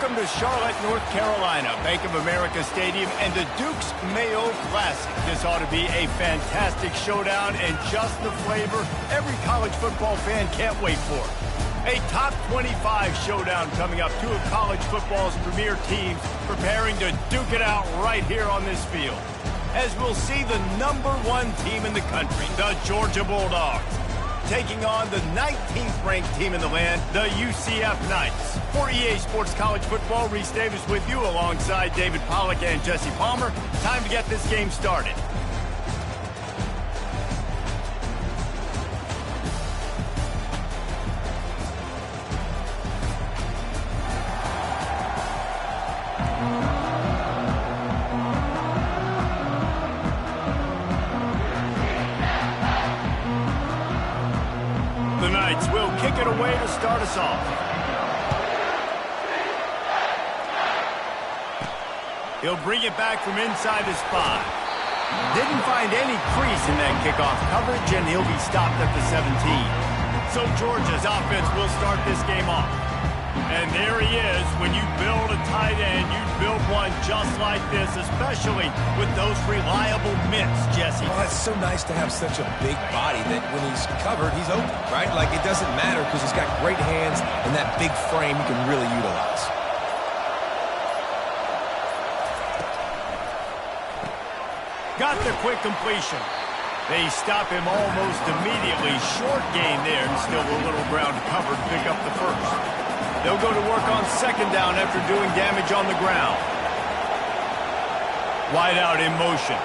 Welcome to Charlotte, North Carolina, Bank of America Stadium, and the Duke's Mayo Classic. This ought to be a fantastic showdown and just the flavor every college football fan can't wait for. A top 25 showdown coming up. Two of college football's premier teams preparing to duke it out right here on this field. As we'll see the #1 team in the country, the Georgia Bulldogs, taking on the 19th ranked team in the land, the UCF Knights. For EA Sports College Football, Reese Davis with you alongside David Pollack and Jesse Palmer. Time to get this game started. The Knights will kick it away to start us off. He'll bring it back from inside his 5. Didn't find any crease in that kickoff coverage, and he'll be stopped at the 17. So Georgia's offense will start this game off. And there he is. When you build a tight end, you build one just like this, especially with those reliable mitts, Jesse. Well, it's so nice to have such a big body that when he's covered, he's open, right? Like, it doesn't matter because he's got great hands and that big frame he can really utilize. Got the quick completion. They stop him almost immediately. Short gain there, and still a little ground to cover to pick up the first. They'll go to work on second down after doing damage on the ground. Wide out in motion.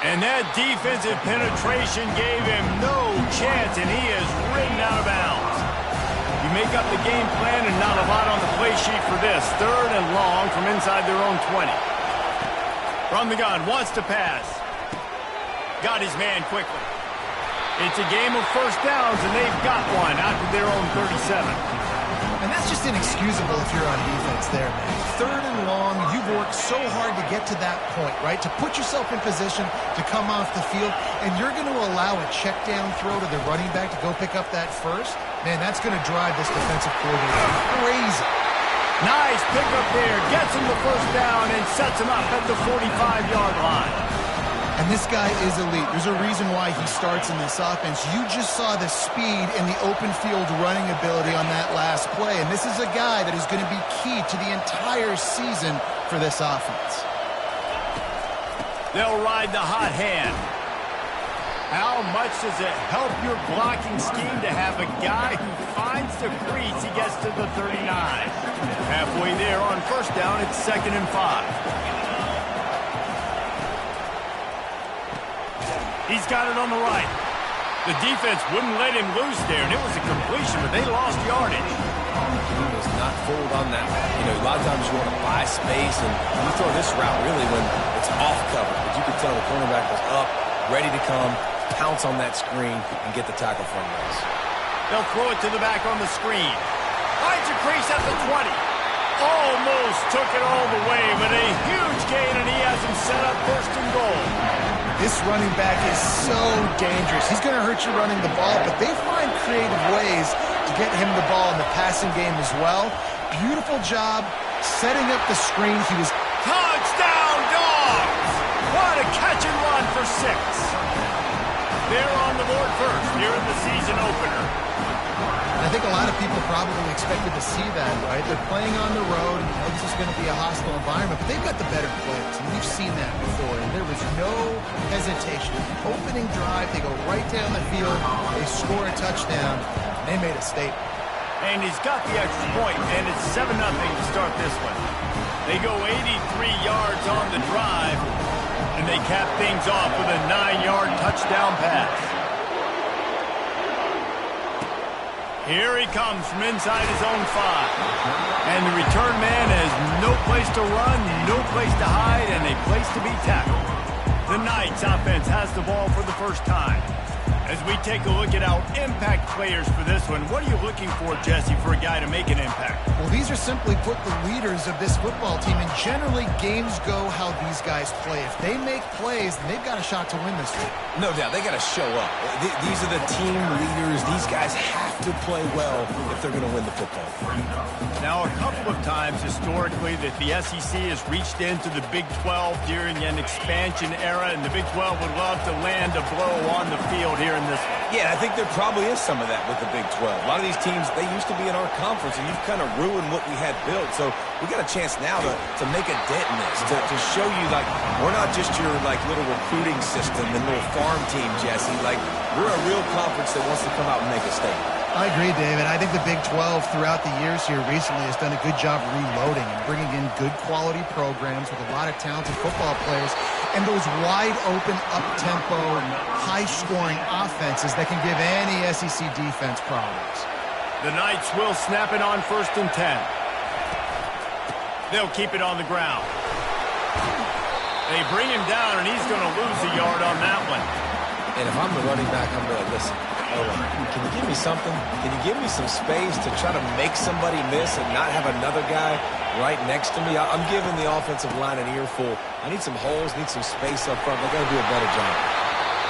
And that defensive penetration gave him no chance, and he is ridden out of bounds. You make up the game plan and not a lot on the play sheet for this. 3rd and long from inside their own 20. From the gun, wants to pass. Got his man quickly. It's a game of first downs, and they've got one out to their own 37. And that's just inexcusable if you're on defense there, man. 3rd and long, you've worked so hard to get to that point, right? To put yourself in position to come off the field, and you're going to allow a check down throw to the running back to go pick up that first? Man, that's going to drive this defensive coordinator crazy. Nice pickup there. Gets him the first down and sets him up at the 45-yard line. And this guy is elite. There's a reason why he starts in this offense. You just saw the speed and the open field running ability on that last play. And this is a guy that is going to be key to the entire season for this offense. They'll ride the hot hand. How much does it help your blocking scheme to have a guy who finds the crease? He gets to the 39. Halfway there on first down, it's 2nd and 5. He's got it on the right. The defense wouldn't let him loose there, and it was a completion, but they lost yardage. He was not fooled on that one. You know, a lot of times you want to buy space, and you throw this route really when it's off cover. But you could tell the cornerback was up, ready to come, pounce on that screen, and get the tackle from this. They'll throw it to the back on the screen. Finds a crease at the 20. Almost took it all the way, but a huge gain, and he has him set up 1st and goal. This running back is so dangerous. He's going to hurt you running the ball, but they find creative ways to get him the ball in the passing game as well. Beautiful job setting up the screen. He was... Touchdown, Dawgs! What a catch and run for 6. They're on the board first here in the season opener. I think a lot of people probably expected to see that, right? They're playing on the road. This is going to be a hostile environment, but they've got the better players, and we've seen that before, and there was no hesitation. Opening drive, they go right down the field, they score a touchdown, they made a statement. And he's got the extra point, and it's 7-0 to start this one. They go 83 yards on the drive, and they cap things off with a 9-yard touchdown pass. Here he comes from inside his own 5. And the return man has no place to run, no place to hide, and a place to be tackled. The Knights offense has the ball for the first time. As we take a look at our impact players for this one, what are you looking for, Jesse, for a guy to make an impact? Well, these are simply put the leaders of this football team, and generally games go how these guys play. If they make plays, then they've got a shot to win this one. No doubt, they got to show up. These are the team leaders. These guys have to play well if they're going to win the football game. Now, a couple of times historically that the SEC has reached into the Big 12 during an expansion era, and the Big 12 would love to land a blow on the field here in this one. Yeah, I think there probably is some of that with the Big 12. A lot of these teams, they used to be in our conference, and you've kind of ruined what we had built. So we got a chance now to make a dent in this, to show you, like, we're not just your, like, little recruiting system and little farm team, Jesse. Like, we're a real conference that wants to come out and make a statement. I agree, David. I think the Big 12 throughout the years here recently has done a good job reloading and bringing in good quality programs with a lot of talented football players and those wide-open, up-tempo, high-scoring offenses that can give any SEC defense problems. The Knights will snap it on 1st and 10. They'll keep it on the ground. They bring him down, and he's going to lose a yard on that one. And if I'm the running back, I'm going to listen. Can you give me something? Can you give me some space to try to make somebody miss and not have another guy right next to me? I'm giving the offensive line an earful. I need some holes, need some space up front. They're going to do a better job.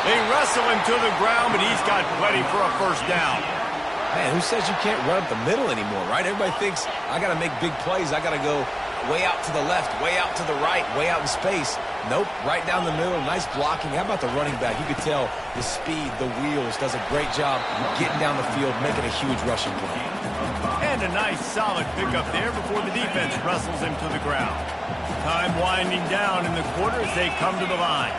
They wrestle him to the ground, but he's got plenty for a 1st down. Man, who says you can't run up the middle anymore, right? Everybody thinks I got to make big plays. I got to go way out to the left, way out to the right, way out in space. Nope, right down the middle, nice blocking. How about the running back? You could tell the speed, the wheels, does a great job getting down the field, making a huge rushing play. And a nice solid pickup there before the defense wrestles him to the ground. Time winding down in the quarter as they come to the line.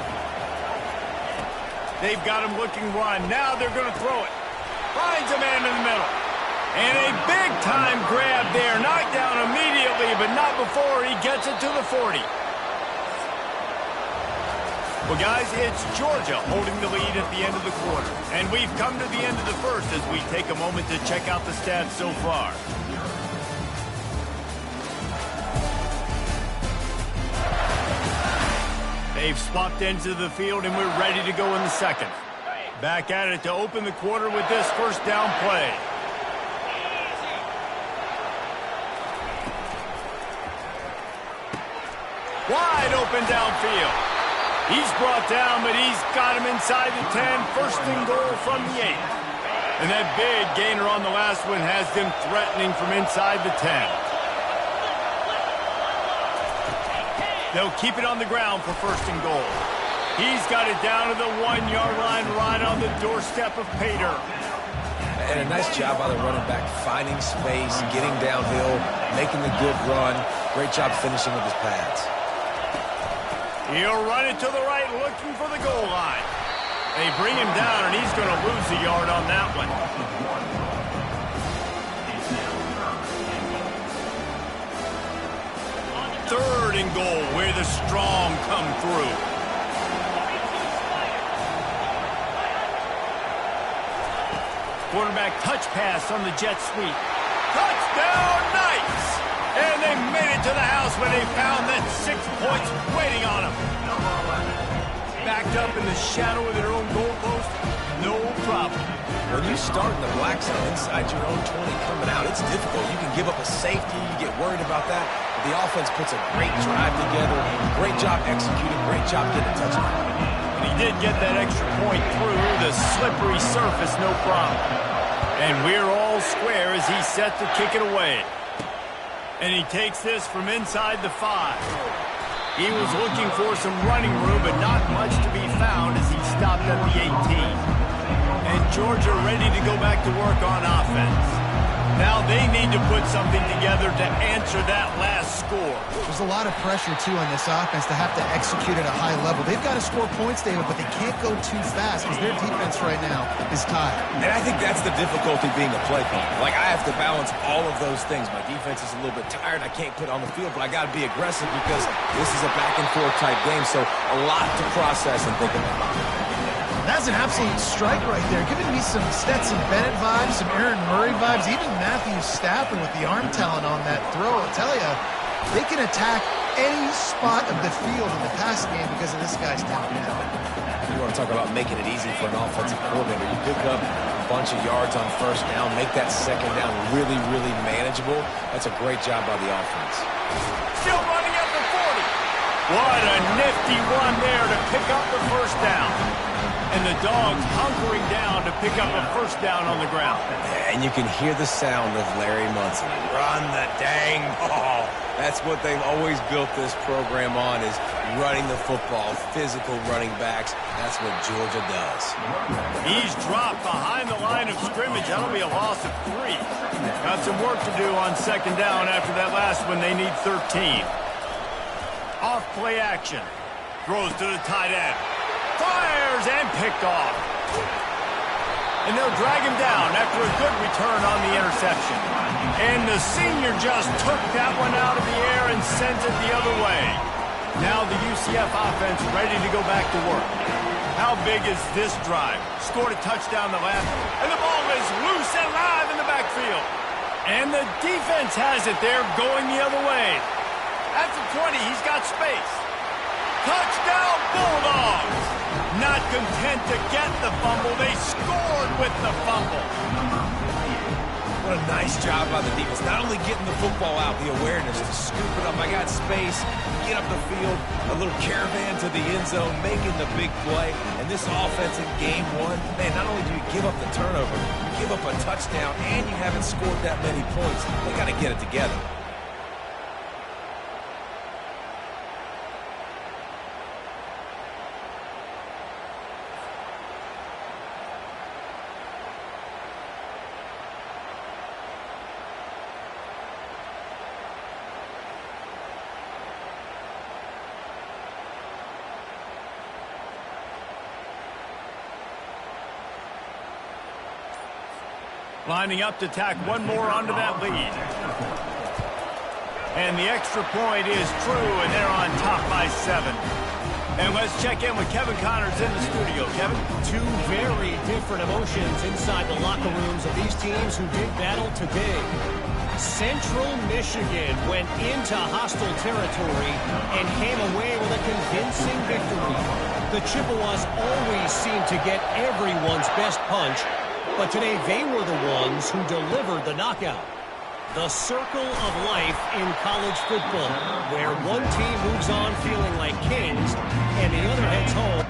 They've got him looking run. Now they're going to throw it. Finds a man in the middle. And a big-time grab there. Knocked down immediately, but not before he gets it to the 40. Well, guys, it's Georgia holding the lead at the end of the quarter. And we've come to the end of the first as we take a moment to check out the stats so far. They've swapped ends of the field, and we're ready to go in the second. Back at it to open the quarter with this 1st down play. Wide open downfield. He's brought down, but he's got him inside the 10. 1st and goal from the 8. And that big gainer on the last one has them threatening from inside the 10. They'll keep it on the ground for 1st and goal. He's got it down to the 1-yard line right on the doorstep of Pater. And a nice job by the running back, finding space, getting downhill, making the good run. Great job finishing with his pads. He'll run it to the right, looking for the goal line. They bring him down, and he's going to lose a yard on that one. 3rd and goal, where the strong come through. Quarterback touch pass on the jet sweep. Touchdown, Knights! And they made it to the house where they found that 6 points waiting on them. Backed up in the shadow of their own goalpost, no problem. When you start in the black zone inside your own 20 coming out, it's difficult. You can give up a safety. You get worried about that. But the offense puts a great drive together. Great job executing. Great job getting a touchdown. And he did get that extra point through the slippery surface, no problem. And we're all square as he's set to kick it away. And he takes this from inside the 5. He was looking for some running room, but not much to be found as he stopped at the 18. And Georgia ready to go back to work on offense. Now they need to put something together to answer that last score. There's a lot of pressure, too, on this offense to have to execute at a high level. They've got to score points, David, but they can't go too fast because their defense right now is tired. And I think that's the difficulty being a play caller. Like, I have to balance all of those things. My defense is a little bit tired. I can't put on the field, but I got to be aggressive because this is a back-and-forth type game, so a lot to process and think about. That's an absolute strike right there. Giving me some Stetson Bennett vibes, some Aaron Murray vibes, even Matthew Stafford with the arm talent on that throw. I'll tell you, they can attack any spot of the field in the passing game because of this guy's talent. You want to talk about making it easy for an offensive coordinator. You pick up a bunch of yards on first down, make that second down really, really manageable. That's a great job by the offense. Still running up the 40. What a nifty one there to pick up the first down. And the Dogs hunkering down to pick up a first down on the ground. And you can hear the sound of Larry Munson. Run the dang ball. That's what they've always built this program on, is running the football, physical running backs. That's what Georgia does. He's dropped behind the line of scrimmage. That'll be a loss of 3. Got some work to do on second down after that last one. They need 13. Off play action. Throws to the tight end. Fires and picked off. And they'll drag him down after a good return on the interception. And the senior just took that one out of the air and sent it the other way. Now the UCF offense ready to go back to work. How big is this drive? Scored a touchdown the left, and the ball is loose and live in the backfield. And the defense has it there going the other way. At the 20, he's got space. Touchdown Bulldogs! Not content to get the fumble, they scored with the fumble. What a nice job by the defense. Not only getting the football out, the awareness to scoop it up. I got space, get up the field, a little caravan to the end zone, making the big play. And this offense in game one, man, not only do you give up the turnover, you give up a touchdown, and you haven't scored that many points. They got to get it together. Lining up to tack one more onto that lead. And the extra point is true, and they're on top by 7. And let's check in with Kevin Connors in the studio. Kevin? Two very different emotions inside the locker rooms of these teams who did battle today. Central Michigan went into hostile territory and came away with a convincing victory. The Chippewas always seem to get everyone's best punch, but today they were the ones who delivered the knockout. The circle of life in college football, where one team moves on feeling like kings and the other heads home.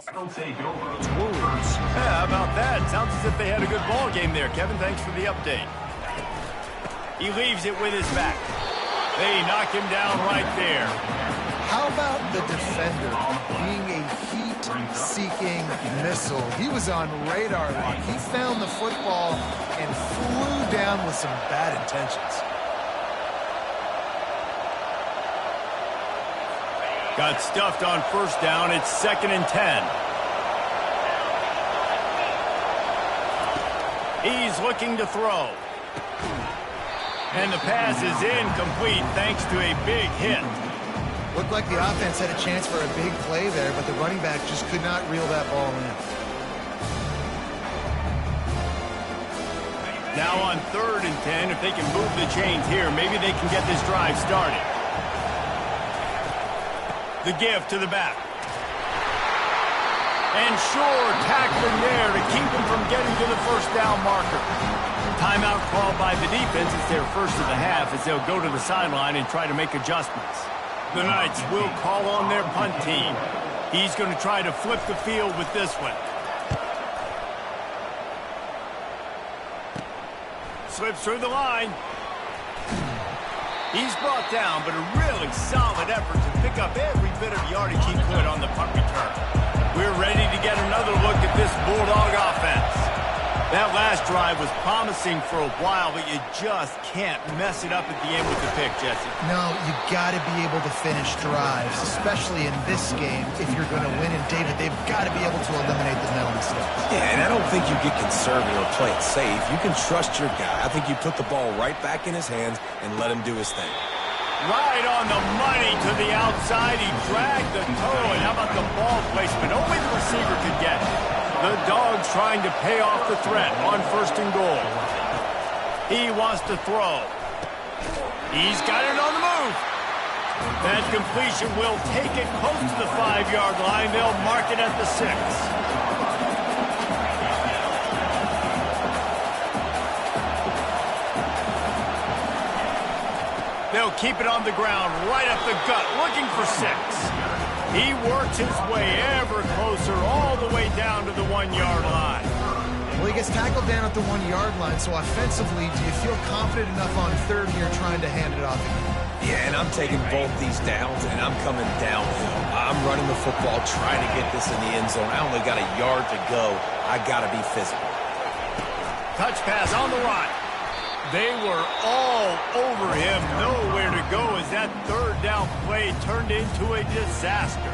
Wounds. Yeah, how about that? Sounds as if they had a good ball game there. Kevin, thanks for the update. He leaves it with his back. They knock him down right there. How about the defender being a heat-seeking missile? He was on radar lock. He found the football and flew down with some bad intentions. Got stuffed on first down. It's 2nd and 10. He's looking to throw. And the pass is incomplete thanks to a big hit. Looked like the offense had a chance for a big play there, but the running back just could not reel that ball in. Now on 3rd and 10, if they can move the chains here, maybe they can get this drive started. The give to the back. And sure, tackling there to keep him from getting to the first down marker. Timeout called by the defense. It's their first of the half as they'll go to the sideline and try to make adjustments. The Knights will call on their punt team. He's going to try to flip the field with this one. Slips through the line. He's brought down, but a really solid effort to pick up every bit of yardage he could on the punt return. We're ready to get another look at this Bulldog offense. That last drive was promising for a while, but you just can't mess it up at the end with the pick, Jesse. No, you got to be able to finish drives, especially in this game. If you're going to win, and David, they've got to be able to eliminate the mental mistakes. Yeah, and I don't think you get conservative or play it safe. You can trust your guy. I think you put the ball right back in his hands and let him do his thing. Right on the money to the outside. He dragged the toe, and how about the ball placement? Only the receiver could get it. The Dogs trying to pay off the threat on 1st and goal. He wants to throw. He's got it on the move. That completion will take it close to the 5-yard line. They'll mark it at the 6. They'll keep it on the ground, right up the gut, looking for 6. He works his way ever closer, all the way down to the 1-yard line. Well, he gets tackled down at the 1-yard line, so offensively, do you feel confident enough on 3rd here trying to hand it off again? Yeah, and I'm taking both these downs, and I'm coming downhill. I'm running the football, trying to get this in the end zone. I only got a yard to go. I got to be physical. Touch pass on the run. They were all over him, nowhere to go as that 3rd down play turned into a disaster.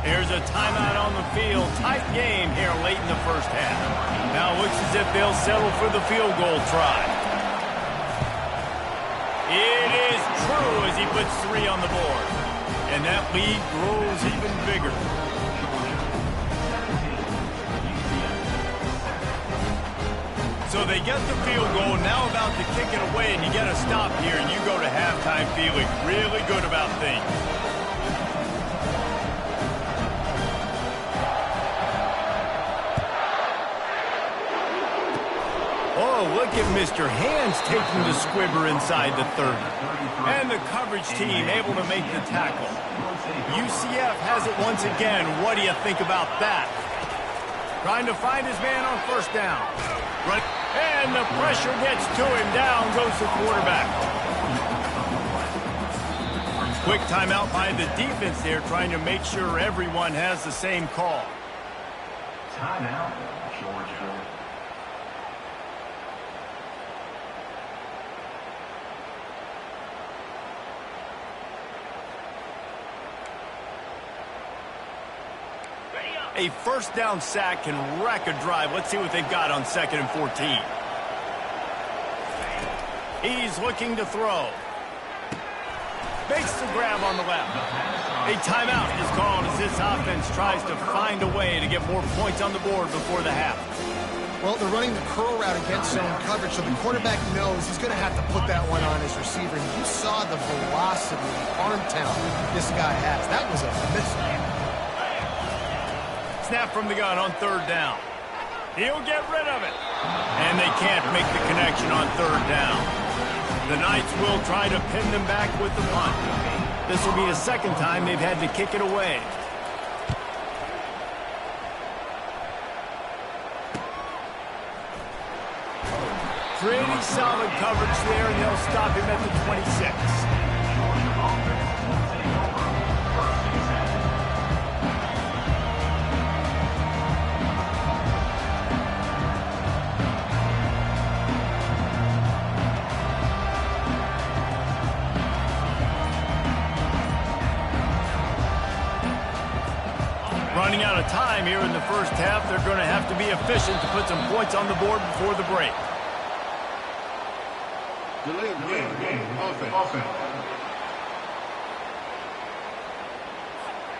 There's a timeout on the field. Tight game here late in the first half. Now it looks as if they'll settle for the field goal try. It is true as he puts 3 on the board. And that lead grows even bigger. So they get the field goal, now about to kick it away, and you get a stop here, and you go to halftime feeling really good about things. Oh, look at Mr. Hands taking the squibber inside the 30. And the coverage team able to make the tackle. UCF has it once again. What do you think about that? Trying to find his man on 1st down. And the pressure gets to him. Down goes the quarterback. Quick timeout by the defense there, trying to make sure everyone has the same call. Timeout, Georgia. A 1st down sack can wreck a drive. Let's see what they've got on 2nd and 14. He's looking to throw. Makes the grab on the left. A timeout is called as this offense tries to find a way to get more points on the board before the half. Well, they're running the curl route against zone coverage, so the quarterback knows he's going to have to put that one on his receiver. You saw the velocity, the arm talent this guy has. That was a missile. Snap from the gun on 3rd down. He'll get rid of it. And they can't make the connection on 3rd down. The Knights will try to pin them back with the punt. This will be the 2nd time they've had to kick it away. Pretty solid coverage there, and they'll stop him at the 26. Running out of time here in the first half, they're going to have to be efficient to put some points on the board before the break.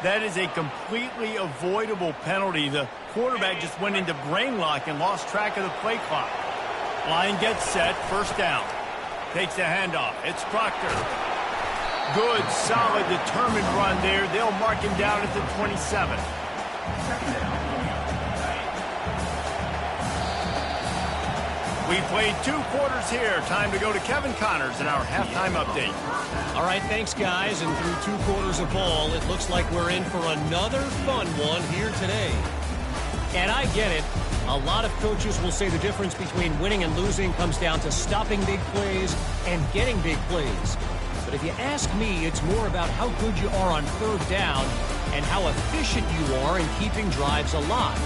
That is a completely avoidable penalty. The quarterback just went into brain lock and lost track of the play clock. Line gets set, first down. Takes the handoff. It's Proctor. Good, solid, determined run there. They'll mark him down at the 27. We played 2 quarters here. Time to go to Kevin Connors in our halftime update. All right, thanks, guys. And through 2 quarters of ball, it looks like we're in for another fun one here today. And I get it. A lot of coaches will say the difference between winning and losing comes down to stopping big plays and getting big plays. But if you ask me, it's more about how good you are on third down and how efficient you are in keeping drives alive.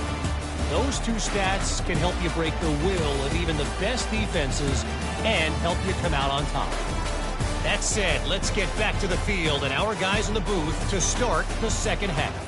Those 2 stats can help you break the will of even the best defenses and help you come out on top. That said, let's get back to the field and our guys in the booth to start the second half.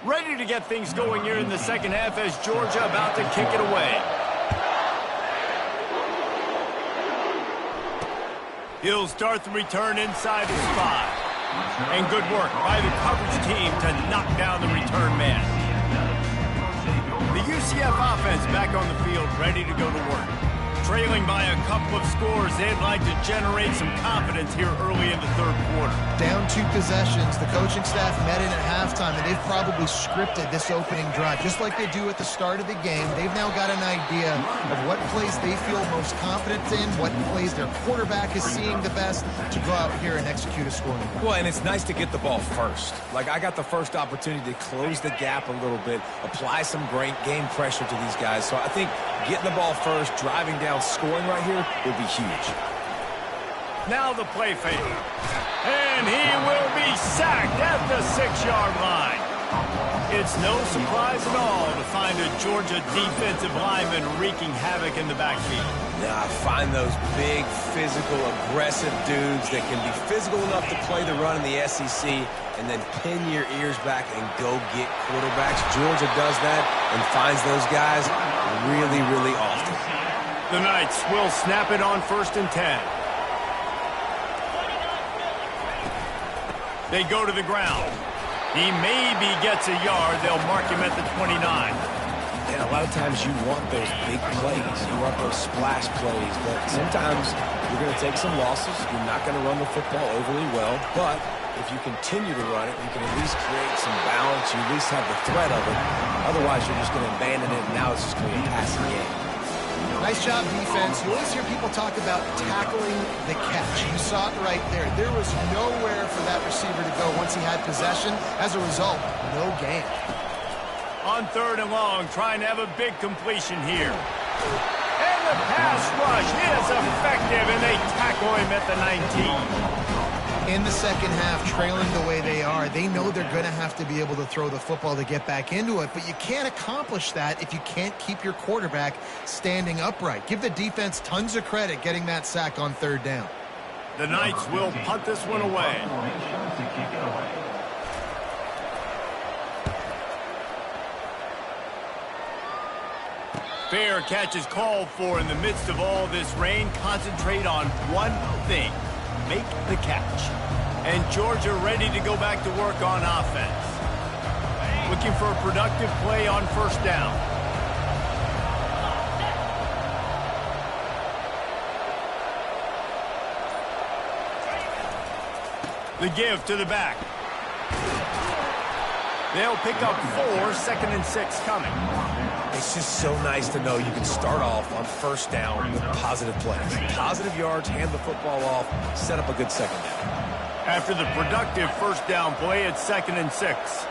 Ready to get things going here in the second half as Georgia about to kick it away. He'll start the return inside his 5. And good work by the coverage team to knock down the return man. The UCF offense back on the field, ready to go to work. Trailing by a couple of scores, they'd like to generate some confidence here early in the third quarter. Down 2 possessions, the coaching staff met in at halftime, and they've probably scripted this opening drive. Just like they do at the start of the game, they've now got an idea of what plays they feel most confident in, what plays their quarterback is seeing the best to go out here and execute a scoring. Well, and it's nice to get the ball first. Like, I got the first opportunity to close the gap a little bit, apply some great game pressure to these guys. So I think getting the ball first, driving down, scoring right here would be huge. Now the play fake. And he will be sacked at the 6-yard line. It's no surprise at all to find a Georgia defensive lineman wreaking havoc in the backfield. Yeah, find those big, physical, aggressive dudes that can be physical enough to play the run in the SEC and then pin your ears back and go get quarterbacks. Georgia does that and finds those guys really, really often. The Knights will snap it on 1st and 10. They go to the ground. He maybe gets a yard. They'll mark him at the 29. And a lot of times you want those big plays. You want those splash plays. But sometimes you're going to take some losses. You're not going to run the football overly well. But if you continue to run it, you can at least create some balance. You at least have the threat of it. Otherwise, you're just going to abandon it, and now it's just going to be a passing game. Nice job, defense. You always hear people talk about tackling the catch. You saw it right there. There was nowhere for that receiver to go once he had possession. As a result, no gain. On 3rd and long, trying to have a big completion here. And the pass rush is effective, and they tackle him at the 19. in the second half, trailing the way they are, they know they're going to have to be able to throw the football to get back into it, but you can't accomplish that if you can't keep your quarterback standing upright. Give the defense tons of credit getting that sack on third down. The Knights will punt this one away. Fair catch is called for in the midst of all this rain. Concentrate on one thing. Make the catch. And Georgia ready to go back to work on offense. Looking for a productive play on first down. The give to the back. They'll pick up 4, 2nd and 6 coming. It's just so nice to know you can start off on first down with positive plays. Positive yards, hand the football off, set up a good second down. After the productive first down play, it's 2nd and 6.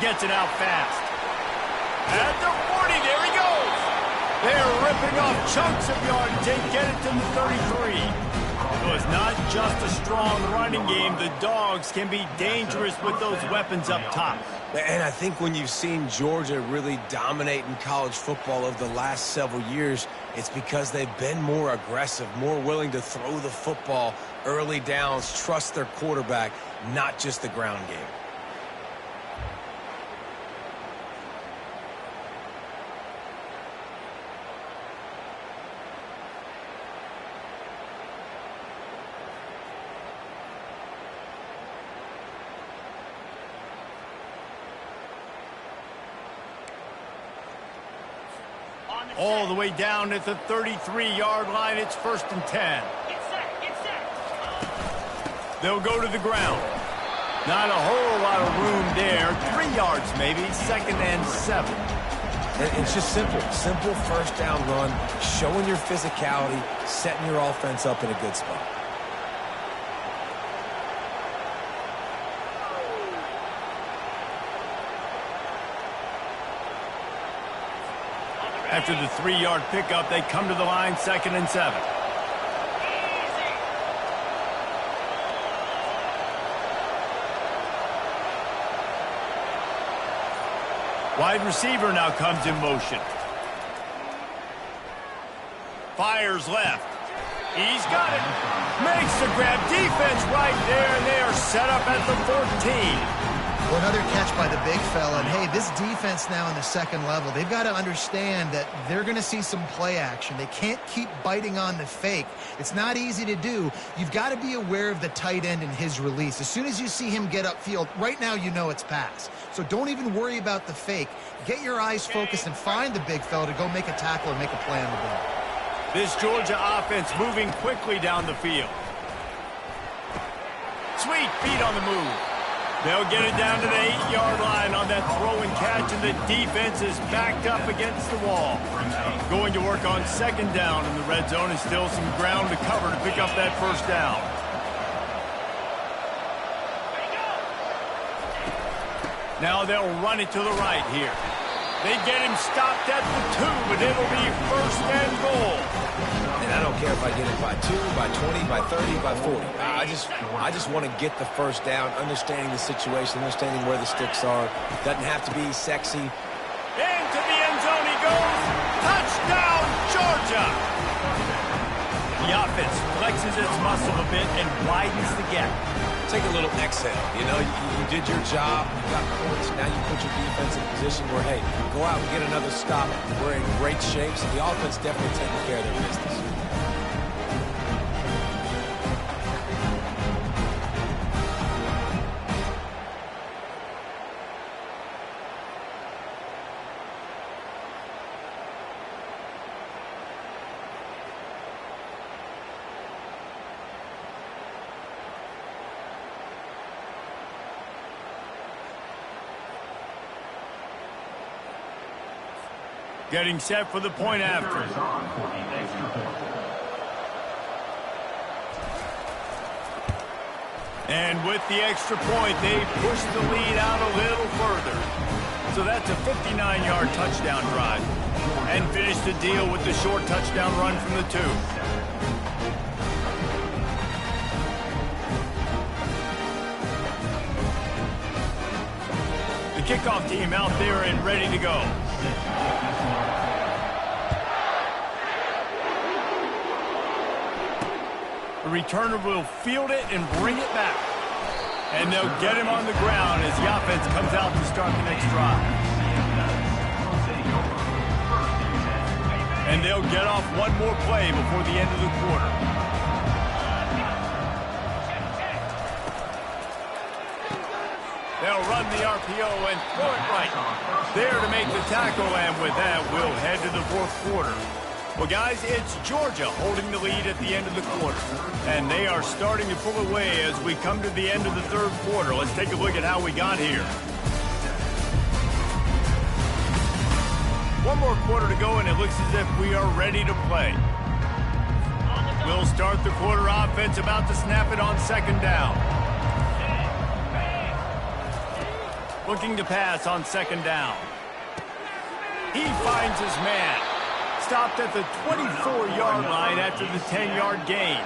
Gets it out fast. At the 40, there he goes. They're ripping off chunks of yardage and get it to the 33. So it's not just a strong running game. The Dogs can be dangerous with those weapons up top. And I think when you've seen Georgia really dominate in college football over the last several years, it's because they've been more aggressive, more willing to throw the football early downs, trust their quarterback, not just the ground game. All the way down at the 33-yard line, it's 1st and 10. They'll go to the ground. Not a whole lot of room there. 3 yards maybe, 2nd and 7. It's just simple. Simple first down run, showing your physicality, setting your offense up in a good spot. After the 3-yard pickup, they come to the line, 2nd and 7. Wide receiver now comes in motion. Fires left. He's got it. Makes the grab. Defense right there, and they are set up at the 14. Well, another catch by the big fella. And, hey, this defense now in the second level, they've got to understand that they're going to see some play action. They can't keep biting on the fake. It's not easy to do. You've got to be aware of the tight end and his release. As soon as you see him get upfield, right now you know it's pass. So don't even worry about the fake. Get your eyes focused and find the big fella to go make a tackle or make a play on the ball. This Georgia offense moving quickly down the field. Sweet feet on the move. They'll get it down to the 8-yard line on that throw and catch, and the defense is backed up against the wall. Going to work on 2nd down in the red zone, and still some ground to cover to pick up that first down. Now they'll run it to the right here. They get him stopped at the 2, but it'll be 1st and goal. And I don't care if I get it by 2, by 20, by 30, by 40. I just want to get the first down, understanding the situation, understanding where the sticks are. Doesn't have to be sexy. Into the end zone he goes. Touchdown, Georgia! The offense flexes its muscle a bit and widens the gap. Take a little exhale. You know, you did your job. You got points. Now you put your defense in a position where, hey, go out and get another stop. We're in great shape. So the offense definitely taking care of their business. Getting set for the point after. And with the extra point, they push the lead out a little further. So that's a 59-yard touchdown drive. And finish the deal with the short touchdown run from the 2. The kickoff team out there and ready to go. The returner will field it and bring it back. And they'll get him on the ground as the offense comes out to start the next drive. And they'll get off one more play before the end of the quarter. They'll run the RPO and throw it right. There to make the tackle, and with that, we'll head to the fourth quarter. Well, guys, it's Georgia holding the lead at the end of the quarter. And they are starting to pull away as we come to the end of the third quarter. Let's take a look at how we got here. One more quarter to go, and it looks as if we are ready to play. We'll start the quarter offense, about to snap it on second down. Looking to pass on second down. He finds his man. Stopped at the 24-yard line after the 10-yard gain.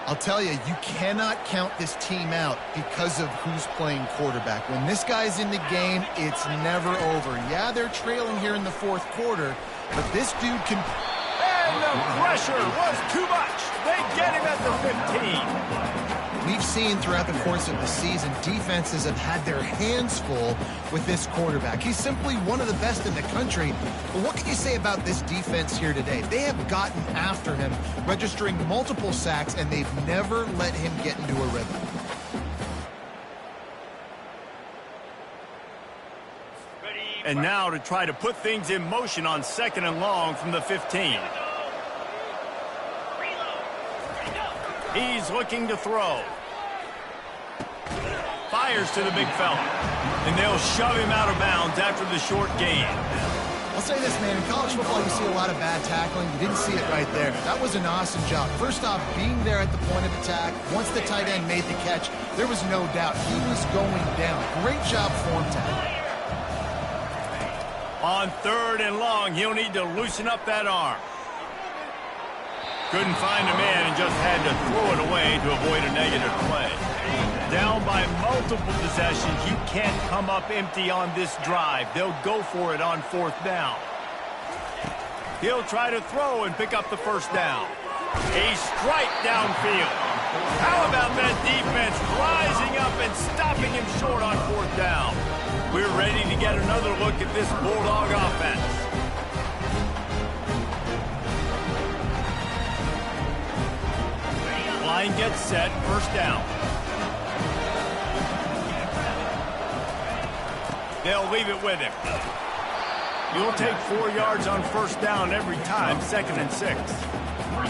I'll tell you, you cannot count this team out because of who's playing quarterback. When this guy's in the game, it's never over. Yeah, they're trailing here in the fourth quarter, but this dude can... And the pressure was too much. They get him at the 15. We've seen throughout the course of the season, defenses have had their hands full with this quarterback. He's simply one of the best in the country. But what can you say about this defense here today? They have gotten after him, registering multiple sacks, and they've never let him get into a rhythm. And now to try to put things in motion on second and long from the 15. He's looking to throw. Fires to the big fella. And they'll shove him out of bounds after the short gain. I'll say this, man. In college football, you see a lot of bad tackling. You didn't see it right there. That was an awesome job. First off, being there at the point of attack. Once the tight end made the catch, there was no doubt he was going down. Great job form tackling. On third and long, he'll need to loosen up that arm. Couldn't find a man and just had to throw it away to avoid a negative play. Down by multiple possessions, you can't come up empty on this drive. They'll go for it on fourth down. He'll try to throw and pick up the first down. A strike downfield. How about that defense rising up and stopping him short on fourth down? We're ready to get another look at this Bulldog offense. Line gets set, first down. They'll leave it with him. You'll take 4 yards on first down every time, 2nd and 6.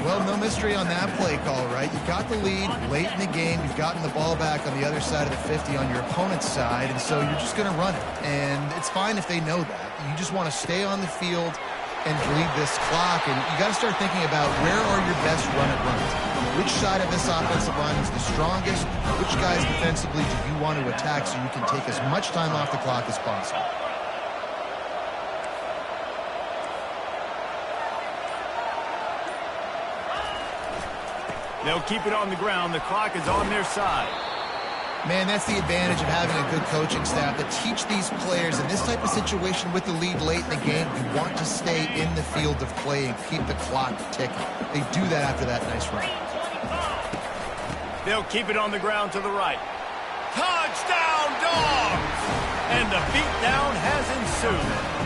Well, no mystery on that play call, right? You got the lead late in the game. You've gotten the ball back on the other side of the 50 on your opponent's side, and so you're just going to run it. And it's fine if they know that. You just want to stay on the field and bleed this clock, and you got to start thinking about where are your best run-it-runs. Which side of this offensive line is the strongest? Which guys defensively do you want to attack so you can take as much time off the clock as possible? They'll keep it on the ground. The clock is on their side. Man, that's the advantage of having a good coaching staff to teach these players in this type of situation with the lead late in the game. You want to stay in the field of play and keep the clock ticking. They do that after that nice run. They'll keep it on the ground to the right. Touchdown, Dawgs! And the beatdown has ensued.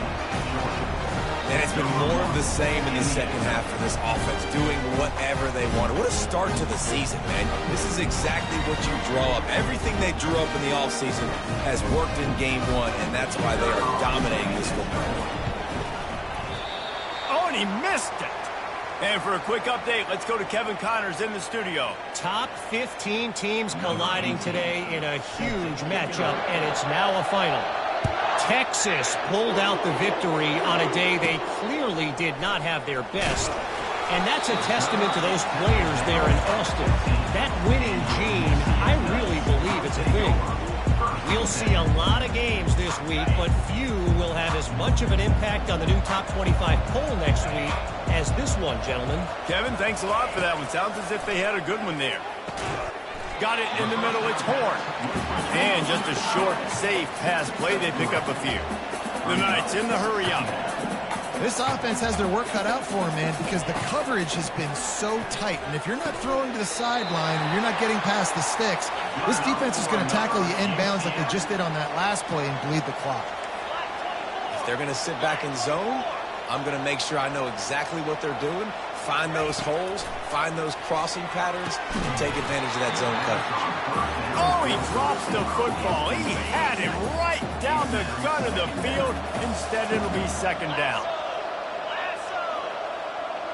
And it's been more of the same in the second half for this offense, doing whatever they want. What a start to the season, man. This is exactly what you draw up. Everything they drew up in the offseason has worked in game one, and that's why they are dominating this football game. Oh, and he missed it. And for a quick update, let's go to Kevin Connors in the studio. Top 15 teams colliding today in a huge matchup, and it's now a final. Texas pulled out the victory on a day they clearly did not have their best. And that's a testament to those players there in Austin. That winning gene, I really believe it's a thing. We'll see a lot of games this week, but few will have as much of an impact on the new top 25 poll next week as this one, gentlemen. Kevin, thanks a lot for that one. Sounds as if they had a good one there. Got it in the middle. It's Horn. And just a short, safe pass play. They pick up a few. The Knights in the hurry up. This offense has their work cut out for them, man, because the coverage has been so tight. And if you're not throwing to the sideline or you're not getting past the sticks, this defense is going to tackle you inbounds like they just did on that last play and bleed the clock. If they're going to sit back in zone, I'm going to make sure I know exactly what they're doing, find those holes, find those crossing patterns, and take advantage of that zone coverage. Oh, he drops the football. He had it right down the gut of the field. Instead, it'll be second down.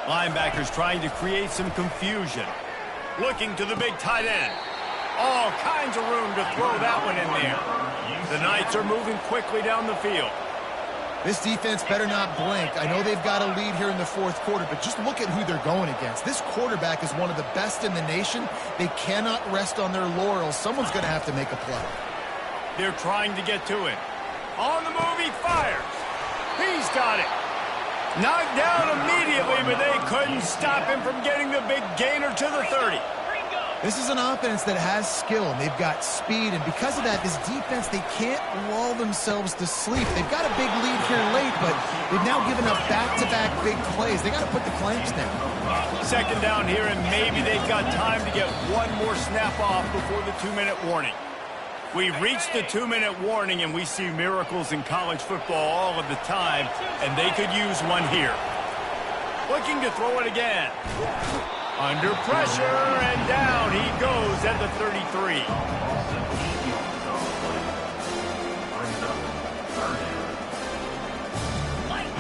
Linebackers trying to create some confusion. Looking to the big tight end. All kinds of room to throw that one in there. The Knights are moving quickly down the field. This defense better not blink. I know they've got a lead here in the fourth quarter, but just look at who they're going against. This quarterback is one of the best in the nation. They cannot rest on their laurels. Someone's going to have to make a play. They're trying to get to it. On the move, he fires. He's got it. Knocked down immediately, but they couldn't stop him from getting the big gainer to the 30. This is an offense that has skill, and they've got speed, and because of that, this defense, they can't lull themselves to sleep. They've got a big lead here late, but they've now given up back-to-back big plays. They got to put the clamps down. Second down here, and maybe they've got time to get one more snap off before the 2-minute warning. We've reached the 2-minute warning, and we see miracles in college football all of the time, and they could use one here. Looking to throw it again. Under pressure, and down he goes at the 33.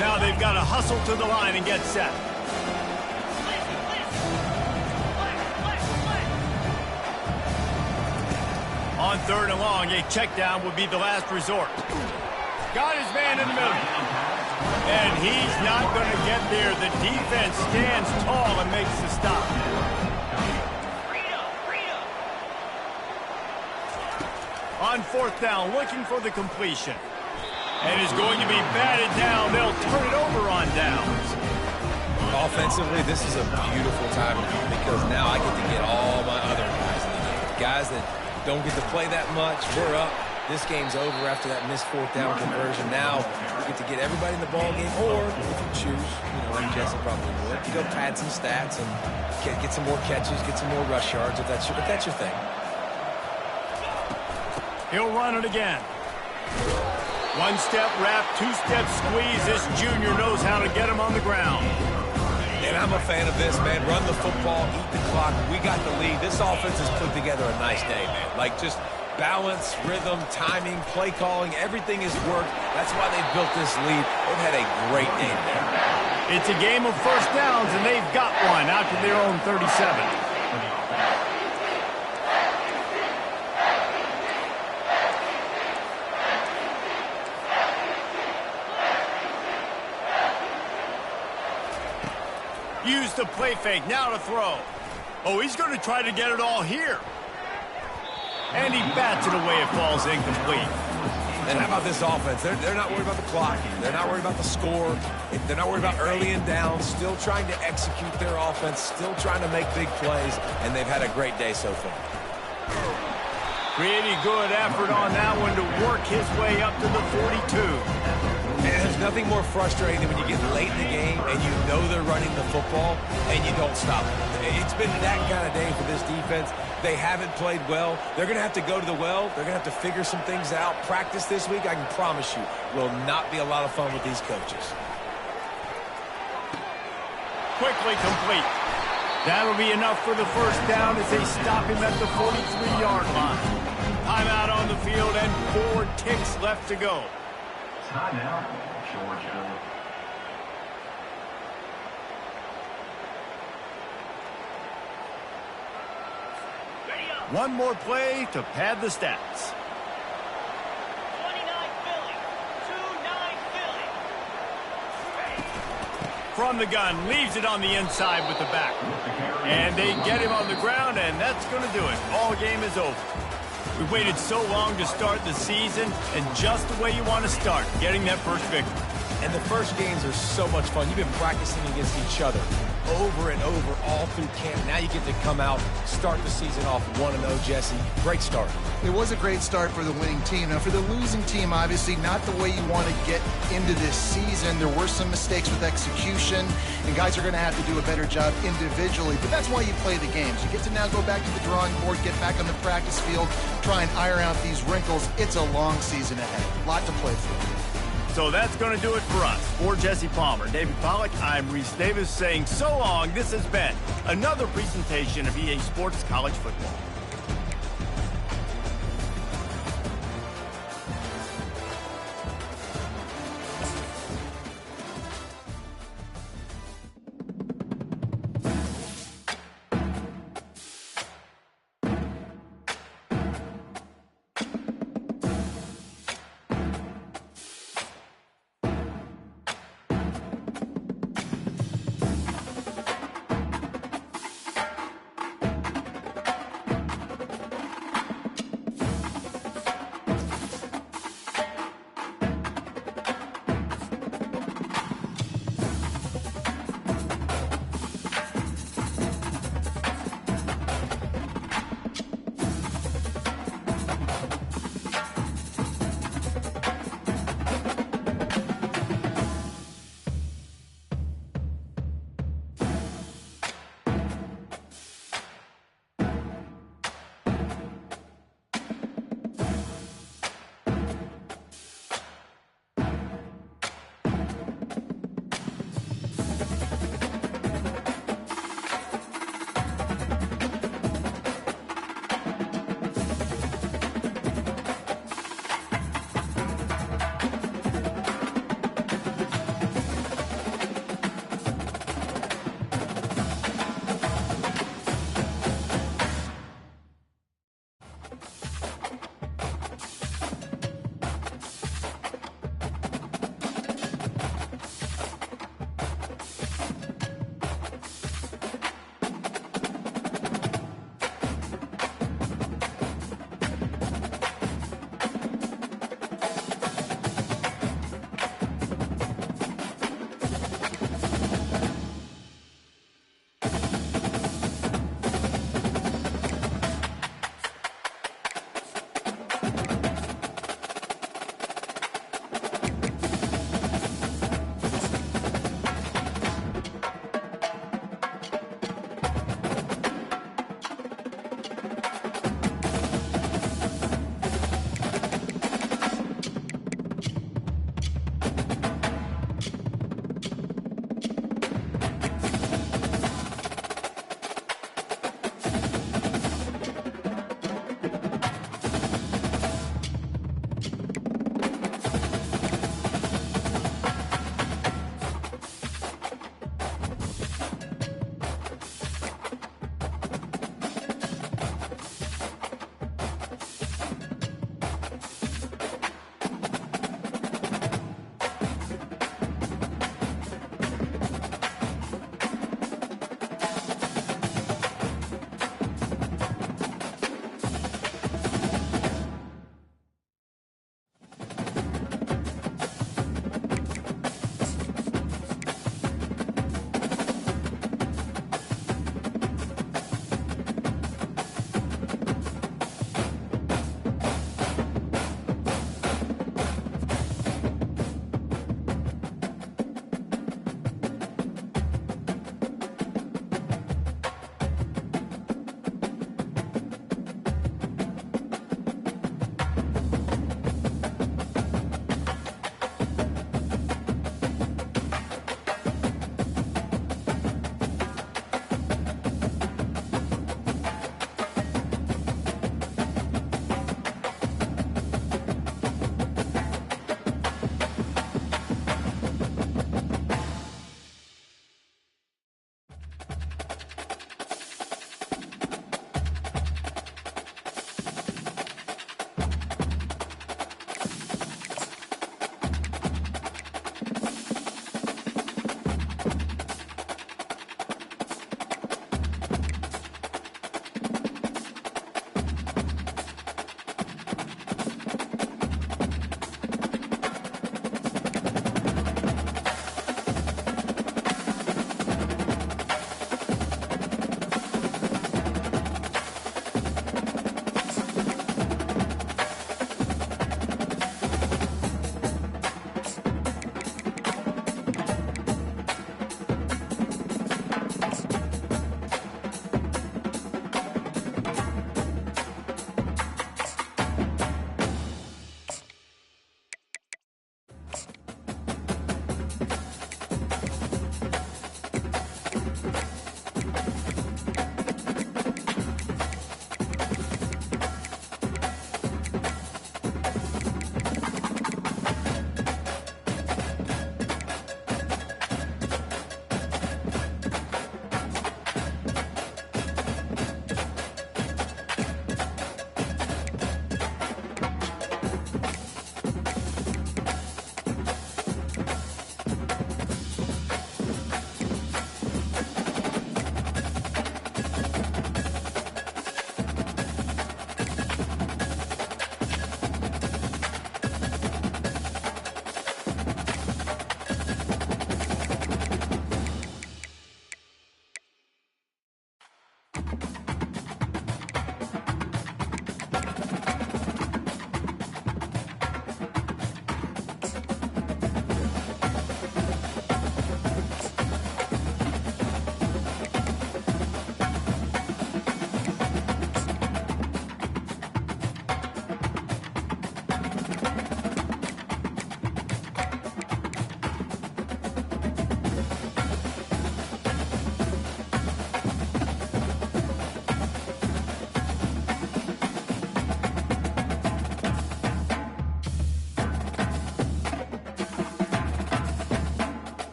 Now they've got to hustle to the line and get set. On third and long, a check down would be the last resort. Got his man in the middle. And he's not going to get there. The defense stands tall and makes the stop. On fourth down, looking for the completion. And is going to be batted down. They'll turn it over on downs. Offensively, this is a beautiful time now because now I get to get all my other guys in the game. Guys that don't get to play that much. We're up. This game's over after that missed fourth down conversion. Now you get to get everybody in the ball game, or if you choose, like Jesse probably would, you go pad some stats and get some more catches, get some more rush yards if that's your thing. He'll run it again. One-step wrap, two-step squeeze. This junior knows how to get him on the ground. And I'm a fan of this, man. Run the football, eat the clock. We got the lead. This offense has put together a nice day, man. Like, just balance, rhythm, timing, play calling, everything has worked. That's why they've built this lead. They've had a great game there. It's a game of first downs, and they've got one out to their own 37. Use the play fake, now to throw. Oh, he's going to try to get it all here. And he bats it away. It falls incomplete. And how about this offense? They're not worried about the clock. They're not worried about the score. They're not worried about early and down. Still trying to execute their offense. Still trying to make big plays. And they've had a great day so far. Pretty good effort on that one to work his way up to the 42. And there's nothing more frustrating than when you get late in the game and you know they're running the football and you don't stop it. It's been that kind of day for this defense. They haven't played well. They're going to have to go to the well. They're going to have to figure some things out. Practice this week, I can promise you, will not be a lot of fun with these coaches. Quickly complete. That'll be enough for the first down as they stop him at the 43-yard line. Timeout on the field and 4 ticks left to go. Timeout, Georgia. One more play to pad the stats. 29 Philly, 2-9 Philly. From the gun, leaves it on the inside with the back. And they get him on the ground, and that's going to do it. Ball game is over. We waited so long to start the season, and just the way you want to start, getting that first victory. And the first games are so much fun. You've been practicing against each other over and over all through camp. Now you get to come out, start the season off 1-0, Jesse. Great start. It was a great start for the winning team. Now, for the losing team, obviously not the way you want to get into this season. There were some mistakes with execution, and guys are going to have to do a better job individually. But that's why you play the games. You get to now go back to the drawing board, get back on the practice field, try and iron out these wrinkles. It's a long season ahead. A lot to play for. So that's going to do it for us. For Jesse Palmer, David Pollack, I'm Reese Davis saying so long. This has been another presentation of EA Sports College Football.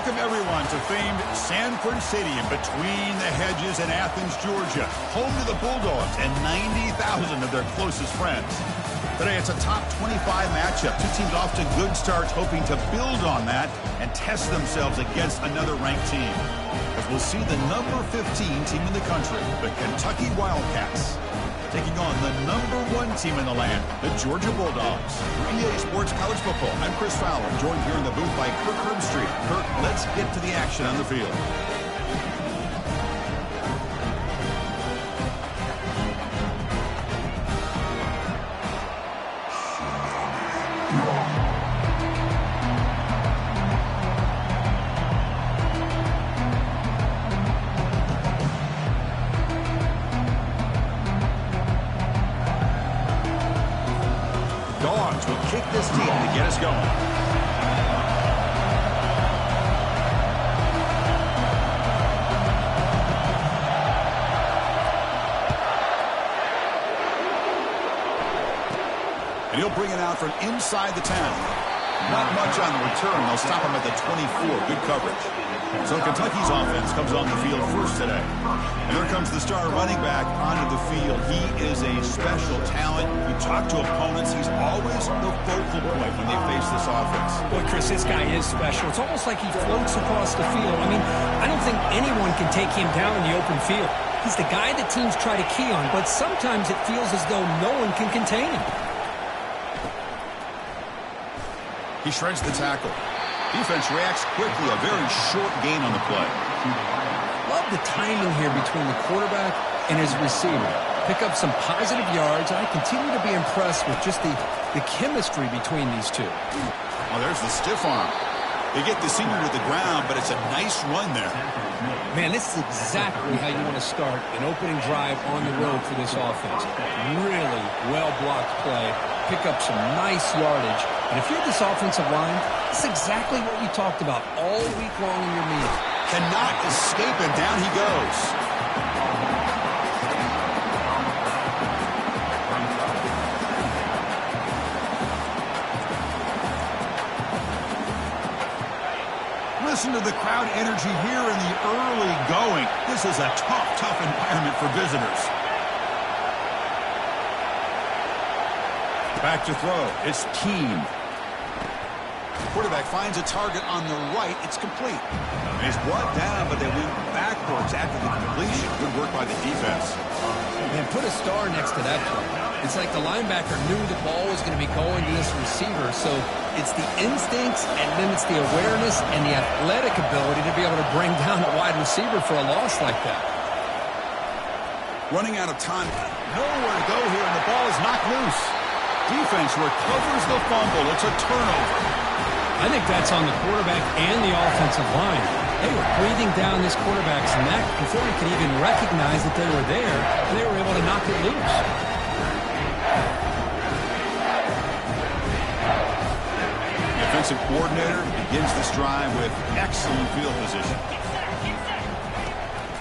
Welcome, everyone, to famed Sanford Stadium between the hedges in Athens, Georgia, home to the Bulldogs and 90,000 of their closest friends. Today, it's a top 25 matchup. Two teams off to good starts, hoping to build on that and test themselves against another ranked team. As we'll see the number 15 team in the country, the Kentucky Wildcats, taking on the number 1 team in the land, the Georgia Bulldogs. For EA Sports College Football, I'm Chris Fowler, joined here in the booth by Kirk Herbstreit. Kirk, let's get to the action on the field. Dawgs will kick this team to get us going. And he'll bring it out from inside the 10. Not much on the return. They'll stop him at the 24. Good coverage. So Kentucky's offense comes on the field first today. And there comes the star running back onto the field. He is a special talent. You talk to opponents, he's always the focal point when they face this offense. Boy, Chris, this guy is special. It's almost like he floats across the field. I mean, I don't think anyone can take him down in the open field. He's the guy that teams try to key on, but sometimes it feels as though no one can contain him. He shreds the tackle. Defense reacts quickly. A very short gain on the play. Love the timing here between the quarterback and his receiver. Pick up some positive yards, and I continue to be impressed with just the chemistry between these two. Oh, there's the stiff arm. They get the senior to the ground, but it's a nice run there. Man, this is exactly how you want to start an opening drive on the road for this offense. Really well-blocked play. Pick up some nice yardage. And if you're this offensive line, this is exactly what you talked about all week long in your meeting. Cannot escape, and down he goes. Listen to the crowd energy here in the early going. This is a tough environment for visitors. Back to throw. It's Keene. Quarterback finds a target on the right. It's complete. He's brought down, but they went backwards after the completion. Good work by the defense. Man, put a star next to that play. It's like the linebacker knew the ball was going to be going to this receiver, so it's the instincts and then it's the awareness and the athletic ability to be able to bring down a wide receiver for a loss like that. Running out of time. Nowhere to go here, and the ball is knocked loose. Defense recovers the fumble. It's a turnover. I think that's on the quarterback and the offensive line. They were breathing down this quarterback's neck before he could even recognize that they were there, and they were able to knock it loose. The offensive coordinator begins this drive with excellent field position.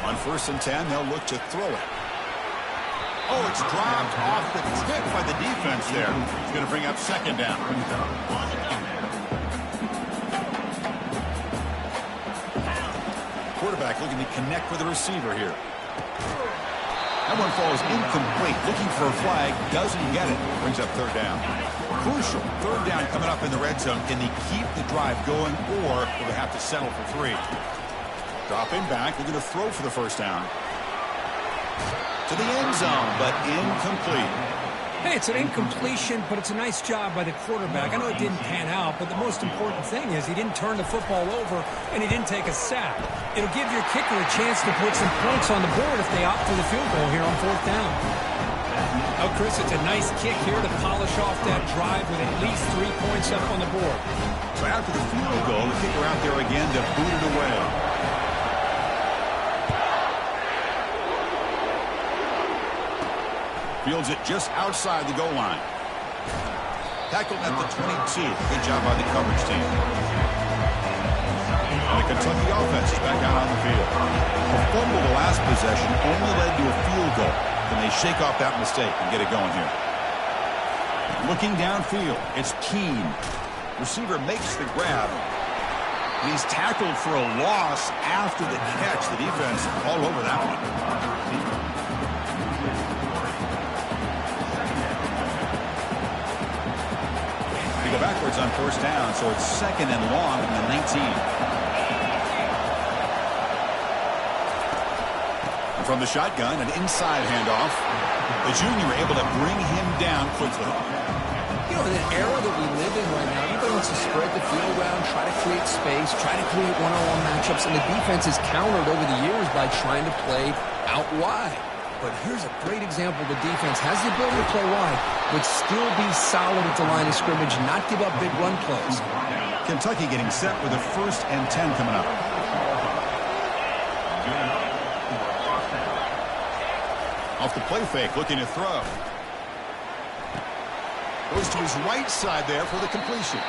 On 1st and 10, they'll look to throw it. Oh, it's dropped off the tip by the defense there. It's going to bring up 2nd down. Quarterback looking to connect with the receiver here. That one falls incomplete. Looking for a flag. Doesn't get it. Brings up 3rd down. Crucial 3rd down coming up in the red zone. Can they keep the drive going, or will they have to settle for 3? Dropping back. They're going to throw for the 1st down. To the end zone, but incomplete. Hey, it's an incompletion, but it's a nice job by the quarterback. I know it didn't pan out, but the most important thing is he didn't turn the football over and he didn't take a sack. It'll give your kicker a chance to put some points on the board if they opt for the field goal here on 4th down. Oh, Chris, it's a nice kick here to polish off that drive with at least 3 points up on the board. So after the field goal, the kicker out there again to boot it away. Fields it just outside the goal line. Tackled at the 22. Good job by the coverage team. And the Kentucky offense is back out on the field. A fumble the last possession only led to a field goal. Can they shake off that mistake and get it going here? Looking downfield, it's Keene. Receiver makes the grab. And he's tackled for a loss after the catch. The defense all over that one. They go backwards on first down, so it's 2nd and long from the 19. And from the shotgun, an inside handoff. The junior able to bring him down quickly. You know, in an era that we live in right now, everybody wants to spread the field around, try to create space, try to create one-on-one matchups, and the defense is countered over the years by trying to play out wide. But here's a great example. The defense has the ability to play wide, but still be solid at the line of scrimmage, not give up big run plays. Kentucky getting set with a 1st and 10 coming up. Off the play fake, looking to throw. Goes to his right side there for the completion.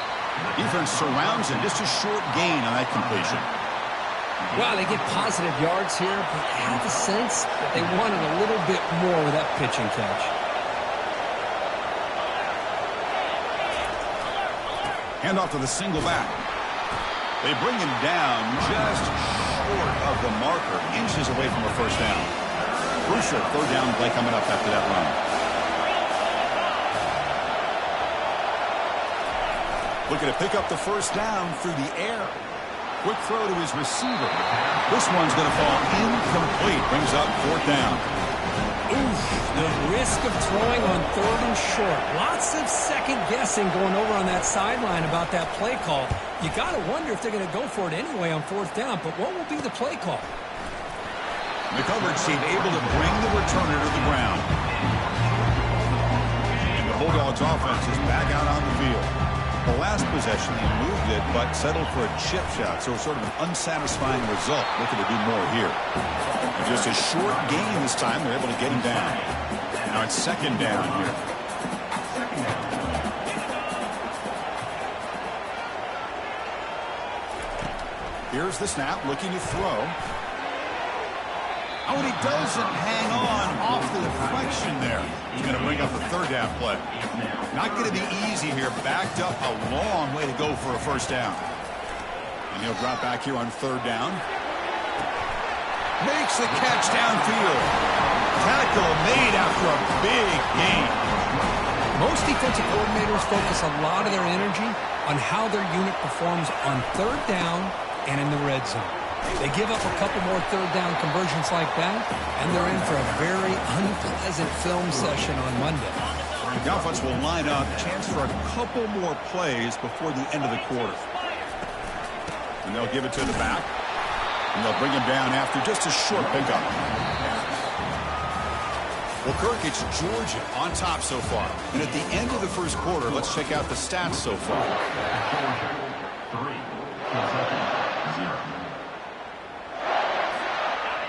Defense surrounds him. Just a short gain on that completion. Well, they get positive yards here, but I have the sense that they wanted a little bit more with that pitch and catch. Hand off to the single back. They bring him down just short of the marker, inches away from a first down. Crucial 3rd down play coming up after that run. Looking to pick up the first down through the air. Quick throw to his receiver. This one's going to fall incomplete. Brings up 4th down. Oof, the risk of throwing on 3rd and short. Lots of second guessing going over on that sideline about that play call. You got to wonder if they're going to go for it anyway on 4th down, but what will be the play call? The coverage team able to bring the returner to the ground. And the Bulldogs offense is back out on the field. The last possession, they moved it, but settled for a chip shot. So sort of an unsatisfying result. Looking to do more here. And just a short gain this time. They're able to get him down. Now it's 2nd down here. Here's the snap, looking to throw. Oh, and he doesn't hang on off the deflection there. He's going to bring up a 3rd down play. Not going to be easy here. Backed up a long way to go for a first down. And he'll drop back here on 3rd down. Makes the catch downfield. Tackle made after a big gain. Most defensive coordinators focus a lot of their energy on how their unit performs on 3rd down and in the red zone. They give up a couple more 3rd down conversions like that, and they're in for a very unpleasant film session on Monday. The offense will line up, chance for a couple more plays before the end of the quarter. And they'll give it to the back, and they'll bring him down after just a short pickup. Well, Kirk, it's Georgia on top so far. And at the end of the first quarter, let's check out the stats so far. Georgia 3, Kentucky 0.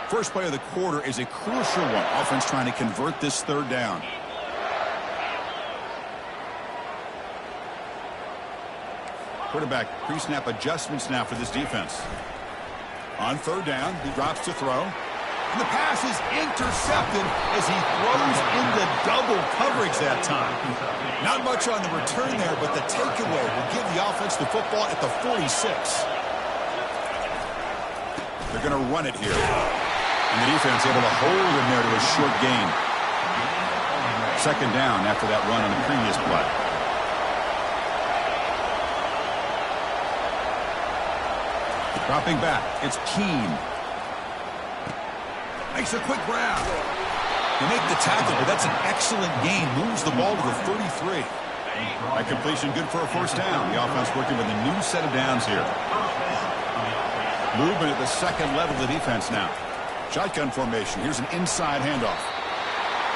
First play of the quarter is a crucial one. Offense trying to convert this 3rd down. Quarterback pre-snap adjustments now for this defense. On 3rd down, he drops to throw. And the pass is intercepted as he throws into double coverage that time. Not much on the return there, but the takeaway will give the offense the football at the 46. They're going to run it here. And the defense able to hold him there to a short gain. 2nd down after that run on the previous play. Dropping back, it's Keene. Makes a quick grab. They make the tackle, but that's an excellent gain. Moves the ball to the 33. That completion good for a first down. The offense working with a new set of downs here. Movement at the 2nd level of the defense now. Shotgun formation. Here's an inside handoff.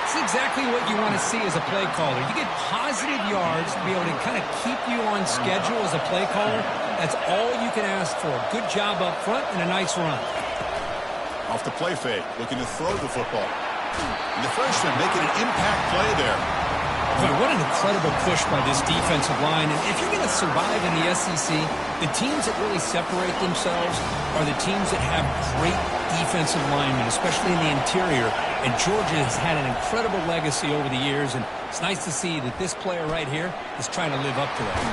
It's exactly what you want to see as a play caller. You get positive yards to be able to kind of keep you on schedule as a play caller. That's all you can ask for. Good job up front and a nice run. Off the play fake, looking to throw the football. And the freshman making an impact play there. Boy, what an incredible push by this defensive line. And if you're going to survive in the SEC, the teams that really separate themselves are the teams that have great defensive linemen, especially in the interior. And Georgia has had an incredible legacy over the years, and it's nice to see that this player right here is trying to live up to that.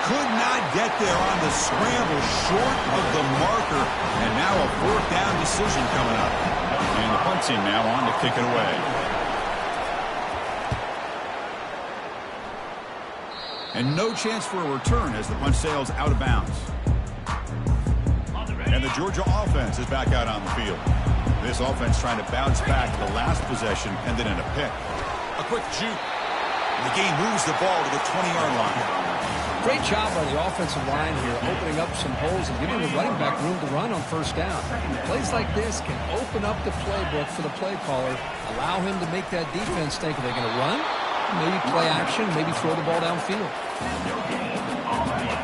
Could not get there on the scramble, short of the marker. And now a fourth down decision coming up. And the punt team now on to kick it away. And no chance for a return as the punt sails out of bounds. And the Georgia offense is back out on the field. This offense trying to bounce back the last possession and then in a pick. A quick juke. The game moves the ball to the 20-yard line. Great job by the offensive line here, opening up some holes and giving the running back room to run on first down. Plays like this can open up the playbook for the play caller, allow him to make that defense think, are they going to run? Maybe play action, maybe throw the ball downfield.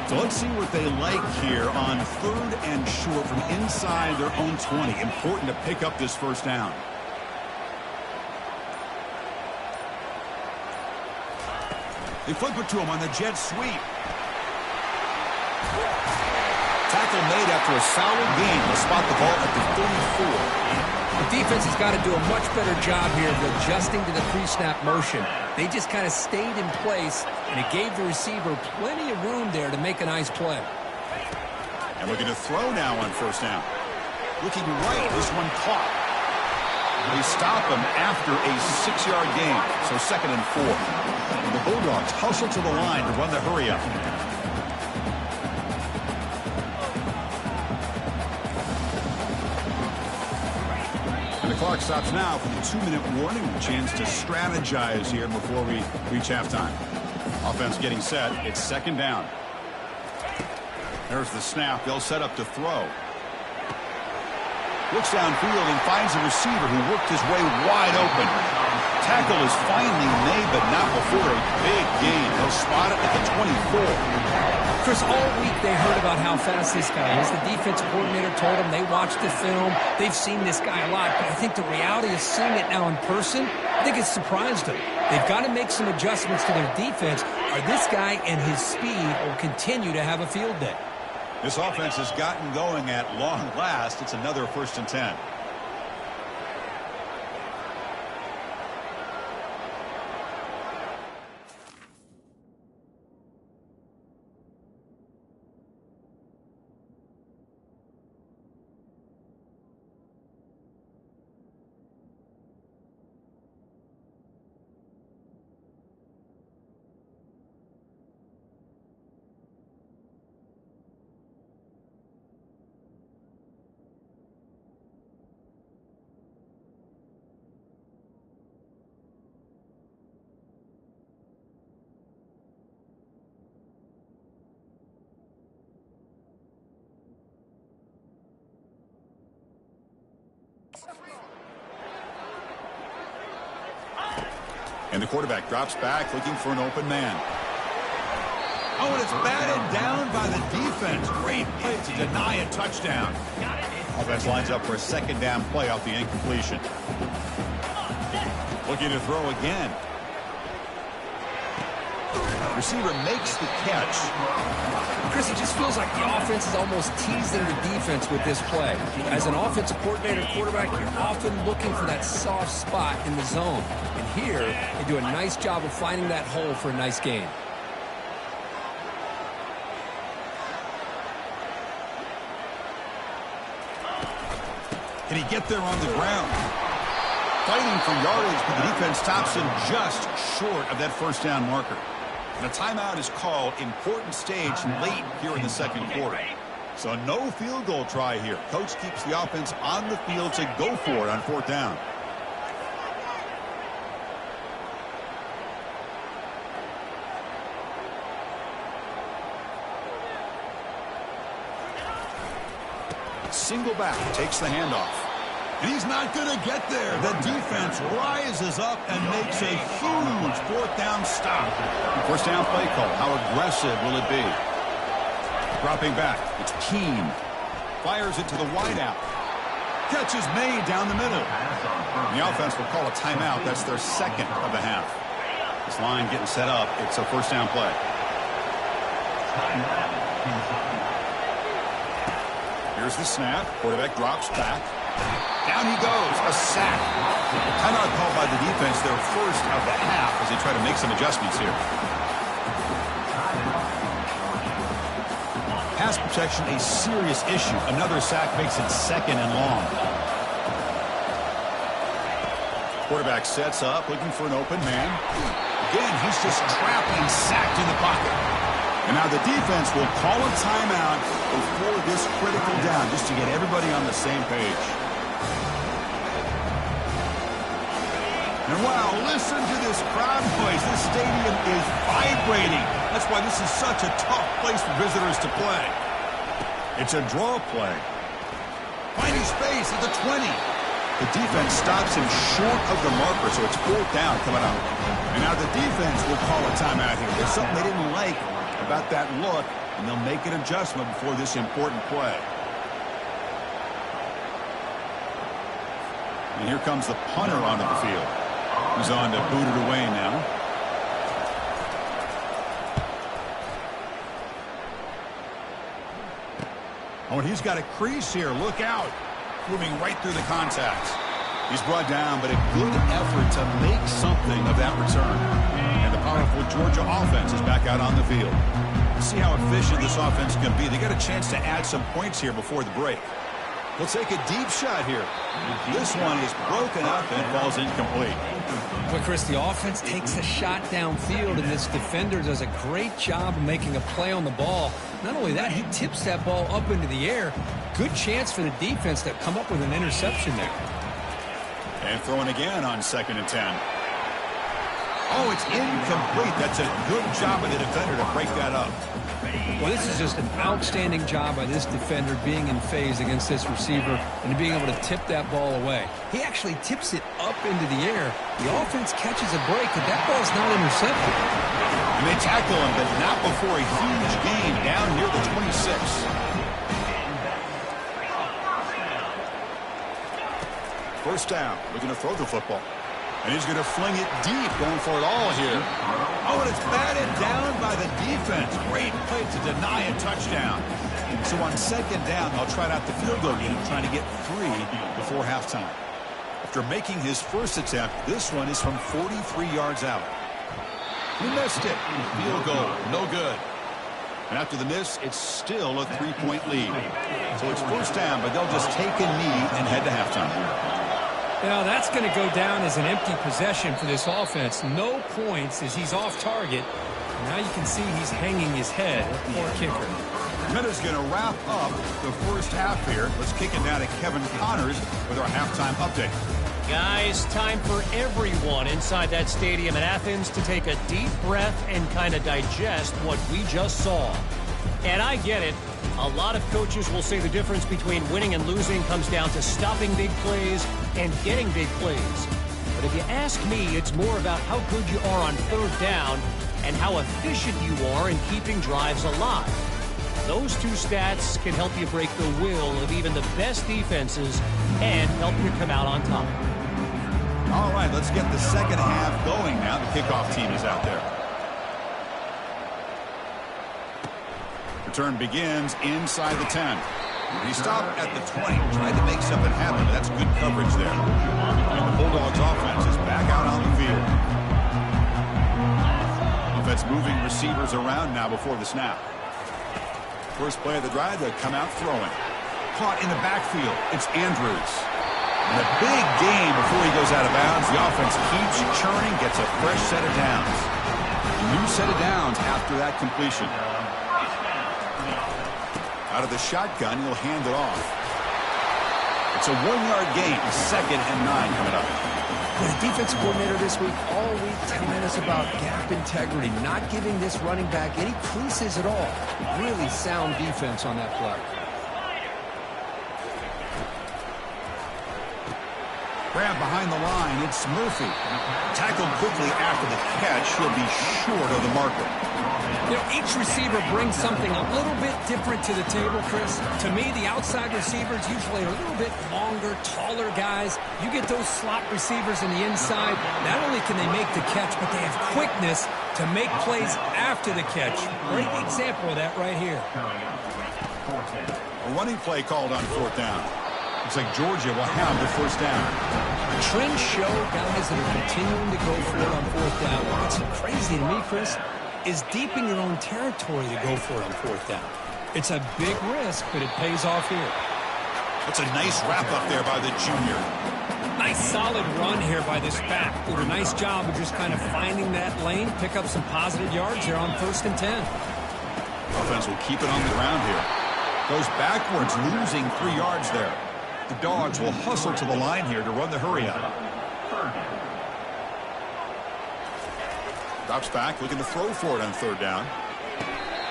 So let's see what they like here on 3rd and short from inside their own 20. Important to pick up this first down. They flip it to him on the jet sweep. Tackle made after a solid gain to spot the ball at the 34. The defense has got to do a much better job here of adjusting to the pre-snap motion. They just kind of stayed in place, and it gave the receiver plenty of room there to make a nice play. And looking to throw now on first down. Looking right, this one caught. They stop him after a 6-yard gain, so 2nd and 4. And the Bulldogs hustle to the line to run the hurry up. And the clock stops now for the 2-minute warning. A chance to strategize here before we reach halftime. Offense getting set. It's 2nd down. There's the snap. They'll set up to throw. Looks downfield and finds a receiver who worked his way wide open. Tackle is finally made, but not before a big gain. They'll spot it at the 24. Chris, all week they heard about how fast this guy is. The defense coordinator told them they watched the film. They've seen this guy a lot, but I think the reality of seeing it now in person, I think it's surprised them. They've got to make some adjustments to their defense, or this guy and his speed will continue to have a field day. This offense has gotten going at long last. It's another 1st and 10. And the quarterback drops back looking for an open man. Oh, and it's batted down by the defense. Great play to deny a touchdown. Offense lines up for a 2nd down play off the incompletion. Looking to throw again. Receiver makes the catch. Chris, it just feels like the offense is almost teasing the defense with this play. As an offensive coordinator quarterback, you're often looking for that soft spot in the zone. And here, they do a nice job of finding that hole for a nice gain. Can he get there on the ground? Fighting for yardage, but the defense stops him just short of that 1st down marker. And a timeout is called. Important stage late here in the 2nd quarter. So no field goal try here. Coach keeps the offense on the field to go for it on 4th down. Single back, takes the handoff. And he's not going to get there. The defense rises up and makes a huge 4th down stop. 1st down play call. How aggressive will it be? Dropping back. It's Keene. Fires it to the wideout. Catch is made down the middle. And the offense will call a timeout. That's their 2nd of the half. This line getting set up. It's a 1st down play. Here's the snap. Quarterback drops back. Down he goes. A sack. Timeout called by the defense, their 1st of the half, as they try to make some adjustments here. Pass protection a serious issue. Another sack makes it 2nd and long. Quarterback sets up, looking for an open man. Again, he's just trapped and sacked in the pocket. And now the defense will call a timeout before this critical down, just to get everybody on the same page. And wow, listen to this crowd noise. This stadium is vibrating. That's why this is such a tough place for visitors to play. It's a draw play. Finding space at the 20. The defense stops him short of the marker, so it's 4th down coming up. And now the defense will call a timeout here. There's something they didn't like about that look, and they'll make an adjustment before this important play. And here comes the punter onto the field. He's on to boot it away now. Oh, and he's got a crease here. Look out. Moving right through the contacts. He's brought down, but a good effort to make something of that return. And the powerful Georgia offense is back out on the field. Let's see how efficient this offense can be. They got a chance to add some points here before the break. We'll take a deep shot here. This one is broken up and falls incomplete. But, Chris, the offense takes a shot downfield, and this defender does a great job of making a play on the ball. Not only that, he tips that ball up into the air. Good chance for the defense to come up with an interception there. And throwing again on 2nd and 10. Oh, it's incomplete. That's a good job of the defender to break that up. Well, this is just an outstanding job by this defender being in phase against this receiver and being able to tip that ball away. He actually tips it up into the air. The offense catches a break, and that ball's not intercepted. And they tackle him, but not before a huge gain down near the 26. First down, looking to throw the football. And he's going to fling it deep, going for it all here. Oh, and it's batted down by the defense. Great play to deny a touchdown. So on 2nd down, they'll try out the field goal game, trying to get 3 before halftime. After making his first attempt, this one is from 43 yards out. He missed it. Field goal, no good. And after the miss, it's still a 3-point lead. So it's first down, but they'll just take a knee and head to halftime. Now, that's going to go down as an empty possession for this offense. No points as he's off target. Now you can see he's hanging his head. Poor kicker. Minutes going to wrap up the first half here. Let's kick it down to Kevin Connors with our halftime update. Guys, time for everyone inside that stadium in Athens to take a deep breath and kind of digest what we just saw. And I get it. A lot of coaches will say the difference between winning and losing comes down to stopping big plays and getting big plays. But if you ask me, it's more about how good you are on 3rd down and how efficient you are in keeping drives alive. Those two stats can help you break the will of even the best defenses and help you come out on top. All right, let's get the second half going now. The kickoff team is out there. Return begins inside the 10. He stopped at the 20, tried to make something happen, but that's good coverage there. And the Bulldogs offense is back out on the field. Offense moving receivers around now before the snap. First play of the drive, they come out throwing. Caught in the backfield, it's Andrews. And a big gain before he goes out of bounds. The offense keeps churning, gets a fresh set of downs. A new set of downs after that completion. Out of the shotgun, he'll hand it off. It's a 1-yard gain, 2nd and 9 coming up. The defensive coordinator this week, all week, telling us about gap integrity, not giving this running back any creases at all. Really sound defense on that play. Grab behind the line, it's Murphy. Tackled quickly after the catch, he'll be short of the marker. You know, each receiver brings something a little bit different to the table, Chris. To me, the outside receivers usually are a little bit longer, taller guys. You get those slot receivers in the inside, not only can they make the catch, but they have quickness to make plays after the catch. Great example of that right here. A running play called on 4th down. Looks like Georgia will have the first down. The trends show guys that are continuing to go for it on 4th down. What's crazy to me, Chris, is deep in your own territory to go for it on 4th down. It's a big risk, but it pays off here. It's a nice wrap up there by the junior. Nice solid run here by this back. Did a nice job of just kind of finding that lane, pick up some positive yards here on 1st and 10. Offense will keep it on the ground here. Goes backwards, losing 3 yards there. The Dogs will hustle to the line here to run the hurry up. Drops back, looking to throw for it on 3rd down.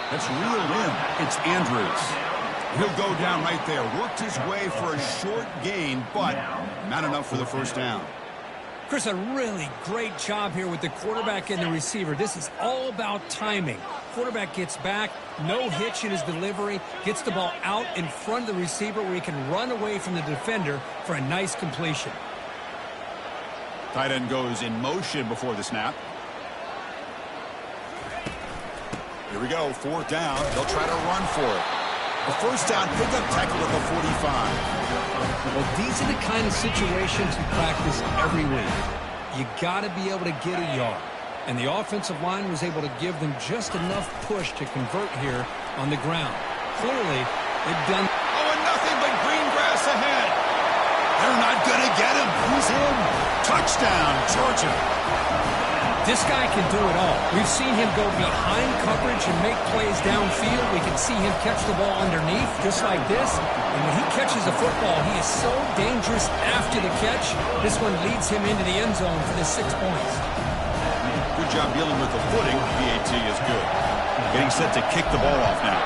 That's reeled in. It's Andrews. He'll go down right there. Worked his way for a short gain, but not enough for the 1st down. Chris, a really great job here with the quarterback and the receiver. This is all about timing. Quarterback gets back, no hitch in his delivery, gets the ball out in front of the receiver where he can run away from the defender for a nice completion. Tight end goes in motion before the snap. Here we go, 4th down. They'll try to run for it. A 1st down pickup tackle at the 45. Well, these are the kind of situations you practice every week. You got to be able to get a yard. And the offensive line was able to give them just enough push to convert here on the ground. Clearly, they've done... Oh, and nothing but green grass ahead. They're not going to get him. He's in. Touchdown, Georgia. This guy can do it all. We've seen him go behind coverage and make plays downfield. We can see him catch the ball underneath, just like this. And when he catches a football, he is so dangerous after the catch. This one leads him into the end zone for the 6 points. Good job dealing with the footing. PAT is good. Getting set to kick the ball off now.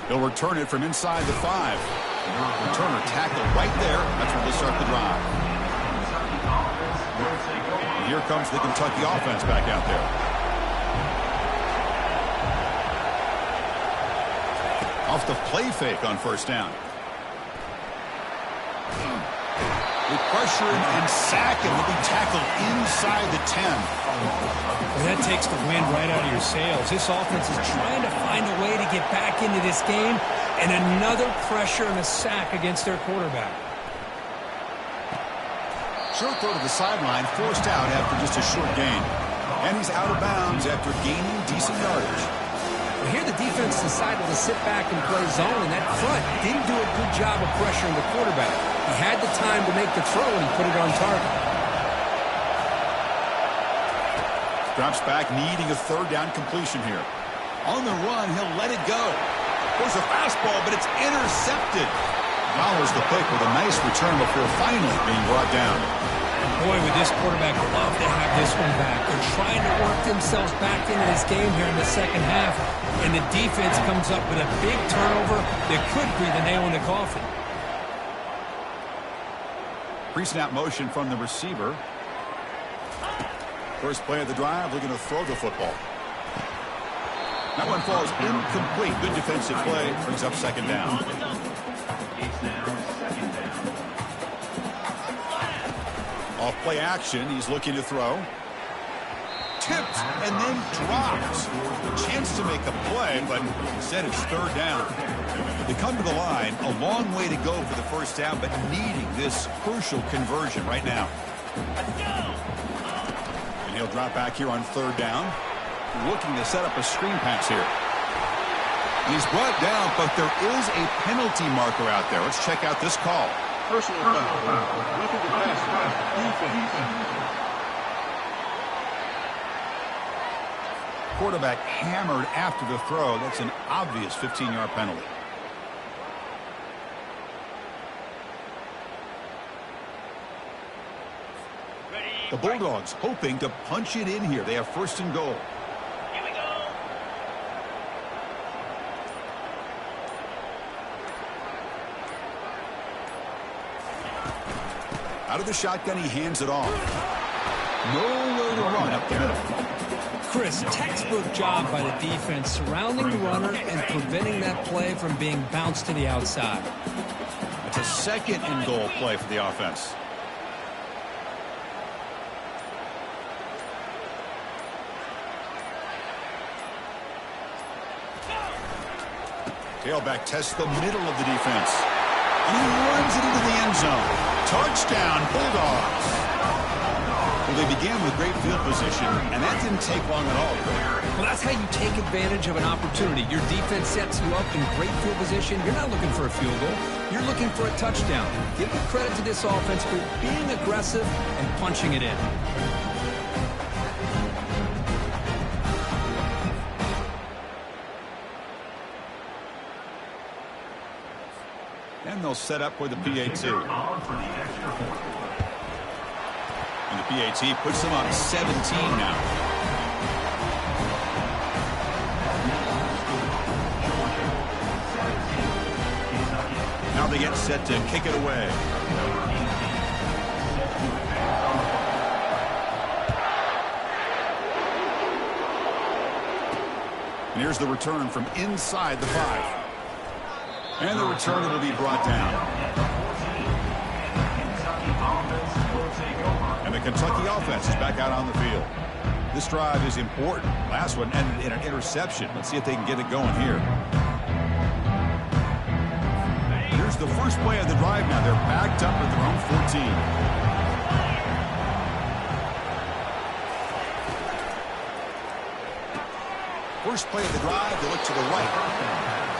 He'll return it from inside the 5. Returner tackled right there. That's where they start the drive. And here comes the Kentucky offense back out there. Off the play fake on 1st down. They pressure him and sack him. He'll be tackled inside the 10. Well, that takes the wind right out of your sails. This offense is trying to find a way to get back into this game, and another pressure and a sack against their quarterback. Short throw to the sideline, forced out after just a short gain. And he's out of bounds after gaining decent yardage. Well, here the defense decided to sit back and play zone, and that front didn't do a good job of pressuring the quarterback. He had the time to make the throw, and he put it on target. Drops back, needing a 3rd down completion here. On the run, he'll let it go. There's a fastball, but it's intercepted. Follows the pick with a nice return before finally being brought down. Boy, would this quarterback love to have this one back. They're trying to work themselves back into this game here in the 2nd half, and the defense comes up with a big turnover that could be the nail in the coffin. Pre-snap motion from the receiver. First play of the drive, looking to throw the football. That one falls incomplete. Good defensive play, brings up 2nd down. Off play action, he's looking to throw. Tipped and then drops. A chance to make a play, but instead it's 3rd down. They come to the line, a long way to go for the 1st down, but needing this crucial conversion right now. And he'll drop back here on 3rd down. Looking to set up a screen pass here. He's brought down, but there is a penalty marker out there. Let's check out this call. Personal foul. Roughing the passer. Defense. Quarterback hammered after the throw. That's an obvious 15-yard penalty. The Bulldogs hoping to punch it in here. They have 1st and goal. Here we go. Out of the shotgun, he hands it off. Nowhere to run up the middle. Chris, textbook job by the defense surrounding the runner and preventing that play from being bounced to the outside. It's a 2nd and goal play for the offense. Tailback tests the middle of the defense. And he runs it into the end zone. Touchdown, Bulldogs. Well, they began with great field position, and that didn't take long at all. Well, that's how you take advantage of an opportunity. Your defense sets you up in great field position. You're not looking for a field goal. You're looking for a touchdown. Give the credit to this offense for being aggressive and punching it in. And they'll set up with the PAT. And the PAT puts them on 17 now. Now they get set to kick it away. And here's the return from inside the 5. And the return will be brought down. And the Kentucky offense is back out on the field. This drive is important. Last one ended in an interception. Let's see if they can get it going here. Here's the first play of the drive now. They're backed up at their own 14. First play of the drive, they look to the right.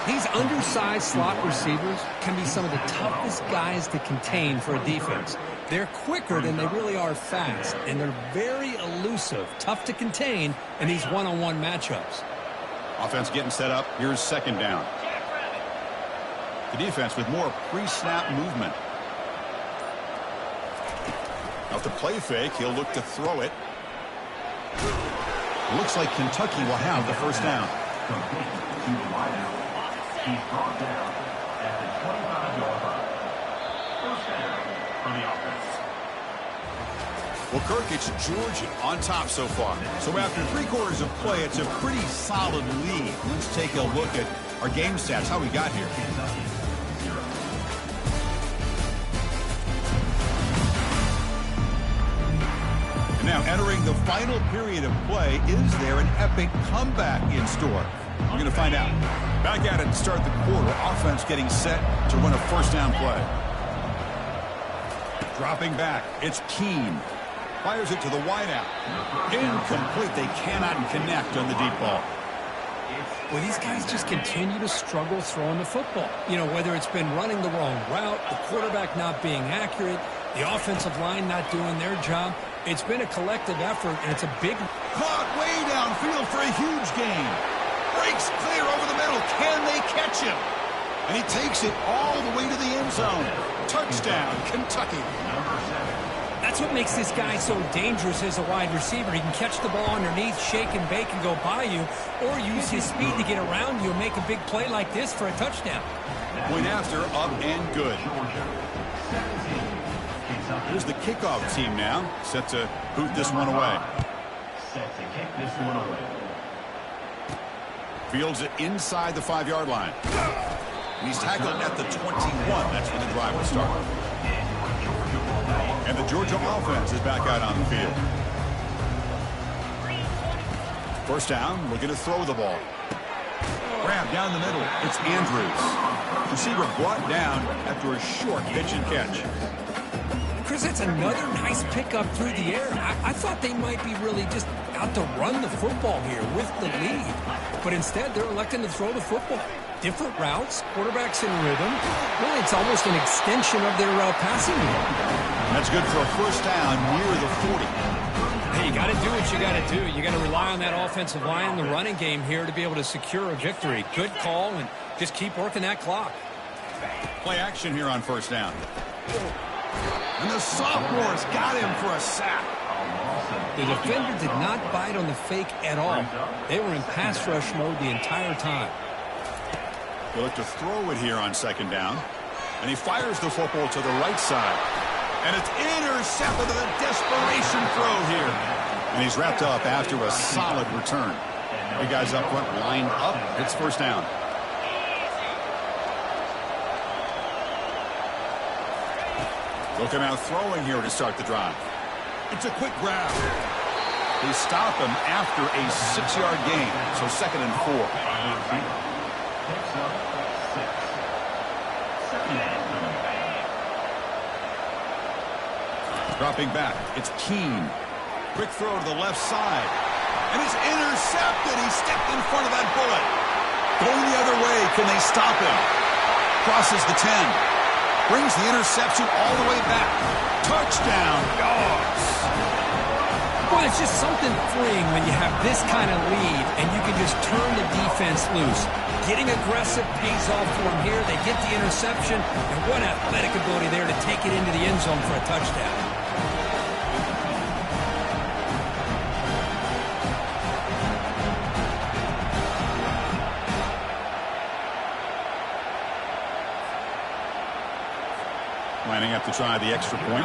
These undersized slot receivers can be some of the toughest guys to contain for a defense. They're quicker than they really are fast, and they're very elusive, tough to contain in these one-on-one matchups. Offense getting set up. Here's second down. The defense with more pre-snap movement. Off the play fake, he'll look to throw it. Looks like Kentucky will have the first down. He's brought down at the 25-yard line. First down for the offense. Well, Kirk, it's Georgia on top so far. So after 3 quarters of play, it's a pretty solid lead. Let's take a look at our game stats, how we got here. And now entering the final period of play, is there an epic comeback in store? We're going to find out. Back at it to start the quarter. Offense getting set to run a first down play. Dropping back. It's Keene. Fires it to the wideout. Incomplete. They cannot connect on the deep ball. Well, these guys just continue to struggle throwing the football. You know, whether it's been running the wrong route, the quarterback not being accurate, the offensive line not doing their job. It's been a collective effort, and it's a big... Caught way downfield for a huge gain. Breaks clear over the middle. Can they catch him? And he takes it all the way to the end zone. Touchdown, Kentucky. That's what makes this guy so dangerous as a wide receiver. He can catch the ball underneath, shake and bake and go by you, or use his speed to get around you and make a big play like this for a touchdown. Point after, up and good. Here's the kickoff team now, set to boot this one away. Set to kick this one away. Fields it inside the 5-yard line. And he's tackled at the 21. That's where the drive will start. And the Georgia offense is back out on the field. First down, looking to throw the ball. Grab down the middle. It's Andrews. Receiver brought down after a short pitch and catch. Chris, that's another nice pickup through the air. I thought they might be really just out to run the football here with the lead. But instead, they're electing to throw the football. Different routes, quarterbacks in rhythm. Really, it's almost an extension of their passing game. That's good for a first down near the 40. Hey, you got to do what you got to do. You got to rely on that offensive line, the running game here to be able to secure a victory. Good call, and just keep working that clock. Play action here on first down. And the sophomores got him for a sack. The defender did not bite on the fake at all. They were in pass rush mode the entire time. They look to throw it here on second down. And he fires the football to the right side. And it's intercepted with a desperation throw here. And he's wrapped up after a solid return. The guys up front lined up. It's first down. Looking out throwing here to start the drive. It's a quick grab. They stop him after a 6-yard gain. So second and 4. Dropping back. It's Keene. Quick throw to the left side. And it's intercepted. He stepped in front of that bullet. Going the other way. Can they stop him? Crosses the 10. Brings the interception all the way back. Touchdown, Dawgs. Boy, it's just something freeing when you have this kind of lead and you can just turn the defense loose. Getting aggressive pays off for them here. They get the interception, and what athletic ability there to take it into the end zone for a touchdown. Lining up to try the extra point.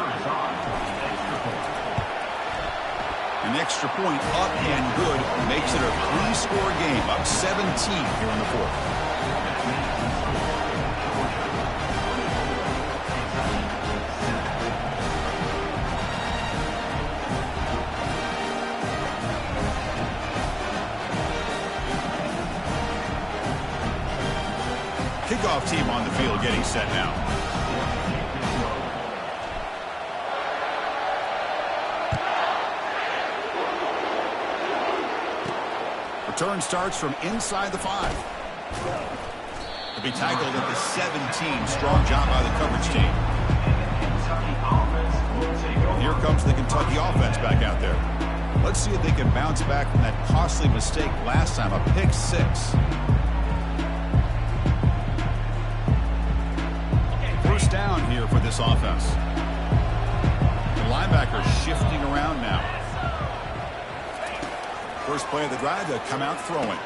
An extra point up and good makes it a 3-score game, up 17 here in the fourth. Kickoff team on the field getting set now. Return starts from inside the 5. To be tackled at the 17. Strong job by the coverage team. Here comes the Kentucky offense back out there. Let's see if they can bounce back from that costly mistake last time, a pick 6. First down here for this offense. The linebacker shifting around now. First play of the drive, they'll come out throwing.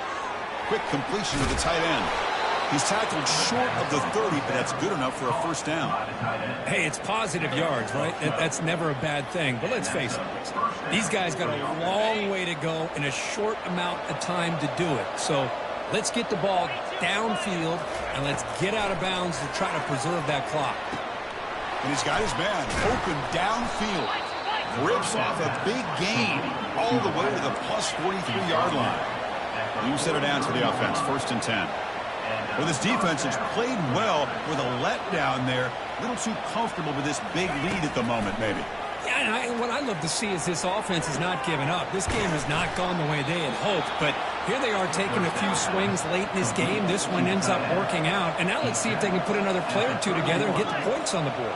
Quick completion to the tight end. He's tackled short of the 30, but that's good enough for a first down. Hey, it's positive yards, right? That's never a bad thing. But let's face it, these guys got a long way to go in a short amount of time to do it. So let's get the ball downfield, and let's get out of bounds to try to preserve that clock. And he's got his man open downfield. Rips off a big gain all the way to the plus 43-yard line. You set it down to the offense, 1st and 10. Well, this defense has played well with a letdown there. A little too comfortable with this big lead at the moment, maybe. Yeah, and what I'd love to see is this offense has not given up. This game has not gone the way they had hoped, but here they are taking a few swings late in this game. This one ends up working out, and now let's see if they can put another play or two together and get the points on the board.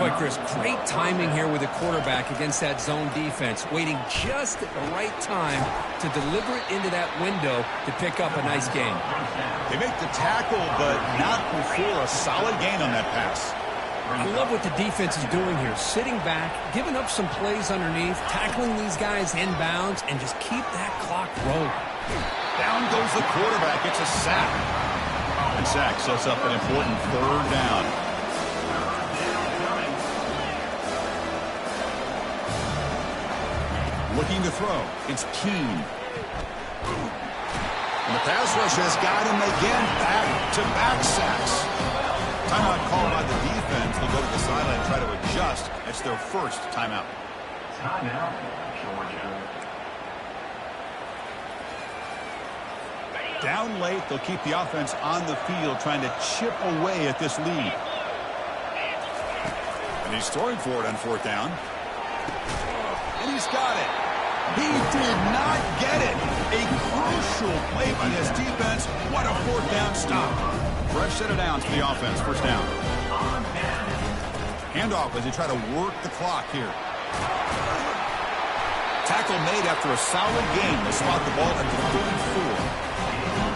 Boy, Chris, great timing here with the quarterback against that zone defense, waiting just at the right time to deliver it into that window to pick up a nice gain. They make the tackle, but not before a solid gain on that pass. I love what the defense is doing here, sitting back, giving up some plays underneath, tackling these guys inbounds, and just keep that clock rolling. Down goes the quarterback. It's a sack. And sack sets up an important 3rd down. Looking to throw. It's Keene. And the pass rush has got him again. Back-to-back sacks. Timeout called by the defense. They'll go to the sideline and try to adjust. It's their first timeout. Timeout, Georgia. Down late, they'll keep the offense on the field trying to chip away at this lead. And he's throwing for it on 4th down. And he's got it. He did not get it. A crucial play by this defense. What a 4th down stop. Fresh set of downs for the offense. 1st down. Handoff as they try to work the clock here. Tackle made after a solid gain. They spot the ball at the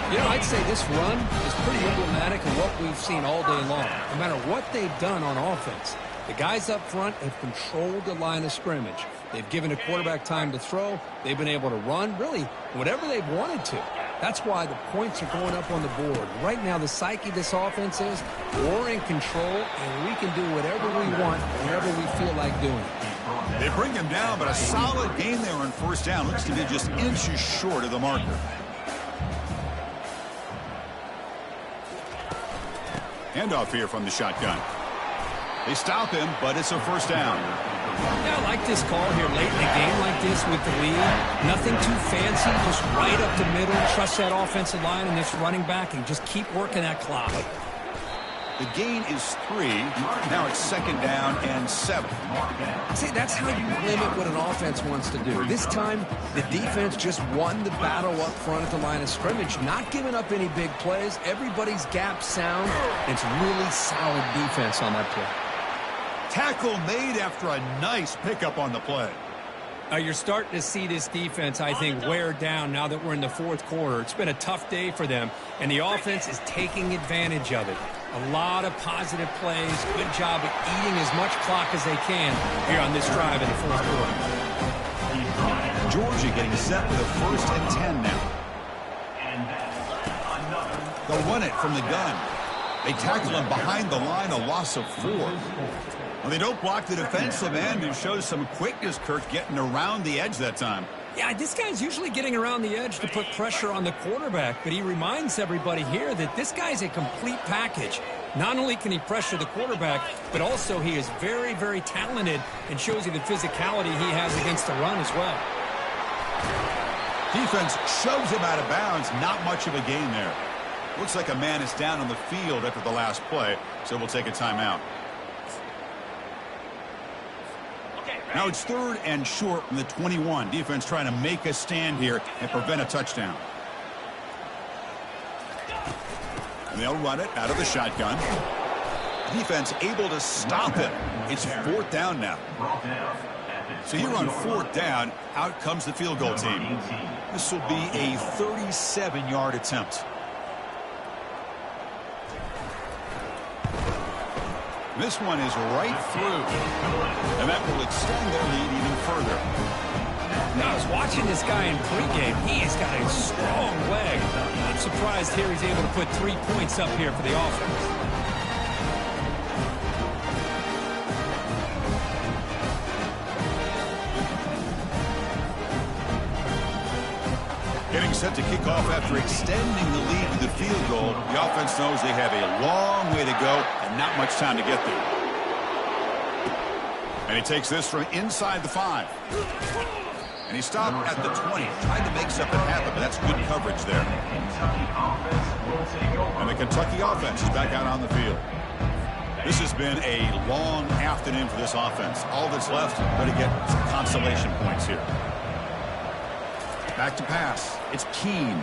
34. You know, I'd say this run is pretty emblematic of what we've seen all day long. No matter what they've done on offense, the guys up front have controlled the line of scrimmage. They've given a quarterback time to throw. They've been able to run, really, whatever they've wanted to. That's why the points are going up on the board. Right now, the psyche of this offense is we're in control, and we can do whatever we want, whenever we feel like doing it. They bring him down, but a solid gain there on 1st down. Looks to be just inches short of the marker. Handoff here from the shotgun. They stop him, but it's a 1st down. Yeah, I like this call here late in a game like this with the lead. Nothing too fancy, just right up the middle. Trust that offensive line and this running back and just keep working that clock. The gain is 3. Now it's 2nd down and 7. See, that's how you limit what an offense wants to do. This time, the defense just won the battle up front at the line of scrimmage, not giving up any big plays. Everybody's gap sound. It's really solid defense on that play. Tackle made after a nice pickup on the play. You're starting to see this defense, I think, wear down now that we're in the 4th quarter. It's been a tough day for them, and the offense is taking advantage of it. A lot of positive plays. Good job at eating as much clock as they can here on this drive in the 4th quarter. Georgia getting set with a 1st and 10 now. They'll run it from the gun. They tackle him behind the line, a loss of 4. Well, they don't block the defensive end and shows some quickness, Kirk, getting around the edge that time. Yeah, this guy's usually getting around the edge to put pressure on the quarterback, but he reminds everybody here that this guy's a complete package. Not only can he pressure the quarterback, but also he is very, very talented and shows you the physicality he has against the run as well. Defense shoves him out of bounds. Not much of a gain there. Looks like a man is down on the field after the last play, so we'll take a timeout. Now it's 3rd and short from the 21. Defense trying to make a stand here and prevent a touchdown. And they'll run it out of the shotgun. Defense able to stop it. It's 4th down now. So here on 4th down, out comes the field goal team. This will be a 37-yard attempt. This one is right through, and that will extend their lead even further. Now, I was watching this guy in pregame. He has got a strong leg. I'm surprised here he's able to put 3 points up here for the offense. Getting set to kick off after extending the lead with the field goal. The offense knows they have a long way to go and not much time to get there. And he takes this from inside the 5. And he stopped at the 20. Tried to make something happen, but that's good coverage there. And the Kentucky offense is back out on the field. This has been a long afternoon for this offense. All that's left, going to get some consolation points here. Back to pass. It's Keene.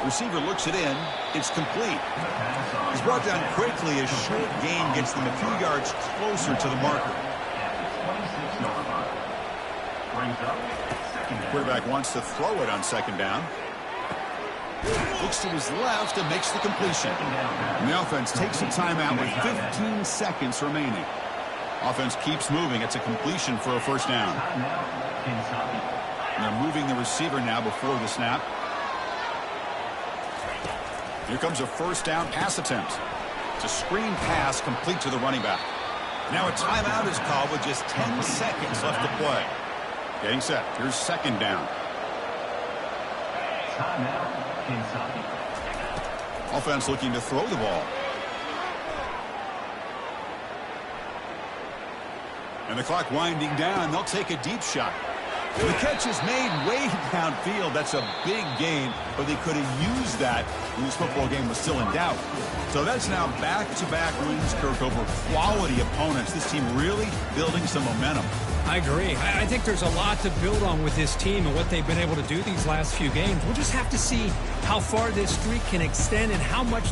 Receiver looks it in. It's complete. He's brought down quickly. A short gain gets them a few yards closer to the marker. The quarterback wants to throw it on 2nd down. Looks to his left and makes the completion. And the offense takes a timeout with 15 seconds remaining. Offense keeps moving. It's a completion for a 1st down. And they're moving the receiver now before the snap. Here comes a 1st down pass attempt. It's a screen pass complete to the running back. Now a timeout is called with just 10 seconds left to play. Getting set. Here's 2nd down. Offense looking to throw the ball. And the clock winding down. They'll take a deep shot. The catch is made way downfield. That's a big gain, but they could have used that when this football game was still in doubt. So that's now back-to-back wins, Kirk, over quality opponents. This team really building some momentum. I agree. I think there's a lot to build on with this team and what they've been able to do these last few games. We'll just have to see how far this streak can extend and how much...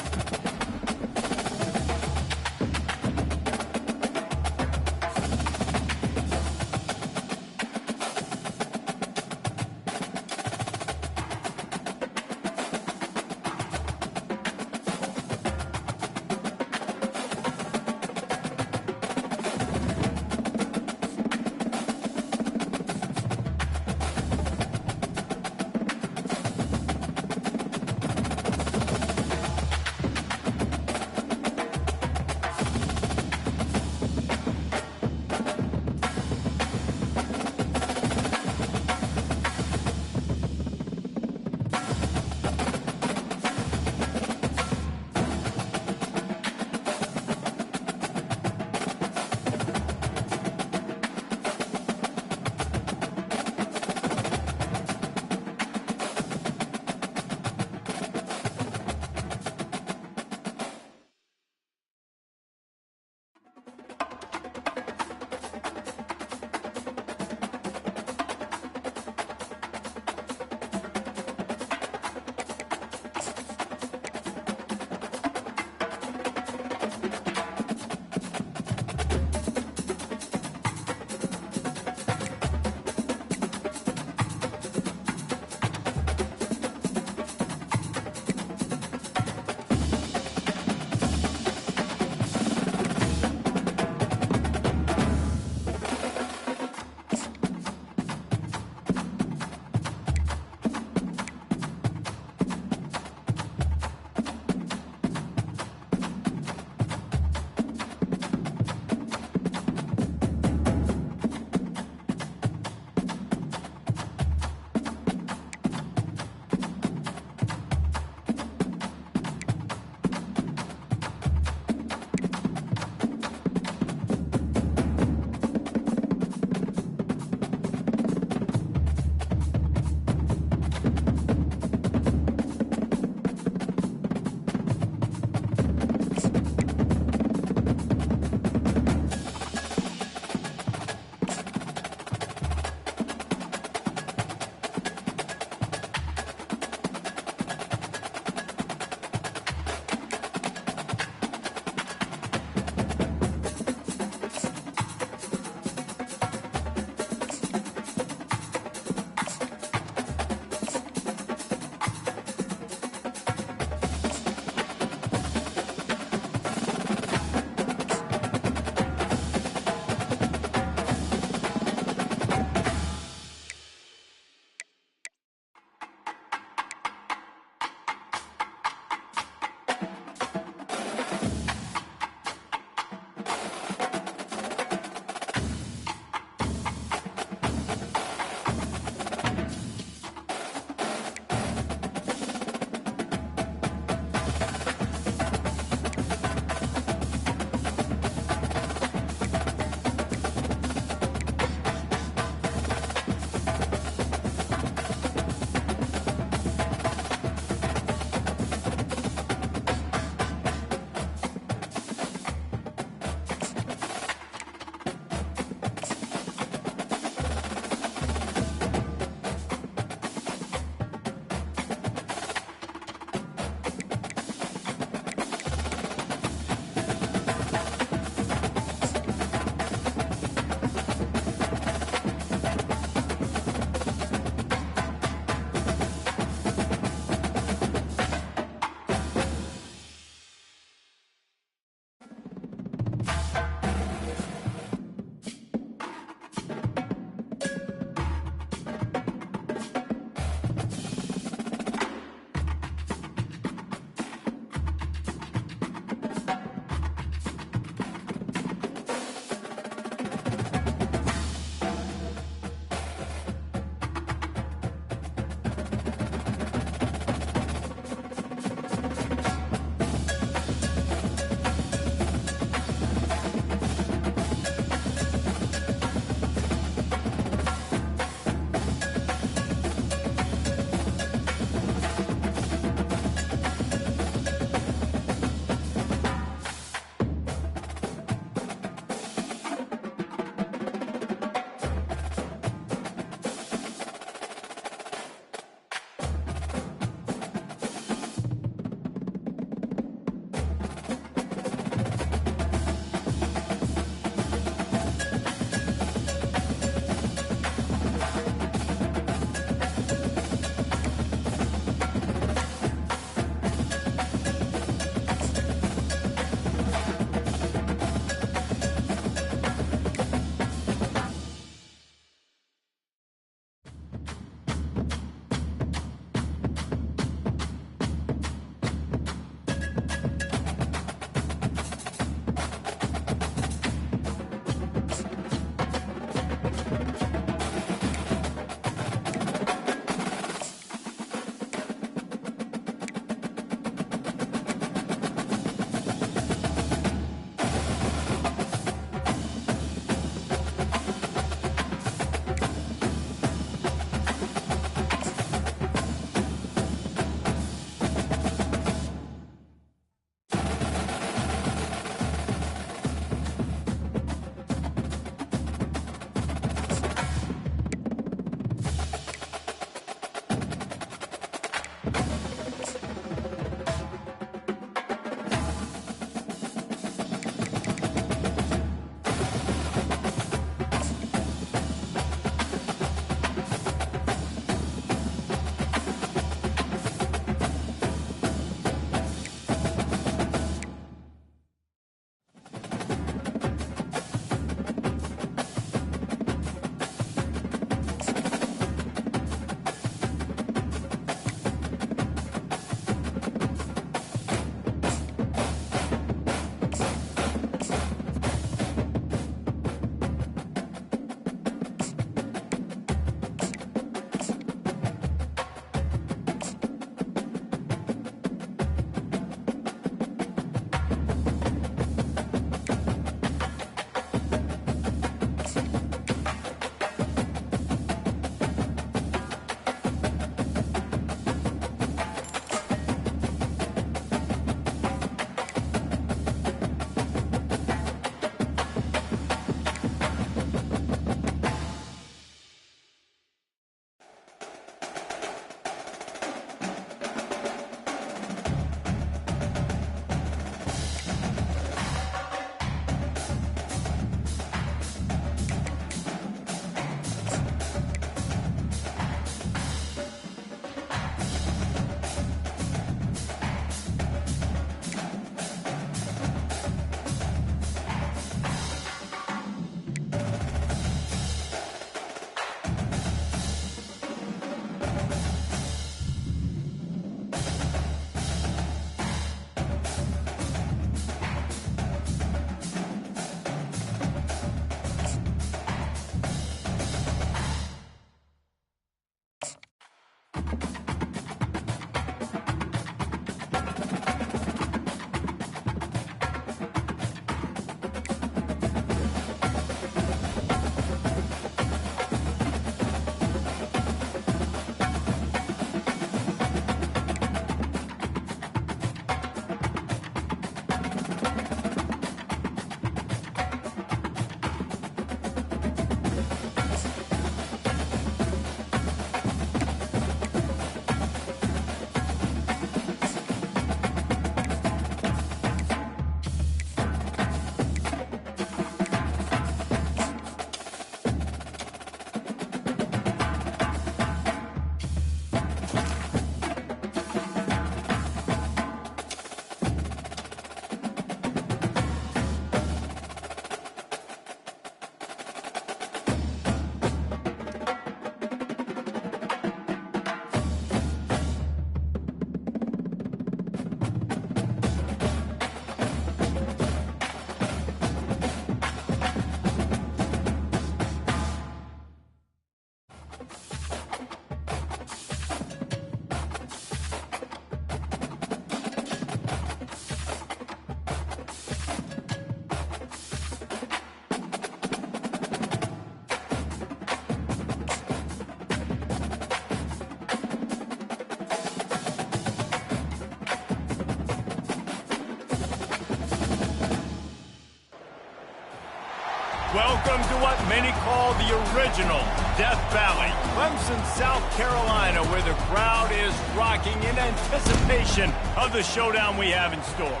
Welcome to what many call the original Death Valley, Clemson, South Carolina, where the crowd is rocking in anticipation of the showdown we have in store.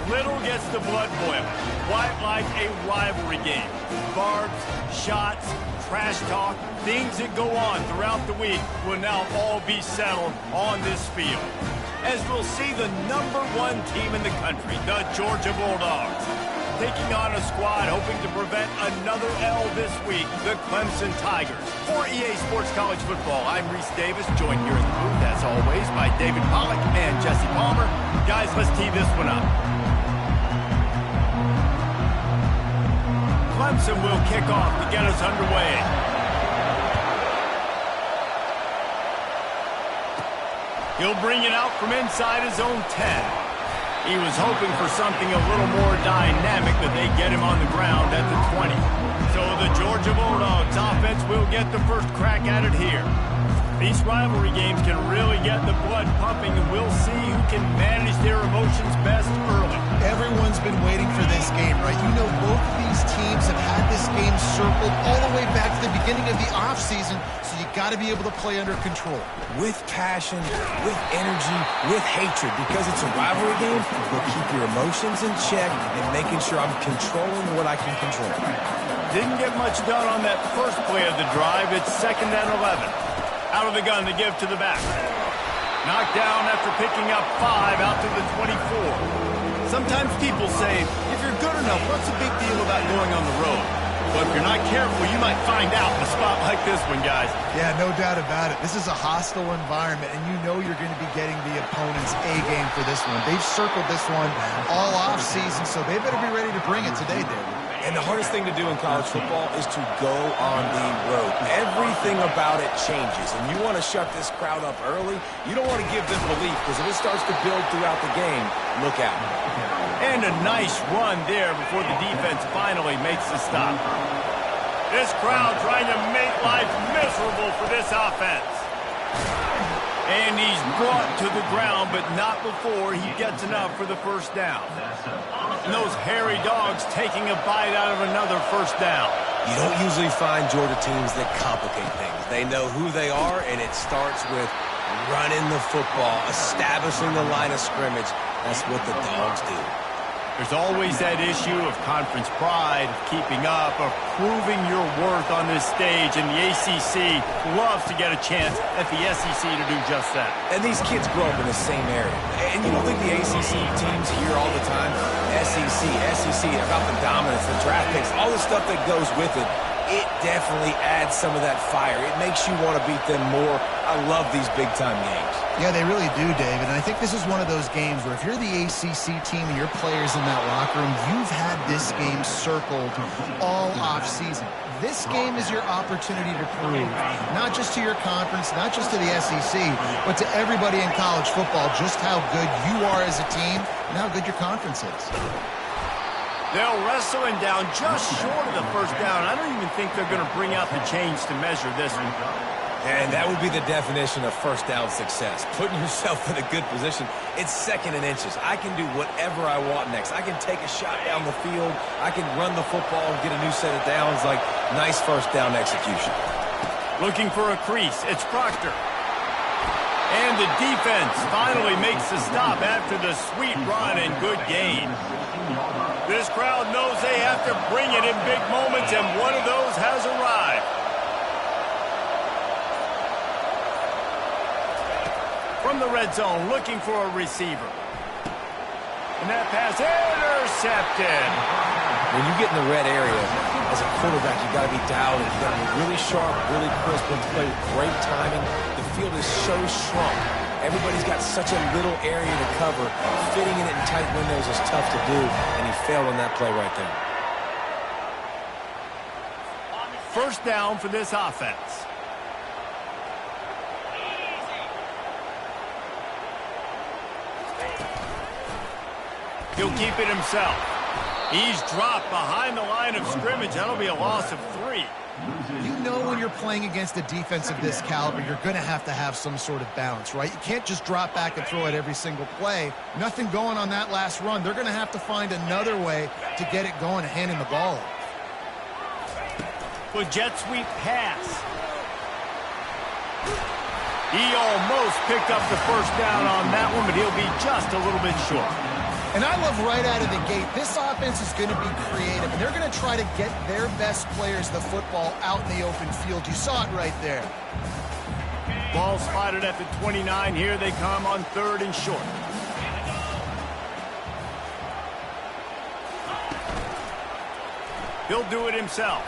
Little gets the blood boiling, quite like a rivalry game. Barbs, shots, trash talk, things that go on throughout the week will now all be settled on this field. As we'll see the #1 team in the country, the Georgia Bulldogs, taking on a squad hoping to prevent another L this week, the Clemson Tigers. For EA Sports College Football, I'm Reese Davis, joined here in the booth, as always, by David Pollack and Jesse Palmer. Guys, let's tee this one up. Clemson will kick off to get us underway. He'll bring it out from inside his own 10. He was hoping for something a little more dynamic, but they get him on the ground at the 20. So the Georgia Bulldogs offense will get the first crack at it here. These rivalry games can really get the blood pumping, and we'll see who can manage their emotions best early. Everyone's been waiting for this game, right? You know, both of these teams have had this game circled all the way back to the beginning of the offseason, so you got to be able to play under control. With passion, with energy, with hatred, because it's a rivalry game, we'll keep your emotions in check and making sure I'm controlling what I can control. Didn't get much done on that first play of the drive. It's 2nd and 11. Out of the gun to give to the back. Knocked down after picking up 5 out to the 24. Sometimes people say, if you're good enough, what's the big deal about going on the road? But if you're not careful, you might find out in a spot like this one, guys. Yeah, no doubt about it. This is a hostile environment, and you know you're going to be getting the opponent's A-game for this one. They've circled this one all off-season, so they better be ready to bring it today, David. And the hardest thing to do in college football is to go on the road. Everything about it changes, and you want to shut this crowd up early. You don't want to give them relief, because if it starts to build throughout the game, look out. And a nice run there before the defense finally makes the stop. This crowd trying to make life miserable for this offense. And he's brought to the ground, but not before he gets enough for the first down. And those hairy dogs taking a bite out of another first down. You don't usually find Georgia teams that complicate things. They know who they are, and it starts with running the football, establishing the line of scrimmage. That's what the Dogs do. There's always that issue of conference pride, of keeping up, of proving your worth on this stage, and the ACC loves to get a chance at the SEC to do just that. And these kids grow up in the same area. And you don't think the ACC teams hear all the time? SEC, about the dominance, the draft picks, all the stuff that goes with it. It definitely adds some of that fire. It makes you want to beat them more. I love these big-time games. Yeah, they really do, David. And I think this is one of those games where if you're the ACC team and your players in that locker room, you've had this game circled all offseason. This game is your opportunity to prove, not just to your conference, not just to the SEC, but to everybody in college football, just how good you are as a team and how good your conference is. They'll wrestle him down just short of the first down. I don't even think they're going to bring out the chains to measure this one. And that would be the definition of first down success. Putting yourself in a good position. It's 2nd and inches. I can do whatever I want next. I can take a shot down the field. I can run the football and get a new set of downs. Like, nice first down execution. Looking for a crease. It's Proctor. And the defense finally makes the stop after the sweet run and good gain. This crowd knows they have to bring it in big moments, and one of those has arrived. From the red zone, looking for a receiver. And that pass intercepted. When you get in the red area, as a quarterback, you got to be dialed in. You got to be really sharp, really crisp, and play with great timing. The field is so shrunk. Everybody's got such a little area to cover. Fitting it in tight windows is tough to do, and he failed on that play right there. First down for this offense. He'll keep it himself. He's dropped behind the line of scrimmage. That'll be a loss of 3. You know when you're playing against a defense of this caliber, you're going to have some sort of balance, right? You can't just drop back and throw it every single play. Nothing going on that last run. They're going to have to find another way to get it going and hand him the ball. A jet sweep pass. He almost picked up the first down on that one, but he'll be just a little bit short. And I love right out of the gate, this offense is going to be creative, and they're going to try to get their best players the football out in the open field. You saw it right there. Ball spotted at the 29. Here they come on 3rd and short. He'll do it himself.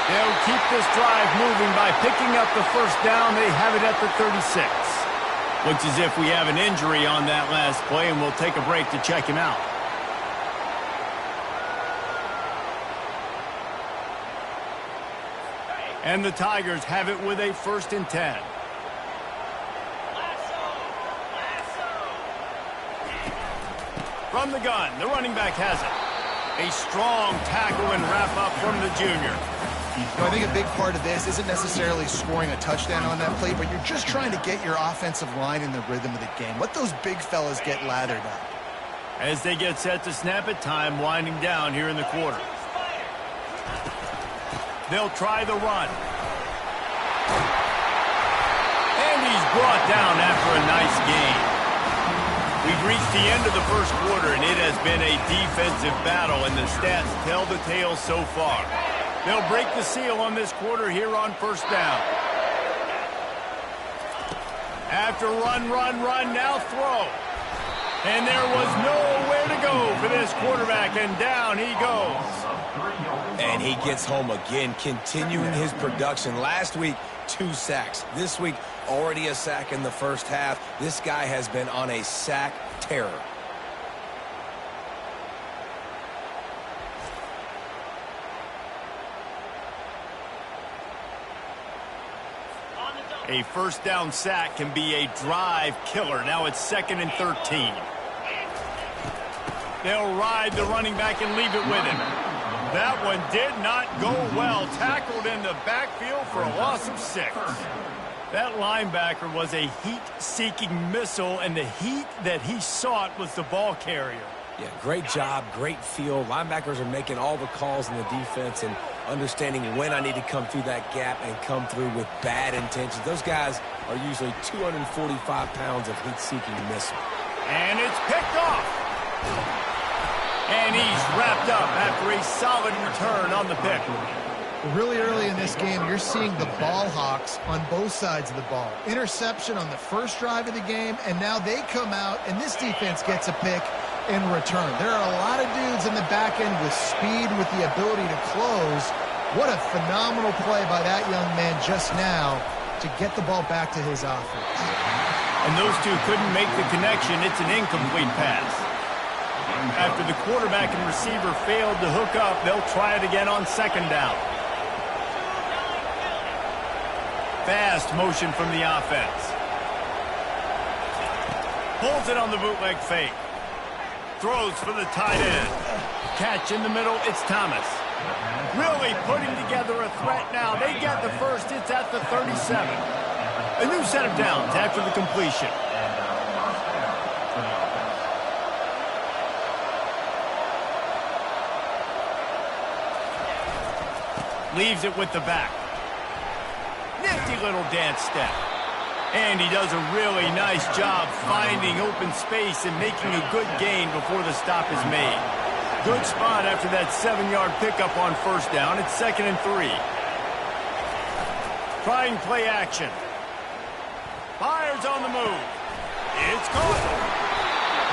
They'll keep this drive moving by picking up the first down. They have it at the 36. Looks as if we have an injury on that last play, and we'll take a break to check him out. And the Tigers have it with a 1st and 10. From the gun, the running back has it. A strong tackle and wrap-up from the junior. I think a big part of this isn't necessarily scoring a touchdown on that play, but you're just trying to get your offensive line in the rhythm of the game. Let those big fellas get lathered up. As they get set to snap it, time winding down here in the quarter. They'll try the run. And he's brought down after a nice gain. We've reached the end of the first quarter, and it has been a defensive battle, and the stats tell the tale so far. They'll break the seal on this quarter here on 1st down. After run, now throw. And there was nowhere to go for this quarterback, and down he goes. And he gets home again, continuing his production. Last week, 2 sacks. This week, already a sack in the first half. This guy has been on a sack terror. A 1st down sack can be a drive killer. Now it's 2nd and 13. They'll ride the running back and leave it with him. That one did not go well. Tackled in the backfield for a loss of 6. That linebacker was a heat-seeking missile, and the heat that he sought was the ball carrier. Yeah, great job, great feel. Linebackers are making all the calls in the defense and understanding when I need to come through that gap and come through with bad intentions. Those guys are usually 245 pounds of heat-seeking missile. And it's picked off. And he's wrapped up after a solid return on the pick. Really early in this game, you're seeing the ball hawks on both sides of the ball. Interception on the first drive of the game, and now they come out, and this defense gets a pick in return. There are a lot of dudes in the back end with speed, with the ability to close. What a phenomenal play by that young man just now to get the ball back to his offense. And those two couldn't make the connection. It's an incomplete pass. After the quarterback and receiver failed to hook up, they'll try it again on 2nd down. Fast motion from the offense. Pulls it on the bootleg fake. Throws for the tight end. Catch in the middle, it's Thomas. Really putting together a threat now. They get the first, it's at the 37. A new set of downs after the completion. Leaves it with the back. Nifty little dance step. And he does a really nice job finding open space and making a good gain before the stop is made. Good spot after that 7-yard pickup on 1st down. It's 2nd and 3. Trying play action. Fires on the move. It's caught.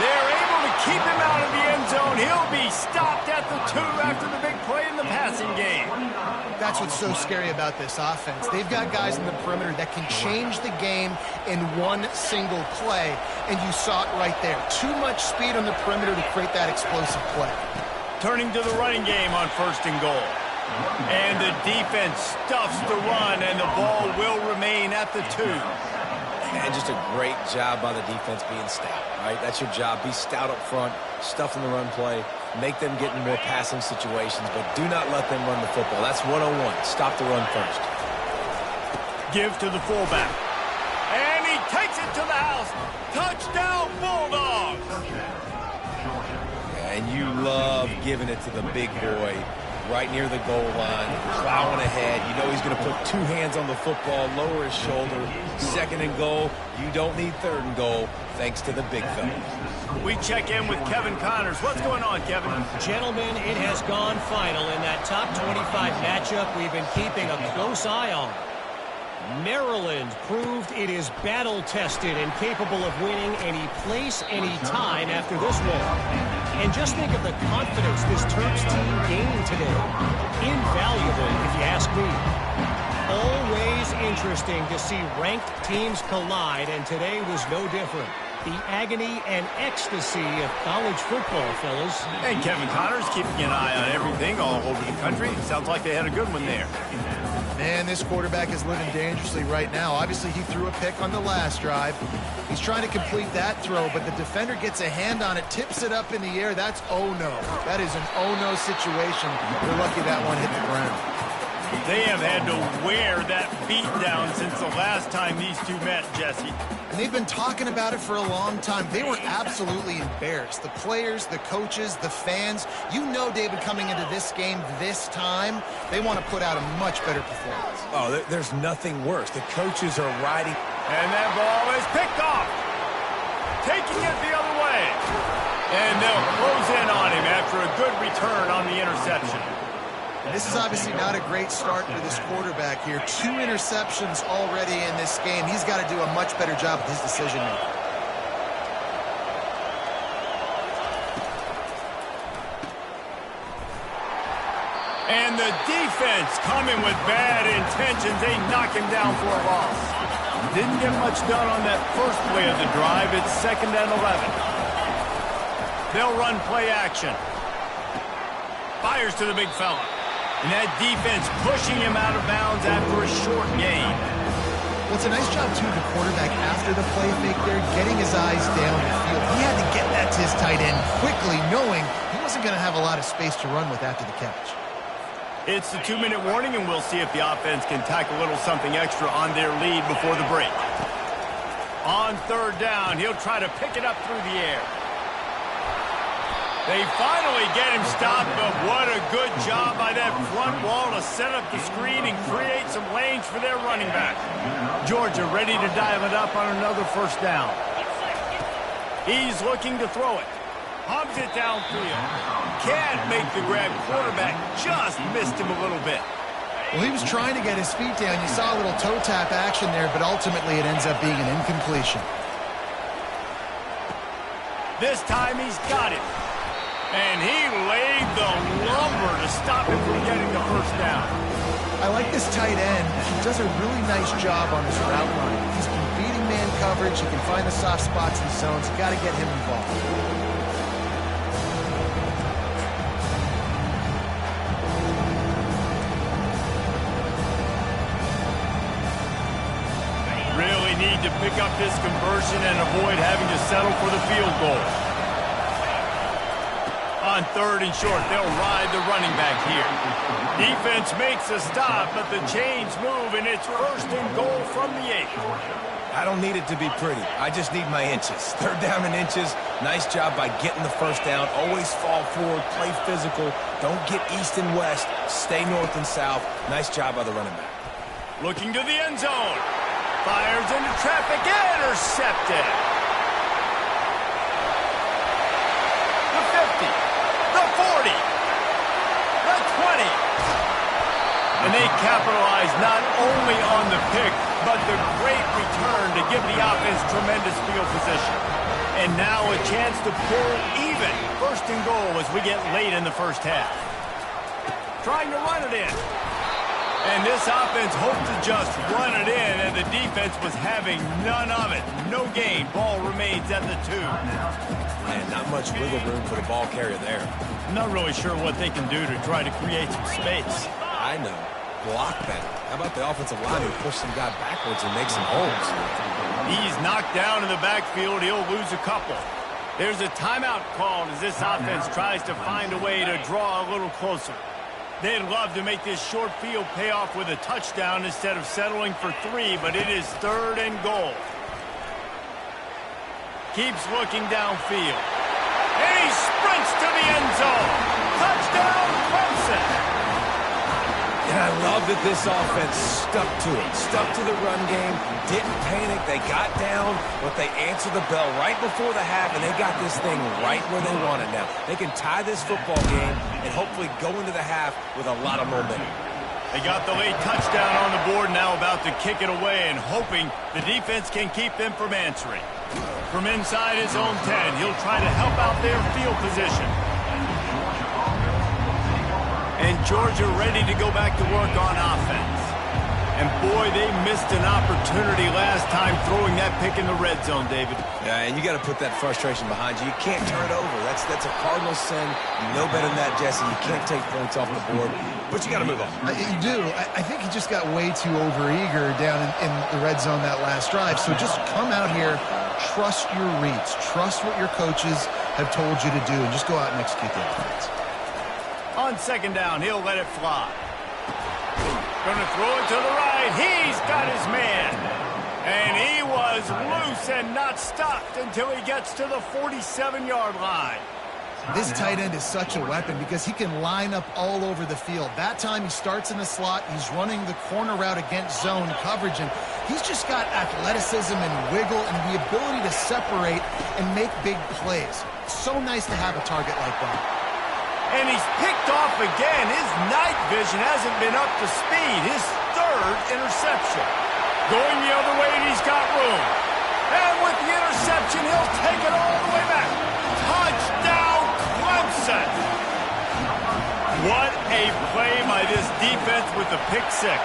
They're able to keep him out of the end zone. He'll be stopped at the 2 after the big play in the passing game. That's what's so scary about this offense. They've got guys in the perimeter that can change the game in one single play, and you saw it right there. Too much speed on the perimeter to create that explosive play. Turning to the running game on 1st and goal. And the defense stuffs the run, and the ball will remain at the 2. And just a great job by the defense being stout, right? That's your job. Be stout up front, stuff in the run play, make them get in more passing situations, but do not let them run the football. That's 101. Stop the run first. Give to the fullback. And he takes it to the house. Touchdown, Bulldogs! And you love giving it to the big boy. right near the goal line, plowing ahead. You know he's going to put two hands on the football, lower his shoulder. Second and goal, you don't need third and goal, thanks to the big fella. We check in with Kevin Connors. What's going on, Kevin? Gentlemen, it has gone final in that top 25 matchup we've been keeping a close eye on. Maryland proved it is battle-tested and capable of winning any place, any time after this one. And just think of the confidence this Terps team gained today. Invaluable, if you ask me. Always interesting to see ranked teams collide, and today was no different. The agony and ecstasy of college football, fellas. And Kevin Connors keeping an eye on everything all over the country. Sounds like they had a good one there. Man, this quarterback is living dangerously right now. Obviously, he threw a pick on the last drive. He's trying to complete that throw, but the defender gets a hand on it, tips it up in the air. That's oh-no. That is an oh-no situation. We're lucky that one hit the ground. They have had to wear that beat down since the last time these two met, Jesse. And they've been talking about it for a long time. They were absolutely embarrassed. The players, the coaches, the fans. You know, David, coming into this game this time, they want to put out a much better performance. Oh, there's nothing worse. The coaches are riding. And that ball is picked off. Taking it the other way. And they'll close in on him after a good return on the interception. This is obviously not a great start for this quarterback here. 2 interceptions already in this game. He's got to do a much better job with his decision-making. And the defense coming with bad intentions. They knock him down for a loss. Didn't get much done on that first play of the drive. It's 2nd and 11. They'll run play action. Fires to the big fella. And that defense pushing him out of bounds after a short gain. Well, it's a nice job, too, the quarterback after the play fake there, getting his eyes down the field. He had to get that to his tight end quickly, knowing he wasn't going to have a lot of space to run with after the catch. It's the 2-minute warning, and we'll see if the offense can tack a little something extra on their lead before the break. On 3rd down, he'll try to pick it up through the air. They finally get him stopped, but what a good job by that front wall to set up the screen and create some lanes for their running back. Georgia ready to dial it up on another 1st down. He's looking to throw it. Hubs it downfield. Can't make the grab. Quarterback just missed him a little bit. Well, he was trying to get his feet down. You saw a little toe tap action there, but ultimately it ends up being an incompletion. This time he's got it. And he laid the lumber to stop him from getting the 1st down. I like this tight end. He does a really nice job on his route running. He's been beating man coverage. He can find the soft spots and zones. You got to get him involved. Really need to pick up this conversion and avoid having to settle for the field goal. On 3rd and short, they'll ride the running back here. Defense makes a stop, but the chains move, and it's 1st and goal from the 8. I don't need it to be pretty. I just need my inches. 3rd down and inches. Nice job by getting the 1st down. Always fall forward, play physical. Don't get east and west. Stay north and south. Nice job by the running back. Looking to the end zone. Fires into traffic. Intercepted. The 50. The 40, the 20. And they capitalize not only on the pick, but the great return to give the offense tremendous field position. And now a chance to pull even 1st and goal as we get late in the 1st half. Trying to run it in. And this offense hoped to just run it in, and the defense was having none of it. No gain. Ball remains at the 2. And not much wiggle room for the ball carrier there. I'm not really sure what they can do to try to create some space. I know. Block better. How about the offensive line who push some guy backwards and make some holes? He's knocked down in the backfield. He'll lose a couple. There's a timeout called as this offense tries to find a way to draw a little closer. They'd love to make this short field pay off with a touchdown instead of settling for 3, but it is 3rd and goal. Keeps looking downfield. And he sprints to the end zone. Touchdown, Clemson. And I love that this offense stuck to it, stuck to the run game, didn't panic. They got down, but they answered the bell right before the half, and they got this thing right where they want it now. They can tie this football game and hopefully go into the half with a lot of momentum. They got the late touchdown on the board, now about to kick it away and hoping the defense can keep them from answering. From inside his own 10, he'll try to help out their field position. And Georgia ready to go back to work on offense. And boy, they missed an opportunity last time throwing that pick in the red zone, David. Yeah, and you got to put that frustration behind you. You can't turn it over. That's a cardinal sin. You know better than that, Jesse. You can't take points off the board, but you got to move on. You do. I think he just got way too overeager down in the red zone that last drive. So just come out here, trust your reads, trust what your coaches have told you to do, and just go out and execute the offense. On second down, he'll let it fly. Going to throw it to the right. He's got his man. And he was loose and not stopped until he gets to the 47-yard line. This tight end is such a weapon because he can line up all over the field. That time he starts in the slot. He's running the corner route against zone coverage. And he's just got athleticism and wiggle and the ability to separate and make big plays. So nice to have a target like that. And he's picked off again. His night vision hasn't been up to speed. His third interception. Going the other way, and he's got room. And with the interception, he'll take it all the way back. Touchdown, Clemson. What a play by this defense with the pick six.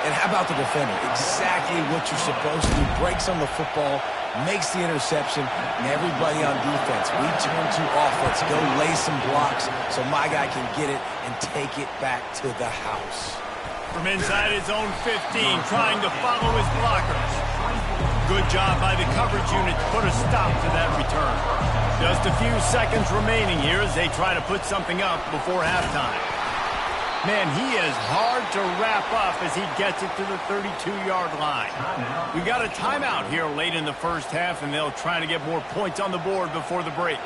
And how about the defender? Exactly what you're supposed to do. Breaks on the football, makes the interception, and everybody on defense, we turn to offense. Go lay some blocks so my guy can get it and take it back to the house. From inside his own 15, trying to follow his blockers. Good job by the coverage unit to put a stop to that return. Just a few seconds remaining here as they try to put something up before halftime. Man, he is hard to wrap up as he gets it to the 32-yard line. We got a timeout here late in the first half, and they'll try to get more points on the board before the break.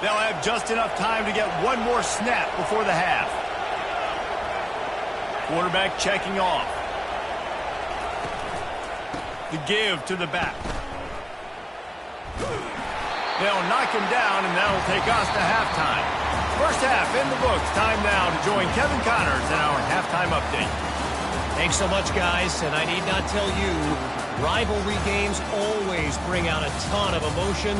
They'll have just enough time to get one more snap before the half. Quarterback checking off. The give to the back. They'll knock him down, and that'll take us to halftime. First half in the books. Time now to join Kevin Connors in our halftime update. Thanks so much, guys. And I need not tell you, rivalry games always bring out a ton of emotion.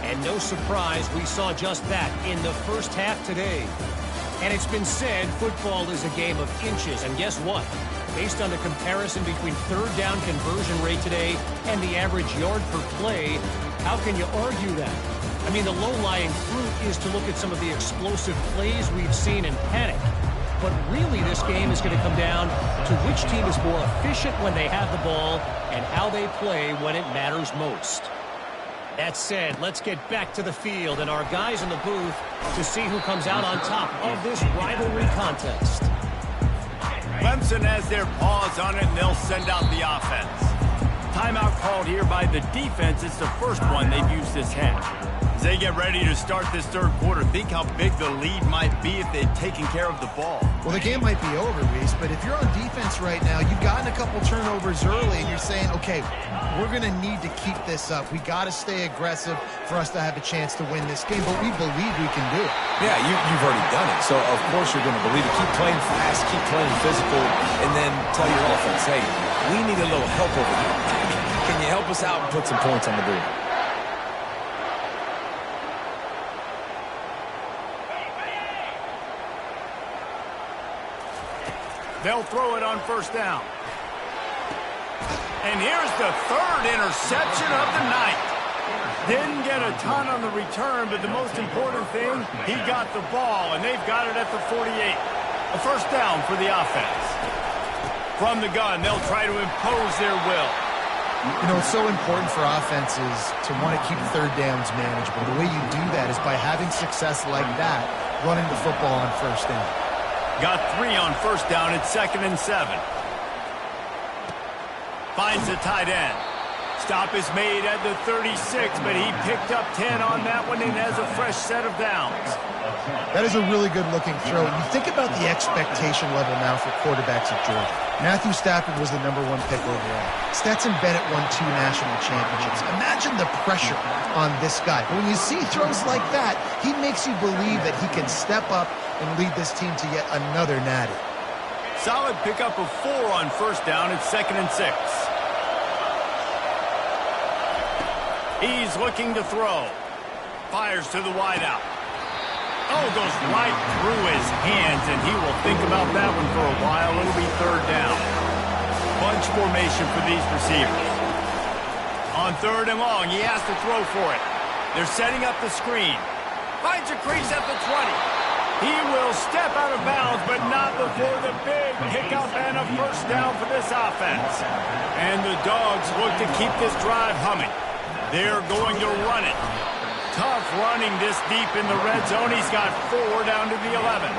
And no surprise, we saw just that in the first half today. And it's been said, football is a game of inches. And guess what? Based on the comparison between third down conversion rate today and the average yard per play, how can you argue that? I mean, the low-lying fruit is to look at some of the explosive plays we've seen in panic. But really, this game is going to come down to which team is more efficient when they have the ball and how they play when it matters most. That said, let's get back to the field and our guys in the booth to see who comes out on top of this rivalry contest. Clemson has their paws on it, and they'll send out the offense. Timeout called here by the defense. It's the first one they've used this half. As they get ready to start this third quarter, think how big the lead might be if they'd taken care of the ball. Well, the game might be over, Reese, but if you're on defense right now, you've gotten a couple turnovers early, and you're saying, okay, we're going to need to keep this up. We got to stay aggressive for us to have a chance to win this game, but we believe we can do it. Yeah, you've already done it, so of course you're going to believe it. Keep playing fast, keep playing physical, and then tell your offense, hey, we need a little help over here. Can you help us out and put some points on the board? They'll throw it on first down. And here's the third interception of the night. Didn't get a ton on the return, but the most important thing, he got the ball, and they've got it at the 48. A first down for the offense. From the gun, they'll try to impose their will. You know, it's so important for offenses to want to keep third downs manageable. The way you do that is by having success like that, running the football on first down. Got 3 on first down. It's 2nd and 7. Finds the tight end. Stop is made at the 36, but he picked up 10 on that one and has a fresh set of downs. That is a really good-looking throw. You think about the expectation level now for quarterbacks at Georgia. Matthew Stafford was the #1 pick overall. Stetson Bennett won 2 national championships. Imagine the pressure on this guy. But when you see throws like that, he makes you believe that he can step up and lead this team to yet another natty. Solid pickup of 4 on first down at 2nd and 6. He's looking to throw. Fires to the wideout. Oh, goes right through his hands, and he will think about that one for a while. It'll be 3rd down. Bunch formation for these receivers. On 3rd and long, he has to throw for it. They're setting up the screen. Finds a crease at the 20. He will step out of bounds, but not before the big pickup and a first down for this offense. And the Dogs look to keep this drive humming. They're going to run it. Tough running this deep in the red zone. He's got 4 down to the 11.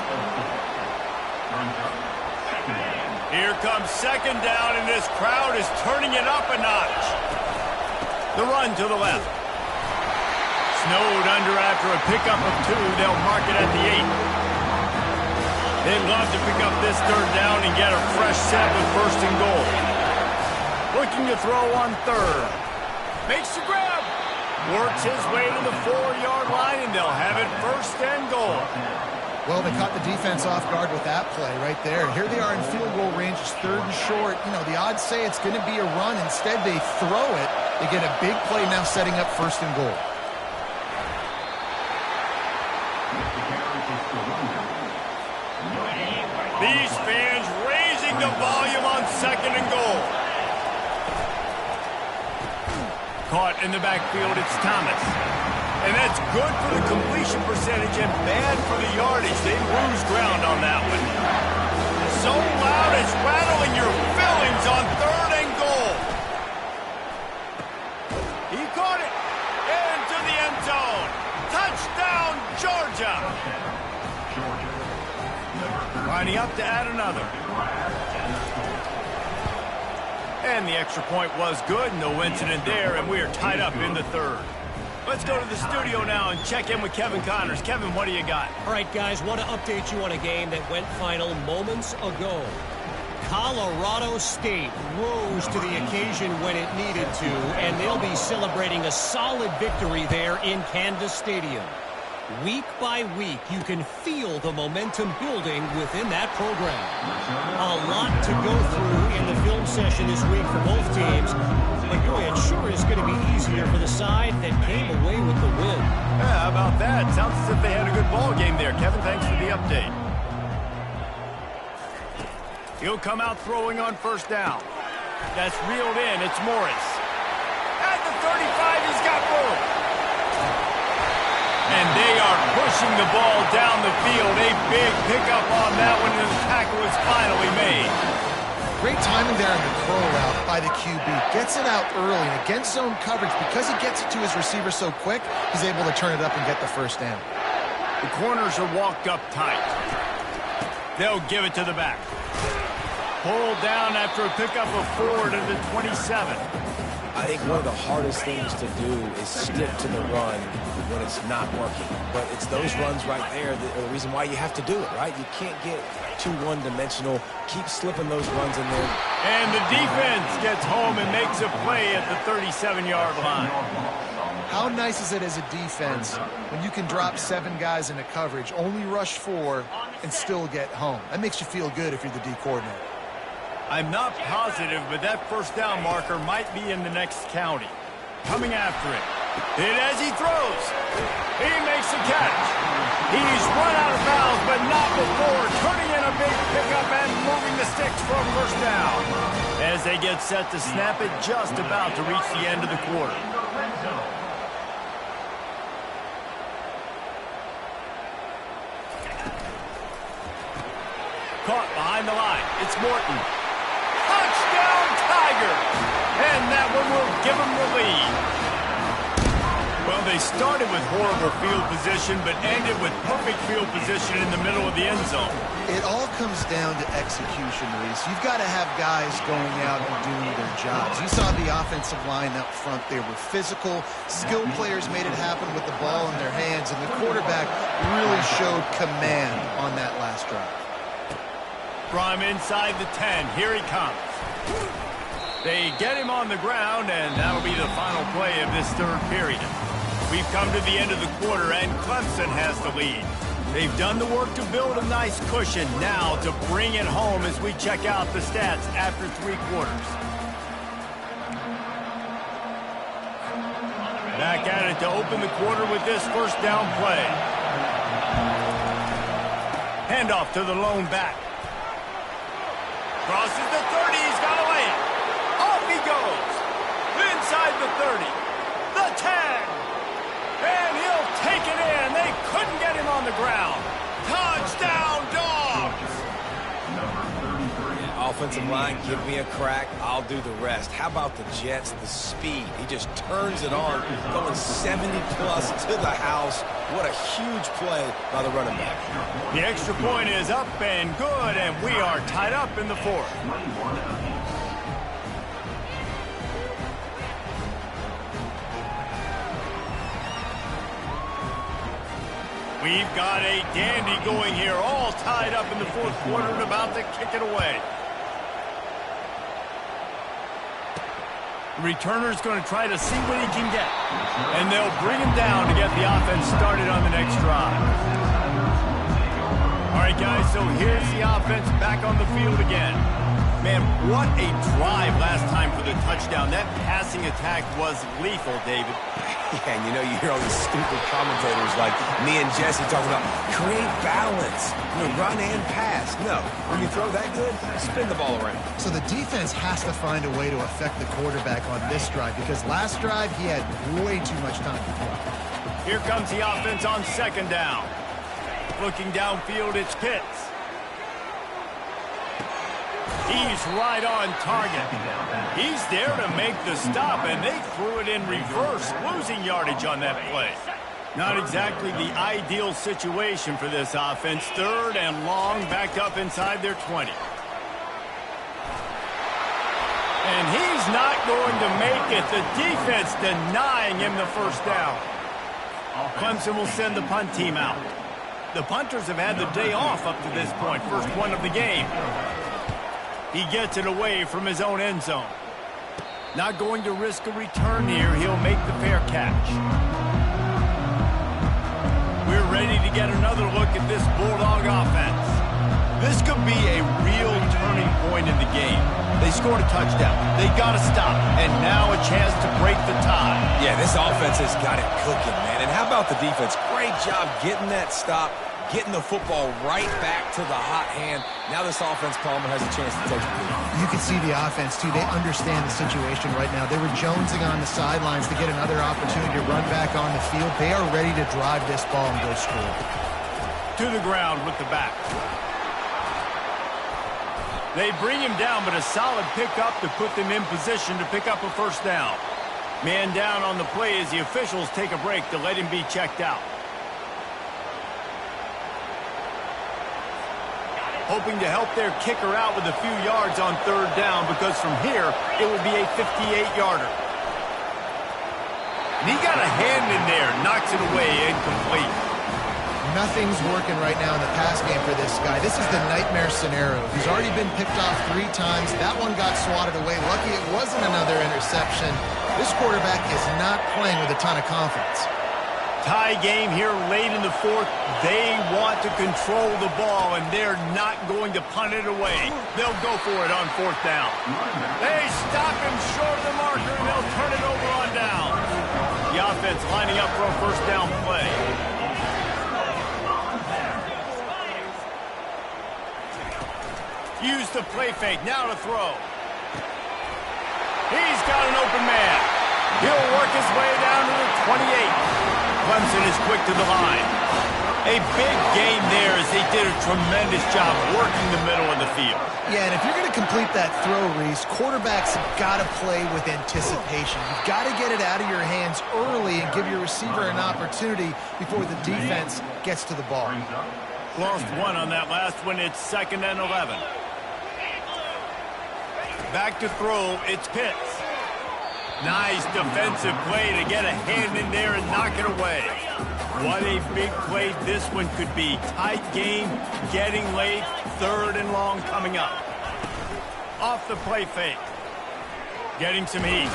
Here comes 2nd down, and this crowd is turning it up a notch. The run to the left. Snowed under after a pickup of 2. They'll mark it at the 8. They'd love to pick up this 3rd down and get a fresh set with 1st and goal. Looking to throw on 3rd. Makes the grab. Works his way to the 4-yard line, and they'll have it 1st and goal. Well, they caught the defense off guard with that play right there. Here they are in field goal range. It's 3rd and short. You know, the odds say it's going to be a run. Instead, they throw it. They get a big play now setting up 1st and goal. These fans raising the volume on 2nd and goal. Caught in the backfield, it's Thomas. And that's good for the completion percentage and bad for the yardage. They lose ground on that one. So loud it's rattling your fillings on 3rd and goal. He caught it into the end zone. Touchdown, Georgia. Lining up to add another. And the extra point was good. No incident there, and we are tied up in the 3rd. Let's go to the studio now and check in with Kevin Connors. Kevin, what do you got? All right, guys, want to update you on a game that went final moments ago. Colorado State rose to the occasion when it needed to, and they'll be celebrating a solid victory there in Kansas Stadium. Week by week, you can feel the momentum building within that program. A lot to go through in the film session this week for both teams, but boy, it sure is going to be easier for the side that came away with the win. Yeah, how about that? Sounds as if they had a good ball game there. Kevin, thanks for the update. He'll come out throwing on 1st down. That's reeled in. It's Morris. At the 35, he's got room. And they are pushing the ball down the field. A big pickup on that one, and the tackle is finally made. Great timing there on the curl route by the QB. Gets it out early and against zone coverage. Because he gets it to his receiver so quick, he's able to turn it up and get the 1st down. The corners are walked up tight. They'll give it to the back. Pulled down after a pickup of 4 to the 27. I think one of the hardest things to do is stick to the run when it's not working. But it's those runs right there that are the reason why you have to do it, right? You can't get too one-dimensional. Keep slipping those runs in there. And the defense gets home and makes a play at the 37-yard line. How nice is it as a defense when you can drop 7 guys into coverage, only rush 4, and still get home? That makes you feel good if you're the D coordinator. I'm not positive, but that 1st down marker might be in the next county. Coming after it. Hit as he throws. He makes the catch. He's run out of bounds, but not before turning in a big pickup and moving the sticks for a 1st down. As they get set to snap it, just about to reach the end of the quarter. Caught behind the line. It's Morton. Touchdown, Tiger! And that one will give them the lead. Well, Well, they started with horrible field position, but ended with perfect field position in the middle of the end zone. It all comes down to execution, Reese. You've got to have guys going out and doing their jobs. You saw the offensive line up front. They were physical. Skilled players made it happen with the ball in their hands, and the quarterback really showed command on that last drive. From inside the 10, here he comes. They get him on the ground, and that'll be the final play of this third period. We've come to the end of the quarter, and Clemson has the lead. They've done the work to build a nice cushion. Now to bring it home as we check out the stats after 3 quarters. Back at it to open the quarter with this first down play. Handoff to the lone back. Crosses the 30, he's got away. Off he goes. Inside the 30. The 10. And he'll take it in. They couldn't get him on the ground. Touchdown, Dawgs. Yeah, offensive line, give me a crack. I'll do the rest. How about the Jets? The speed. He just turns it on, going 70-plus to the house. What a huge play by the running back. The extra point is up and good, and we are tied up in the 4th. We've got a dandy going here, all tied up in the 4th quarter and about to kick it away. The returner's going to try to see what he can get. And they'll bring him down to get the offense started on the next drive. All right, guys, so here's the offense back on the field again. Man, what a drive last time for the touchdown. That passing attack was lethal, David. Yeah, and you know, you hear all these stupid commentators like me and Jesse talking about create balance, run and pass. No, when you throw that good, spin the ball around. So the defense has to find a way to affect the quarterback on this drive because last drive he had way too much time to throw. Here comes the offense on 2nd down. Looking downfield, it's Pitts. He's right on target. He's there to make the stop, and they threw it in reverse, losing yardage on that play. Not exactly the ideal situation for this offense. 3rd and long, backed up inside their 20. And he's not going to make it. The defense denying him the first down. Clemson will send the punt team out. The punters have had the day off up to this point. First one of the game. He gets it away from his own end zone. Not going to risk a return here. He'll make the fair catch. We're ready to get another look at this Bulldog offense. This could be a real turning point in the game. They scored a touchdown. They got to stop. And now a chance to break the tie. Yeah, this offense has got it cooking, man. And how about the defense? Great job getting that stop, getting the football right back to the hot hand. Now this offense, Palmer, has a chance to take the lead. You can see the offense, too. They understand the situation right now. They were jonesing on the sidelines to get another opportunity to run back on the field. They are ready to drive this ball and go score. To the ground with the back. They bring him down, but a solid pickup to put them in position to pick up a first down. Man down on the play as the officials take a break to let him be checked out. Hoping to help their kicker out with a few yards on 3rd down because from here, it will be a 58-yarder. And he got a hand in there, knocks it away, incomplete. Nothing's working right now in the pass game for this guy. This is the nightmare scenario. He's already been picked off 3 times. That one got swatted away. Lucky it wasn't another interception. This quarterback is not playing with a ton of confidence. Tie game here late in the 4th. They want to control the ball, and they're not going to punt it away. They'll go for it on 4th down. They stop him short of the marker, and they'll turn it over on down. The offense lining up for a first down play. Use the play fake, now to throw. He's got an open man. He'll work his way down to the 28. Clemson is quick to the line. A big gain there as they did a tremendous job working the middle of the field. Yeah, and if you're going to complete that throw, Reese, quarterbacks have got to play with anticipation. You've got to get it out of your hands early and give your receiver an opportunity before the defense gets to the ball. Lost one on that last one. It's 2nd and 11. Back to throw. It's Pitts. Nice defensive play to get a hand in there and knock it away. What a big play this one could be. Tight game, getting late, 3rd and long coming up. Off the play fake. Getting some heat.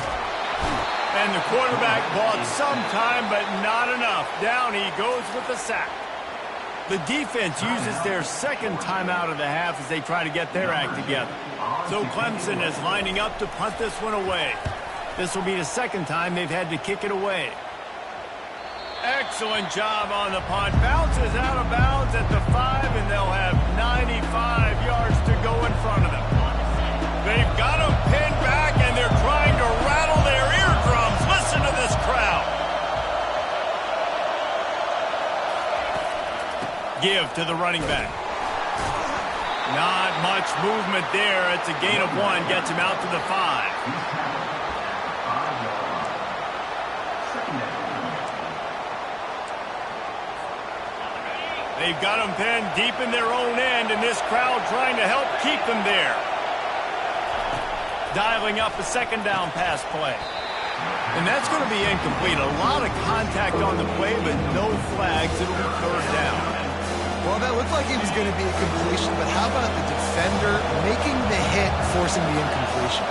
And the quarterback bought some time, but not enough. Down he goes with the sack. The defense uses their 2nd timeout of the half as they try to get their act together. So Clemson is lining up to punt this one away. This will be the 2nd time they've had to kick it away. Excellent job on the punt. Bounces out of bounds at the 5, and they'll have 95 yards to go in front of them. They've got them pinned back, and they're trying to rattle their eardrums. Listen to this crowd. Give to the running back. Not much movement there. It's a gain of 1. Gets him out to the 5. They've got them pinned deep in their own end, and this crowd trying to help keep them there. Dialing up a 2nd down pass play. And that's going to be incomplete. A lot of contact on the play, but no flags. It'll be 3rd down. Well, that looked like it was going to be a completion, but how about the defender making the hit, forcing the incompletion?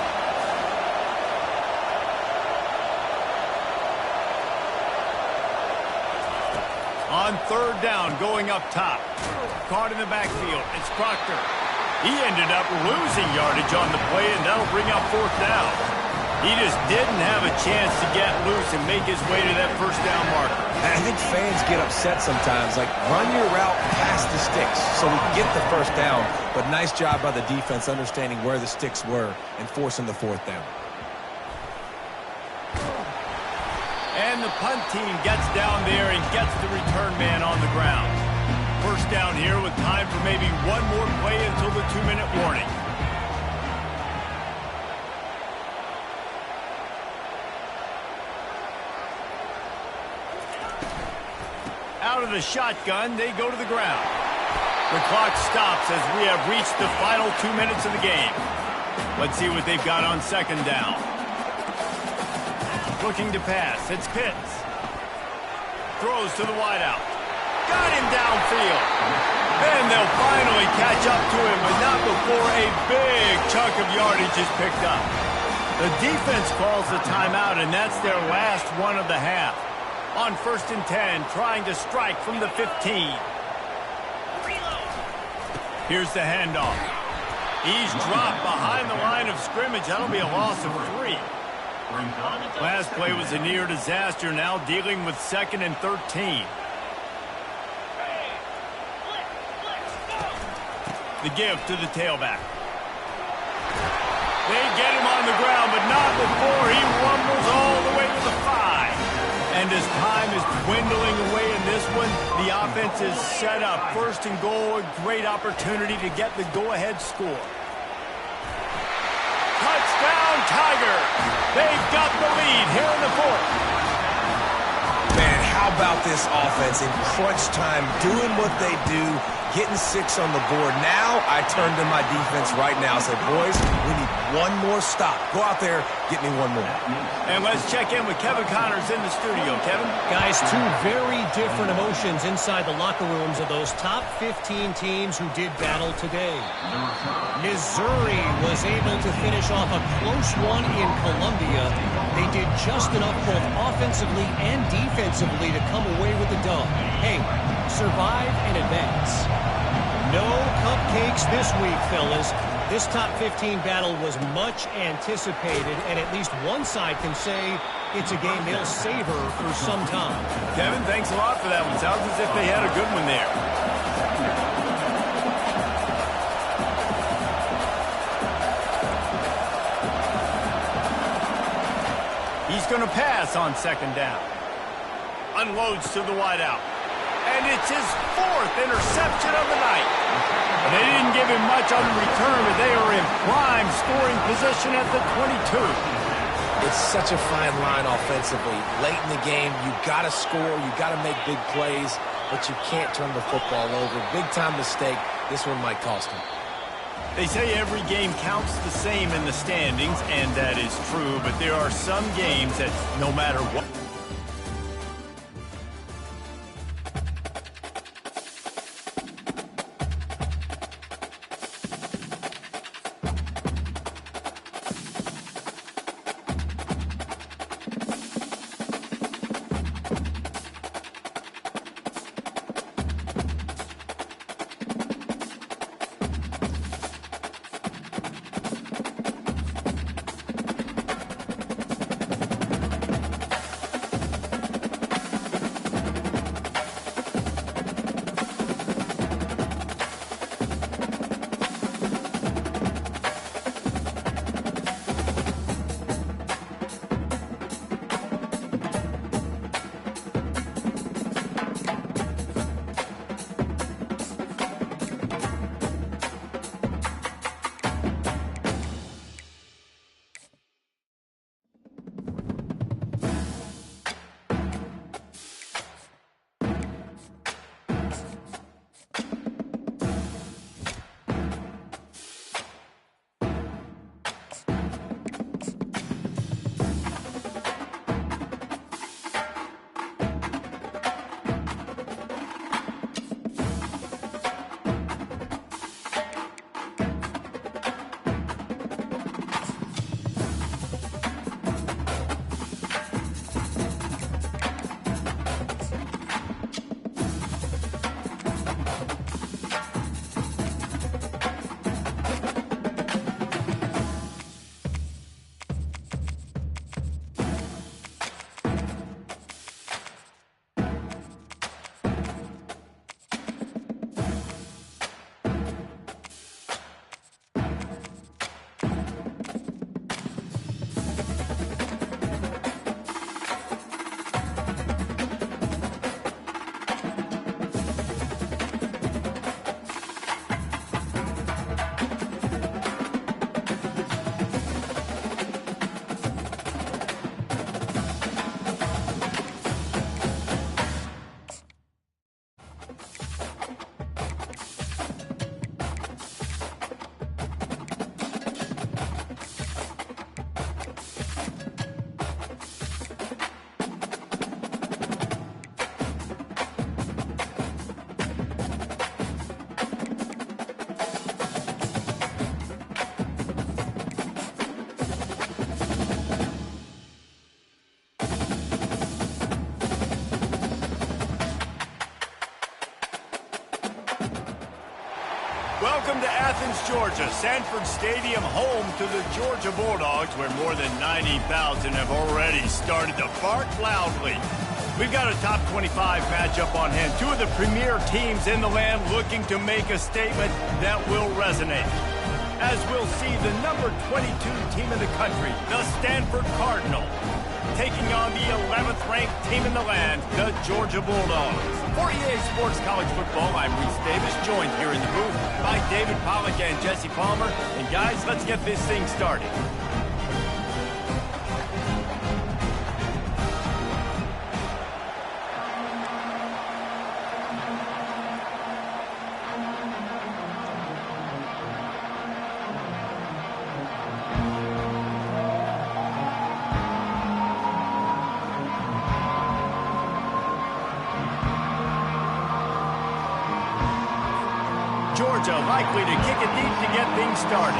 On 3rd down, going up top. Caught in the backfield. It's Proctor. He ended up losing yardage on the play, and that'll bring up 4th down. He just didn't have a chance to get loose and make his way to that 1st down marker. I think fans get upset sometimes, like run your route past the sticks so we get the 1st down. But nice job by the defense understanding where the sticks were and forcing the 4th down. And the punt team gets down there and gets the return man on the ground. 1st down here with time for maybe one more play until the 2-minute warning. Out of the shotgun, they go to the ground. The clock stops as we have reached the final 2 minutes of the game. Let's see what they've got on 2nd down. Looking to pass. It's Pitts. Throws to the wideout. Got him downfield. And they'll finally catch up to him, but not before a big chunk of yardage is picked up. The defense calls the timeout, and that's their last one of the half. On 1st and 10, trying to strike from the 15. Here's the handoff. He's dropped behind the line of scrimmage. That'll be a loss of 3. Last play was a near disaster, now dealing with 2nd and 13. The give to the tailback. They get him on the ground, but not before he rumbles all the way to the 5. And as time is dwindling away in this one, the offense is set up. 1st and goal, a great opportunity to get the go-ahead score. Touchdown, Tiger! They've got the lead here in the 4th. Man, how about this offense in crunch time, doing what they do, getting 6 on the board. Now I turn to my defense right now and say, boys, we need one more stop. Go out there, get me one more. And let's check in with Kevin Connors in the studio. Kevin? Guys, 2 very different emotions inside the locker rooms of those top 15 teams who did battle today. Missouri was able to finish off a close one in Columbia. They did just enough both offensively and defensively to come away with the dub. Hey, survive and advance. No cupcakes this week, fellas. This top 15 battle was much anticipated, and at least one side can say it's a game they'll savor for some time. Kevin, thanks a lot for that one. Sounds as if they had a good one there. He's going to pass on 2nd down. Unloads to the wideout. And it's his 4th interception of the night. But they didn't give him much on the return, but they are in prime scoring position at the 22. It's such a fine line offensively. Late in the game, you got to score, you got to make big plays, but you can't turn the football over. Big-time mistake. This one might cost him. They say every game counts the same in the standings, and that is true, but there are some games that no matter what. Welcome to Athens, Georgia, Sanford Stadium, home to the Georgia Bulldogs, where more than 90,000 have already started to bark loudly. We've got a top 25 matchup on hand. Two of the premier teams in the land looking to make a statement that will resonate. As we'll see, the number 22 team in the country, the Stanford Cardinals, taking on the 11th ranked team in the land, the Georgia Bulldogs. For EA Sports College Football, I'm Reese Davis, joined here in the booth by David Pollack and Jesse Palmer. And guys, let's get this thing started. Georgia likely to kick it deep to get things started.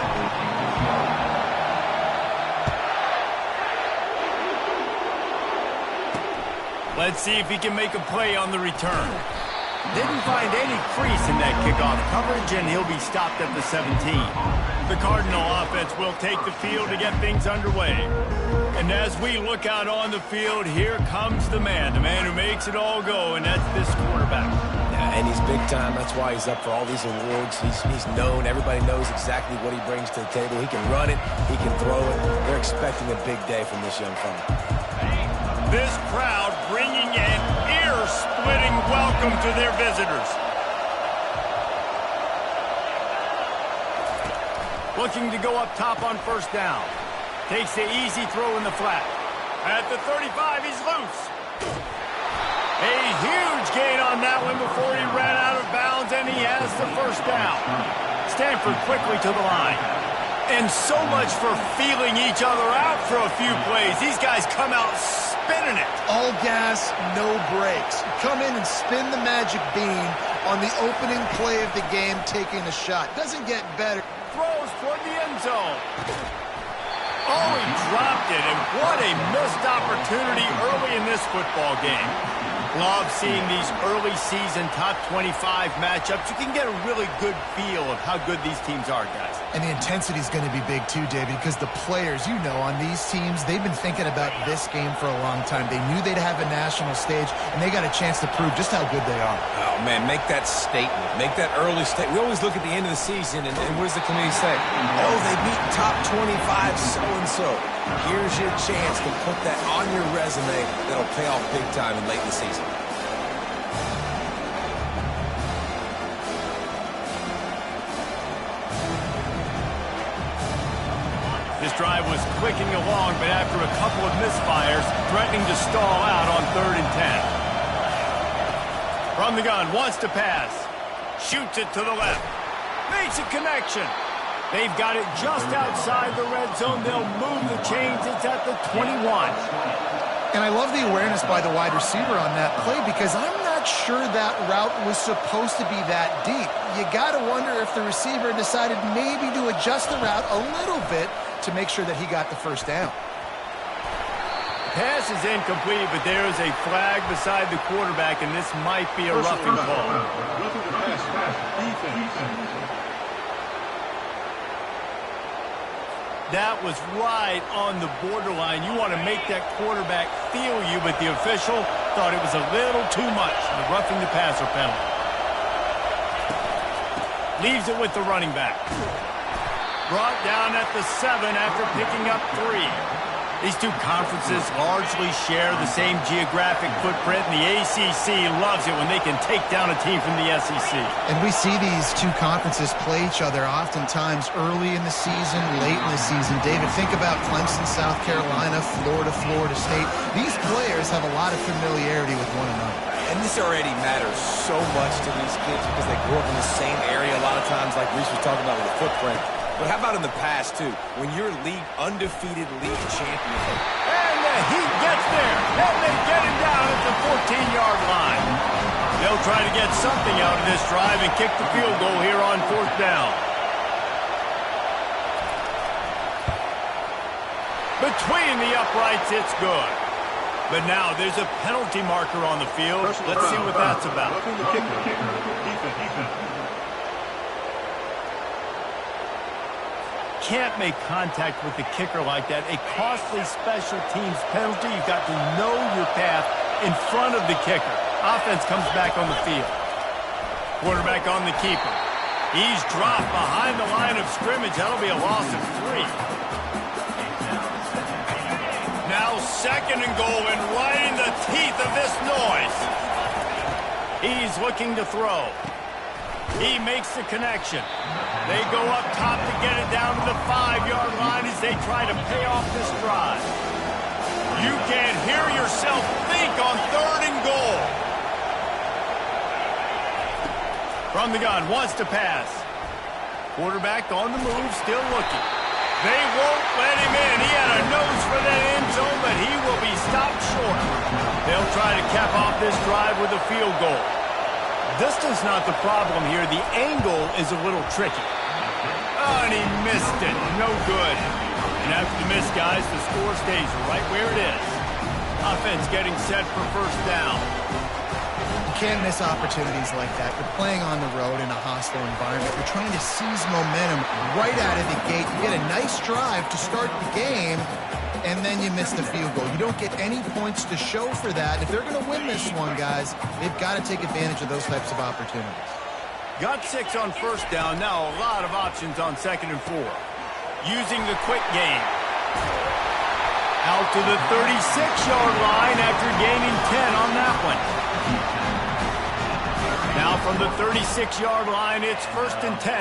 Let's see if he can make a play on the return. Didn't find any crease in that kickoff coverage, and he'll be stopped at the 17. The Cardinal offense will take the field to get things underway. And as we look out on the field, here comes the man who makes it all go, and that's this quarterback. Yeah, and he's big time. That's why he's up for all these awards. He's known. Everybody knows exactly what he brings to the table. He can run it. He can throw it. They're expecting a big day from this young fella. This crowd bringing an ear-splitting unwitting welcome to their visitors. Looking to go up top on first down. Takes the easy throw in the flat. At the 35, he's loose. A huge gain on that one before he ran out of bounds, and he has the first down. Stanford quickly to the line. And so much for feeling each other out for a few plays. These guys come out spinning it. All gas, no brakes. Come in and spin the magic bean on the opening play of the game, taking a shot. Doesn't get better. Throws toward the end zone. Oh, he dropped it, and what a missed opportunity early in this football game. Love seeing these early season top 25 matchups. You can get a really good feel of how good these teams are, guys. And the intensity is going to be big too, David, because the players, you know, on these teams, they've been thinking about this game for a long time. They knew they'd have a national stage, and they got a chance to prove just how good they are. Oh, man, make that statement. Make that early statement. We always look at the end of the season, and what does the committee say? Oh, they beat top 25 so-and-so. Here's your chance to put that on your resume that'll pay off big time in late in the season. This drive was clicking along, but after a couple of misfires, threatening to stall out on 3rd and 10. From the gun, wants to pass. Shoots it to the left. Makes a connection. They've got it just outside the red zone. They'll move the chains. It's at the 21. And I love the awareness by the wide receiver on that play because I'm not sure that route was supposed to be that deep. You got to wonder if the receiver decided maybe to adjust the route a little bit to make sure that he got the first down. Pass is incomplete, but there is a flag beside the quarterback, and this might be a roughing call. That was right on the borderline. You want to make that quarterback feel you, but the official thought it was a little too much. The roughing the passer penalty. Leaves it with the running back. Brought down at the 7 after picking up 3. These two conferences largely share the same geographic footprint, and the ACC loves it when they can take down a team from the SEC. And we see these two conferences play each other oftentimes early in the season, late in the season. David, think about Clemson, South Carolina, Florida, Florida State. These players have a lot of familiarity with one another. And this already matters so much to these kids because they grew up in the same area a lot of times, like Reese was talking about with the footprint. But how about in the past, too, when you're undefeated league champion? And the Heat gets there, and they get him down at the 14-yard line. They'll try to get something out of this drive and kick the field goal here on 4th down. Between the uprights, it's good. But now there's a penalty marker on the field. Let's see what that's about. Can't make contact with the kicker like that. A costly special teams penalty. You've got to know your path in front of the kicker. Offense comes back on the field. Quarterback on the keeper. He's dropped behind the line of scrimmage. That'll be a loss of 3. Now 2nd and goal, and right in the teeth of this noise. He's looking to throw. He makes the connection. They go up top to get it down to the 5-yard line as they try to pay off this drive. You can't hear yourself think on 3rd and goal. From the gun, wants to pass. Quarterback on the move, still looking. They won't let him in. He had a nose for that end zone, but he will be stopped short. They'll try to cap off this drive with a field goal. Distance not the problem here. The angle is a little tricky. Oh, and he missed it. No good. And after the miss, guys, the score stays right where it is. Offense getting set for 1st down. You can't miss opportunities like that. You're playing on the road in a hostile environment. You're trying to seize momentum right out of the gate. You get a nice drive to start the game, and then you miss the field goal. You don't get any points to show for that. If they're going to win this one, guys, they've got to take advantage of those types of opportunities. Got 6 on 1st down. Now a lot of options on 2nd and 4. Using the quick game. Out to the 36-yard line after gaining 10 on that one. from the 36-yard line. It's 1st and 10.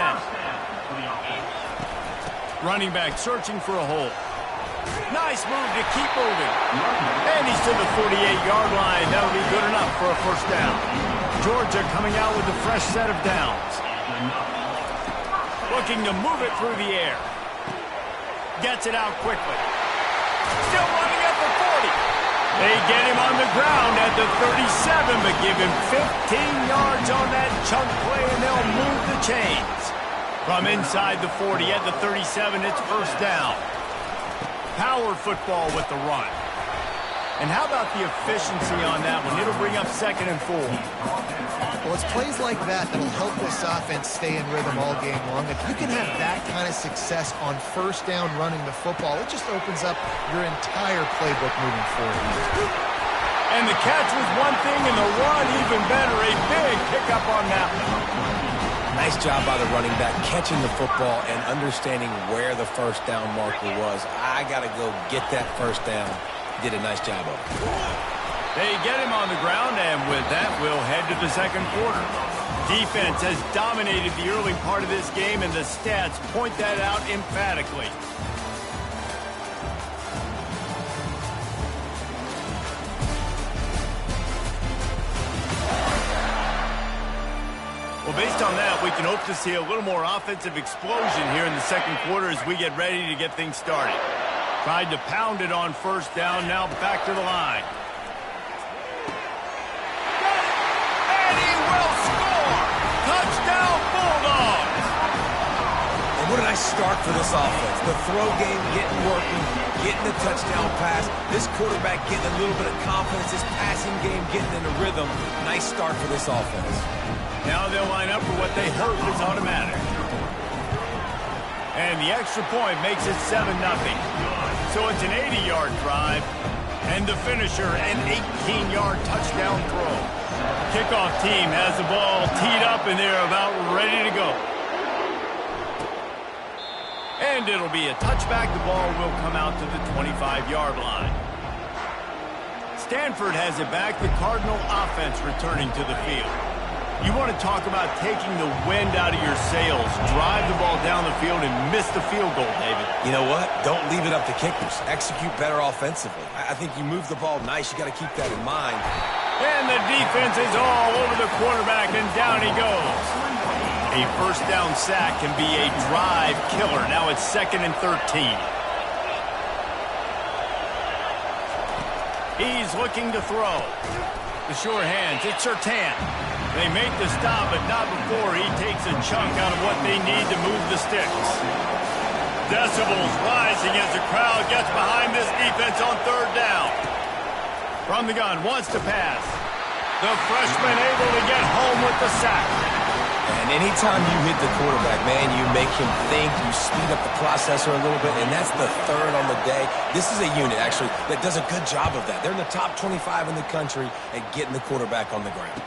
Running back searching for a hole. Nice move to keep moving. And he's to the 48-yard line. That'll be good enough for a 1st down. Georgia coming out with a fresh set of downs. Looking to move it through the air. Gets it out quickly. Still running at the 40. They get him on the ground at the 37, but give him 15 yards on that chunk play, and they'll move the chains. From inside the 40 at the 37, it's 1st down. Power football with the run. And how about the efficiency on that one? It'll bring up 2nd and 4. Well, it's plays like that that'll help this offense stay in rhythm all game long. If you can have that kind of success on 1st down running the football, it just opens up your entire playbook moving forward. And the catch was one thing, and the run even better. A big pickup on that one. Nice job by the running back, catching the football and understanding where the 1st down marker was. I got to go get that 1st down. He did a nice job of it. They get him on the ground, and with that, we'll head to the 2nd quarter. Defense has dominated the early part of this game, and the stats point that out emphatically. Well, based on that, we can hope to see a little more offensive explosion here in the 2nd quarter as we get ready to get things started. Tried to pound it on 1st down, now back to the line. And he will score! Touchdown, Bulldogs! And what a nice start for this offense. The throw game getting working, getting the touchdown pass. This quarterback getting a little bit of confidence. This passing game getting in a rhythm. Nice start for this offense. Now they'll line up for what they hope is automatic. And the extra point makes it 7-0. So it's an 80-yard drive. And the finisher, an 18-yard touchdown throw. Kickoff team has the ball teed up, and they're about ready to go. And it'll be a touchback. The ball will come out to the 25-yard line. Stanford has it back. The Cardinal offense returning to the field. You want to talk about taking the wind out of your sails. Drive the ball down the field and miss the field goal, David. You know what? Don't leave it up to kickers. Execute better offensively. I think you move the ball nice. You got to keep that in mind. And the defense is all over the quarterback, and down he goes. A 1st down sack can be a drive killer. Now it's 2nd and 13. He's looking to throw. The sure hands, it's Surtain. They make the stop, but not before he takes a chunk out of what they need to move the sticks. Decibels rising as the crowd gets behind this defense on 3rd down. From the gun, wants to pass. The freshman able to get home with the sack. And anytime you hit the quarterback, man, you make him think, you speed up the processor a little bit, and that's the 3rd on the day. This is a unit, actually, that does a good job of that. They're in the top 25 in the country at getting the quarterback on the ground.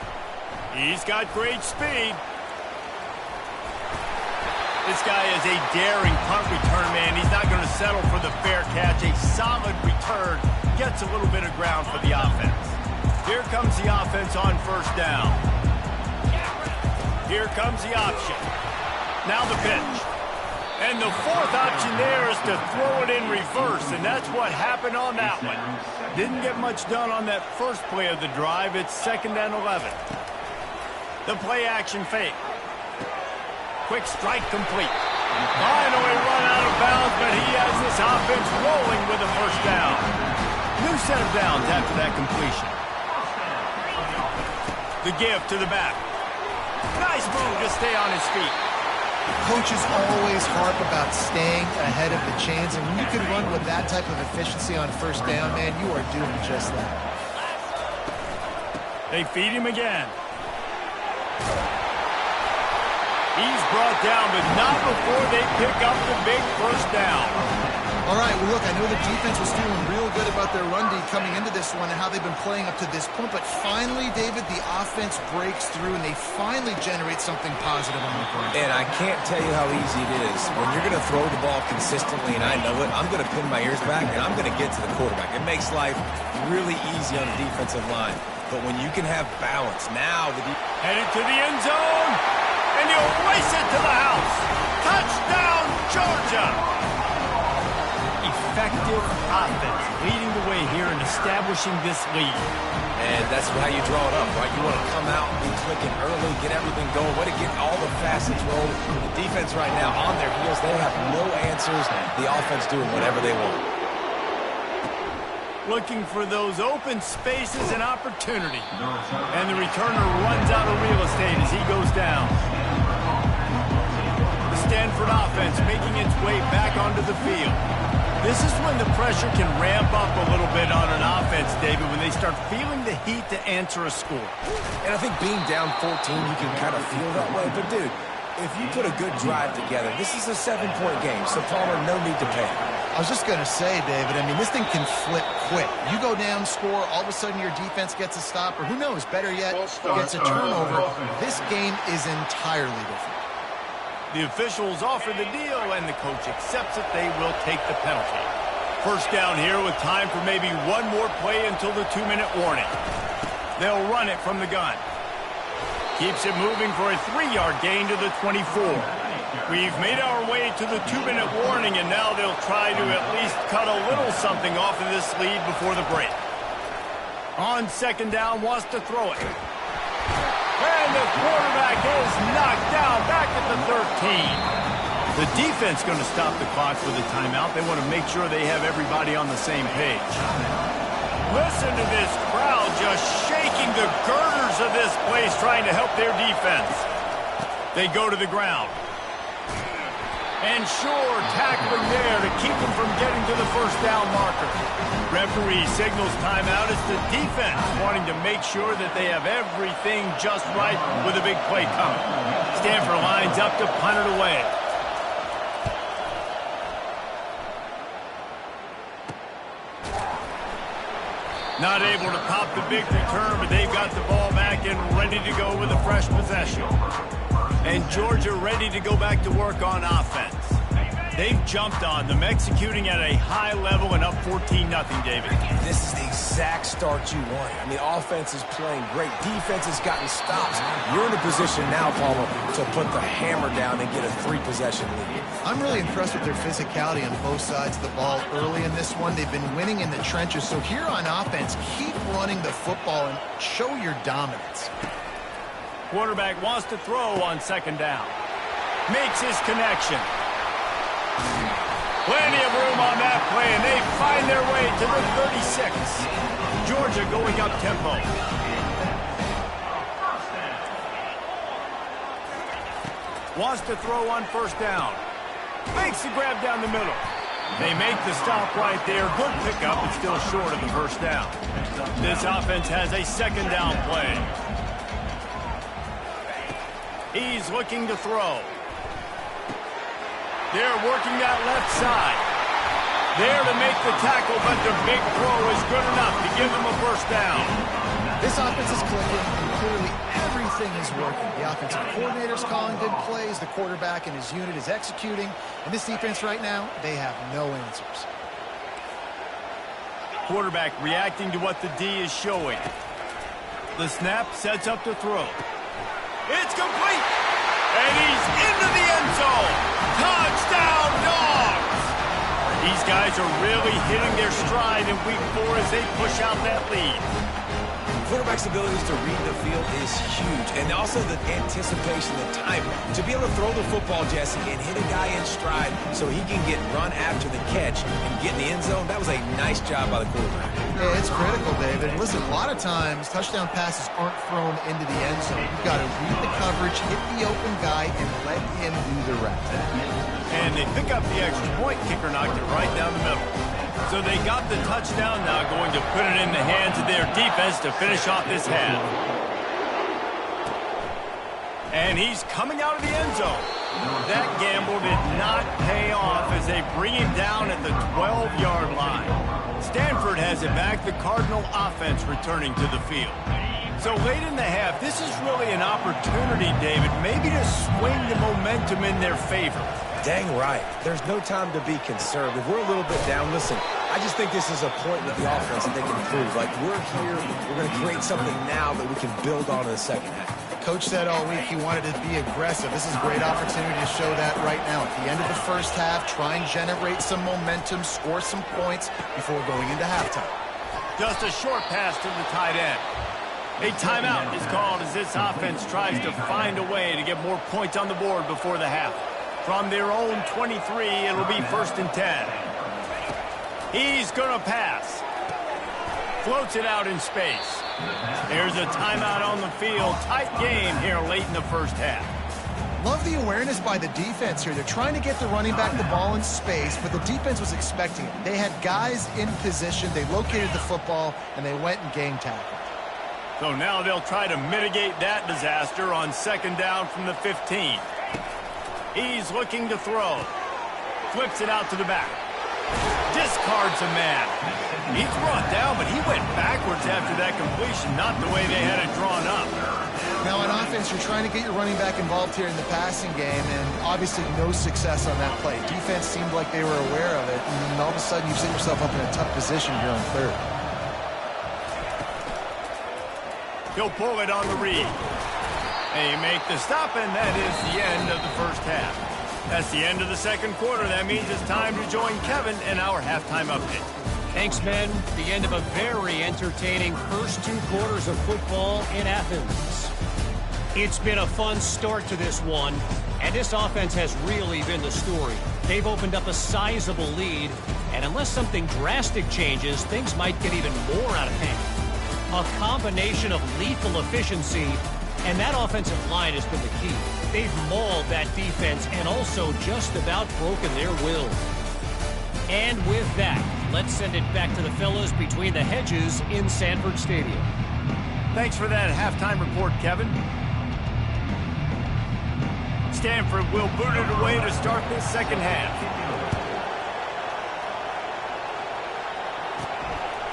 He's got great speed. This guy is a daring punt return man. He's not going to settle for the fair catch. A solid return gets a little bit of ground for the offense. Here comes the offense on 1st down. Here comes the option. Now the pitch. And the 4th option there is to throw it in reverse, and that's what happened on that one. Didn't get much done on that first play of the drive. It's 2nd and 11. The play action fake. Quick strike complete. Finally run out of bounds, but he has this offense rolling with a 1st down. New set of downs after that completion. The give to the back. Nice move to stay on his feet. Coaches always harp about staying ahead of the chains, and when you can run with that type of efficiency on 1st down, man, you are doing just that. They feed him again. He's brought down, but not before they pick up the big 1st down. All right, well, look, I know the defense was feeling real good about their run D coming into this one and how they've been playing up to this point, but finally, David, the offense breaks through, and they finally generate something positive on the ground. And I can't tell you how easy it is. When you're going to throw the ball consistently, and I know it, I'm going to pin my ears back, and I'm going to get to the quarterback. It makes life really easy on the defensive line. But when you can have balance, now headed to the end zone, and he'll race it to the house. Touchdown, Georgia! Effective offense, leading the way here and establishing this lead. And that's how you draw it up, right? You want to come out and be clicking early, get everything going, way to get all the facets rolling. The defense right now on their heels, they have no answers. The offense doing whatever they want. Looking for those open spaces and opportunity. And the returner runs out of real estate as he goes down. The Stanford offense making its way back onto the field. This is when the pressure can ramp up a little bit on an offense, David, when they start feeling the heat to answer a score. And I think being down 14, you can kind of feel that way. But, dude, if you put a good drive together, this is a 7-point game, so Palmer, no need to panic. I was just going to say, David, I mean, this thing can flip quick. You go down, score, all of a sudden your defense gets a stop, or who knows, better yet, gets a turnover. This game is entirely different. The officials offer the deal, and the coach accepts it. They will take the penalty. First down here with time for maybe one more play until the 2-minute warning. They'll run it from the gun. Keeps it moving for a 3-yard gain to the 24. We've made our way to the 2-minute warning, and now they'll try to at least cut a little something off of this lead before the break. On second down, wants to throw it. And the quarterback is knocked down back at the 13. The defense going to stop the clock for the timeout. They want to make sure they have everybody on the same page. Listen to this crowd just shaking the girders of this place trying to help their defense. They go to the ground. And sure, tackling there to keep them from getting to the first down marker. Referee signals timeout as the defense wanting to make sure that they have everything just right with a big play coming. Stanford lines up to punt it away. Not able to pop the big return, but they've got the ball back and ready to go with a fresh possession. And Georgia ready to go back to work on offense. They've jumped on them, executing at a high level and up 14-0, David. This is the exact start you want. I mean, offense is playing great. Defense has gotten stops. You're in a position now, Palmer, to put the hammer down and get a 3-possession lead. I'm really impressed with their physicality on both sides of the ball early in this one. They've been winning in the trenches. So here on offense, keep running the football and show your dominance. Quarterback wants to throw on second down. Makes his connection. Plenty of room on that play, and they find their way to the 36. Georgia going up tempo. Wants to throw on first down. Makes the grab down the middle. They make the stop right there. Good pickup, but still short of the first down. This offense has a second down play. He's looking to throw. They're working that left side. There to make the tackle, but the big throw is good enough to give them a first down. This offense is clicking, and clearly everything is working. The offensive coordinator's calling good plays. The quarterback and his unit is executing. And this defense right now, they have no answers. Quarterback reacting to what the D is showing. The snap sets up to throw. It's complete. And he's into the end zone. Touchdown, Dawgs! These guys are really hitting their stride in week 4 as they push out that lead. Quarterback's abilities to read the field is huge, and also the anticipation, the time to be able to throw the football, Jesse, and hit a guy in stride so he can get run after the catch and get in the end zone. That was a nice job by the quarterback. Yeah, it's critical, David. Listen, a lot of times touchdown passes aren't thrown into the end zone. You've got to read the coverage, hit the open guy, and let him do the rest. And they pick up the extra point. Kicker knocked it right down the middle. So they got the touchdown, now going to put it in the hands of their defense to finish off this half. And he's coming out of the end zone. That gamble did not pay off as they bring him down at the 12-yard line. Stanford has it back, the Cardinal offense returning to the field. So late in the half, this is really an opportunity, David, maybe to swing the momentum in their favor. Dang right. There's no time to be conservative. We're a little bit down. Listen, I just think this is a point with the offense that they can improve. Like, we're here, we're going to create something now that we can build on in the second half. Coach said all week he wanted to be aggressive. This is a great opportunity to show that right now. At the end of the first half, try and generate some momentum, score some points before going into halftime. Just a short pass to the tight end. A timeout is called as this offense tries to find a way to get more points on the board before the half. From their own 23, it'll be 1st and 10. He's going to pass. Floats it out in space. There's a timeout on the field. Tight game here late in the first half. Love the awareness by the defense here. They're trying to get the running back the ball in space, but the defense was expecting it. They had guys in position. They located the football, and they went and game tackled. So now they'll try to mitigate that disaster on 2nd down from the 15. He's looking to throw. Flips it out to the back. Discards a man. He's brought down, but he went backwards after that completion, not the way they had it drawn up. Now on offense, you're trying to get your running back involved here in the passing game, and obviously no success on that play. Defense seemed like they were aware of it, and all of a sudden you set yourself up in a tough position here on 3rd. He'll pull it on the read. They make the stop, and that is the end of the first half. That's the end of the second quarter. That means it's time to join Kevin in our halftime update. Thanks, men. The end of a very entertaining first 2 quarters of football in Athens. It's been a fun start to this one, and this offense has really been the story. They've opened up a sizable lead, and unless something drastic changes, things might get even more out of hand. A combination of lethal efficiency, and that offensive line has been the key. They've mauled that defense and also just about broken their will. And with that, let's send it back to the fellas between the hedges in Sanford Stadium. Thanks for that halftime report, Kevin. Stanford will boot it away to start this second half.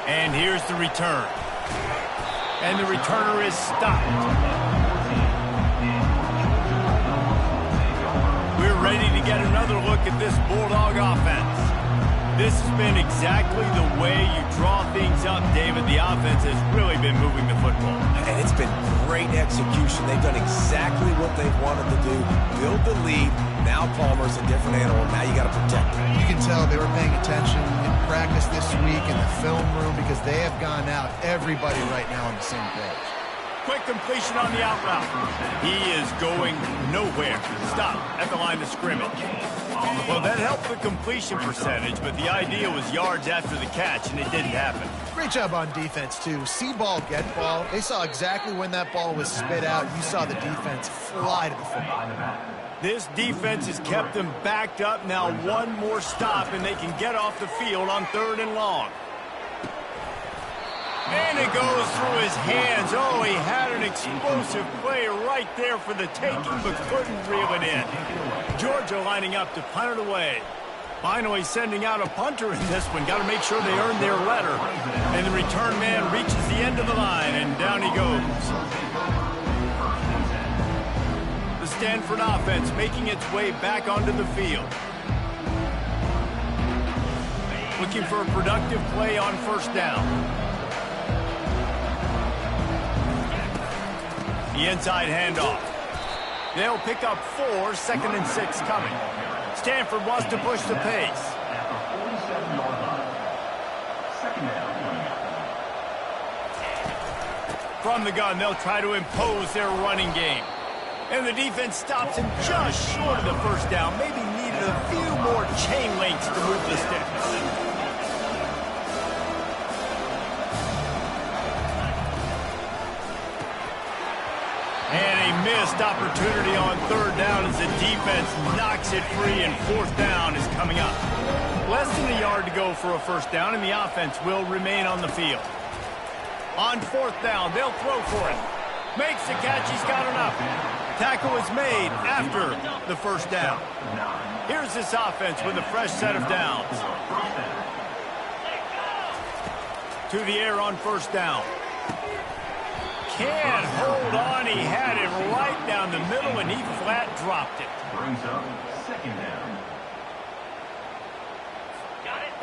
And here's the return. And the returner is stopped. We're ready to get another look at this Bulldog offense. This has been exactly the way you draw things up, David. The offense has really been moving the football. And it's been great execution. They've done exactly what they've wanted to do. Build the lead. Now Palmer's a different animal. Now you got to protect him. You can tell they were paying attention in practice this week in the film room because they have gone out, everybody right now on the same page. Quick completion on the out route. He is going nowhere. Stop at the line of scrimmage. Well, that helped the completion percentage, but the idea was yards after the catch, and it didn't happen. Great job on defense, too. See ball, get ball. They saw exactly when that ball was spit out. You saw the defense fly to the football. This defense has kept them backed up. Now one more stop, and they can get off the field on 3rd and long. And it goes through his hands. Oh, he had an explosive play right there for the taking, but couldn't reel it in. Georgia lining up to punt it away. Finally sending out a punter in this one. Got to make sure they earn their letter. And the return man reaches the end of the line, and down he goes. The Stanford offense making its way back onto the field. Looking for a productive play on 1st down. The inside handoff. They'll pick up 4, 2nd and 6 coming. Stanford wants to push the pace. From the gun, they'll try to impose their running game. And the defense stops him just short of the 1st down. Maybe needed a few more chain links to move the sticks. And a missed opportunity on 3rd down as the defense knocks it free, and 4th down is coming up. Less than a yard to go for a 1st down, and the offense will remain on the field. On 4th down, they'll throw for it. Makes the catch, he's got enough. Tackle is made after the 1st down. Here's this offense with a fresh set of downs. To the air on 1st down. Can't hold on. He had it right down the middle, and he flat dropped it. Brings up 2nd down.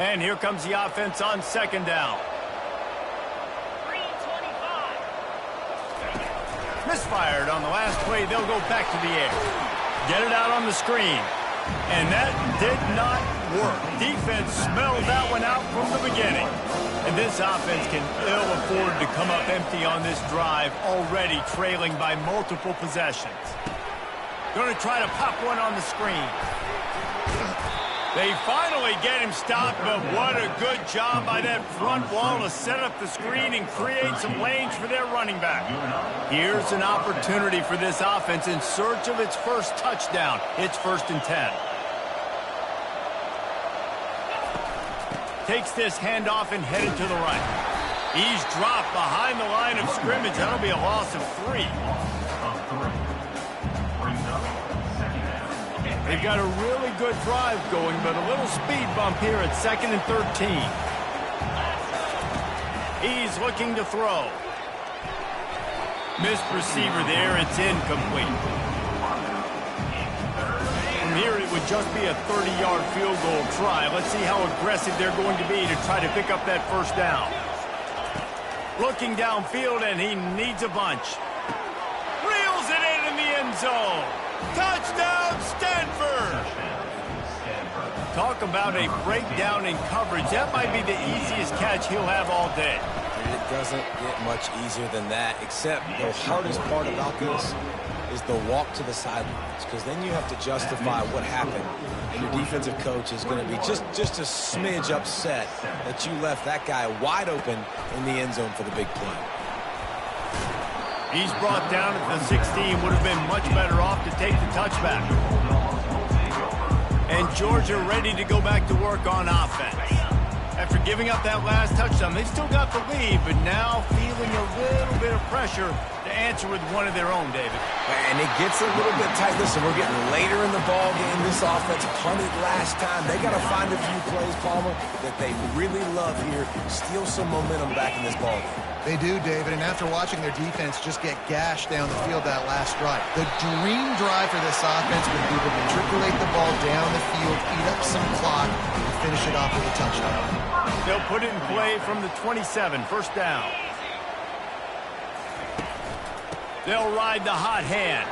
And here comes the offense on second down. Misfired on the last play. They'll go back to the air. Get it out on the screen. And that did not work. Defense smelled that one out from the beginning. And this offense can ill afford to come up empty on this drive, already trailing by multiple possessions. Going to try to pop one on the screen. They finally get him stopped, but what a good job by that front wall to set up the screen and create some lanes for their running back. Here's an opportunity for this offense in search of its first touchdown. It's 1st and 10. Takes this handoff and headed to the right. He's dropped behind the line of scrimmage. That'll be a loss of 3. They've got a really good drive going, but a little speed bump here at 2nd and 13. He's looking to throw. Missed receiver there. It's incomplete. From here, it would just be a 30-yard field goal try. Let's see how aggressive they're going to be to try to pick up that first down. Looking downfield, and he needs a bunch. Reels it in the end zone. Touchdown, Stanford! Talk about a breakdown in coverage. That might be the easiest catch he'll have all day. It doesn't get much easier than that, except the hardest part about this is the walk to the sidelines, because then you have to justify what happened, and your defensive coach is going to be just a smidge upset that you left that guy wide open in the end zone for the big play. He's brought down at the 16. Would have been much better off to take the touchback. And Georgia ready to go back to work on offense. After giving up that last touchdown, they've still got the lead, but now feeling a little bit of pressure to answer with one of their own, David. And it gets a little bit tight. Listen, we're getting later in the ball game. This offense punted last time. They got to find a few plays, Palmer, that they really love here. Steal some momentum back in this ball game. They do, David, and after watching their defense just get gashed down the field that last drive, the dream drive for this offense would be to matriculate the ball down the field, eat up some clock, and finish it off with a touchdown. They'll put it in play from the 27, 1st down. They'll ride the hot hand.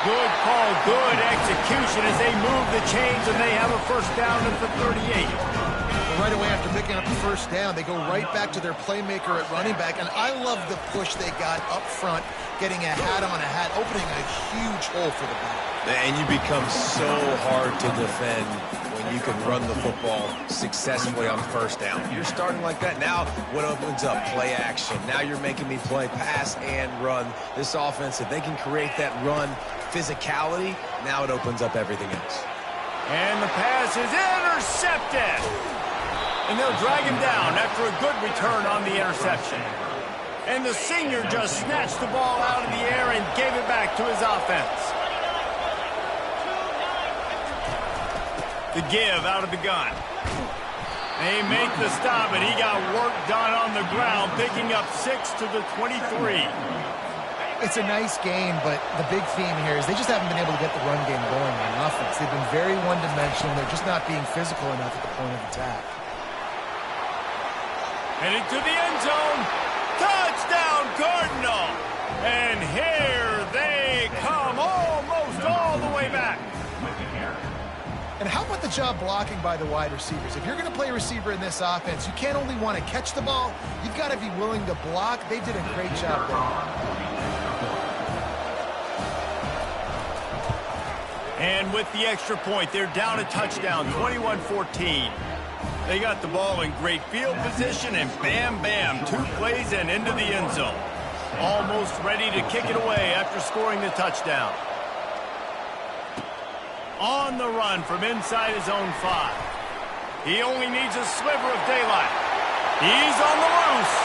Good call, good execution as they move the chains, and they have a 1st down at the 38. Right away after picking up the 1st down, they go right back to their playmaker at running back, and I love the push they got up front, getting a hat on a hat, opening a huge hole for the back. And you become so hard to defend when you can run the football successfully on 1st down. You're starting like that. Now what opens up? Play action. Now you're making me play pass and run. This offense, if they can create that run physicality, now it opens up everything else. And the pass is intercepted. And they'll drag him down after a good return on the interception. And the senior just snatched the ball out of the air and gave it back to his offense. The give out of the gun. They make the stop, and he got work done on the ground, picking up 6 to the 23. It's a nice game, but the big theme here is they just haven't been able to get the run game going on offense. They've been very one-dimensional. They're just not being physical enough at the point of attack. Heading to the end zone. Touchdown, Cardinal. And here they come, almost all the way back. And how about the job blocking by the wide receivers? If you're going to play receiver in this offense, you can't only want to catch the ball, you've got to be willing to block. They did a great job there. And with the extra point, they're down a touchdown, 21-14. They got the ball in great field position, and bam, bam, 2 plays and into the end zone. Almost ready to kick it away after scoring the touchdown. On the run from inside his own 5. He only needs a sliver of daylight. He's on the loose.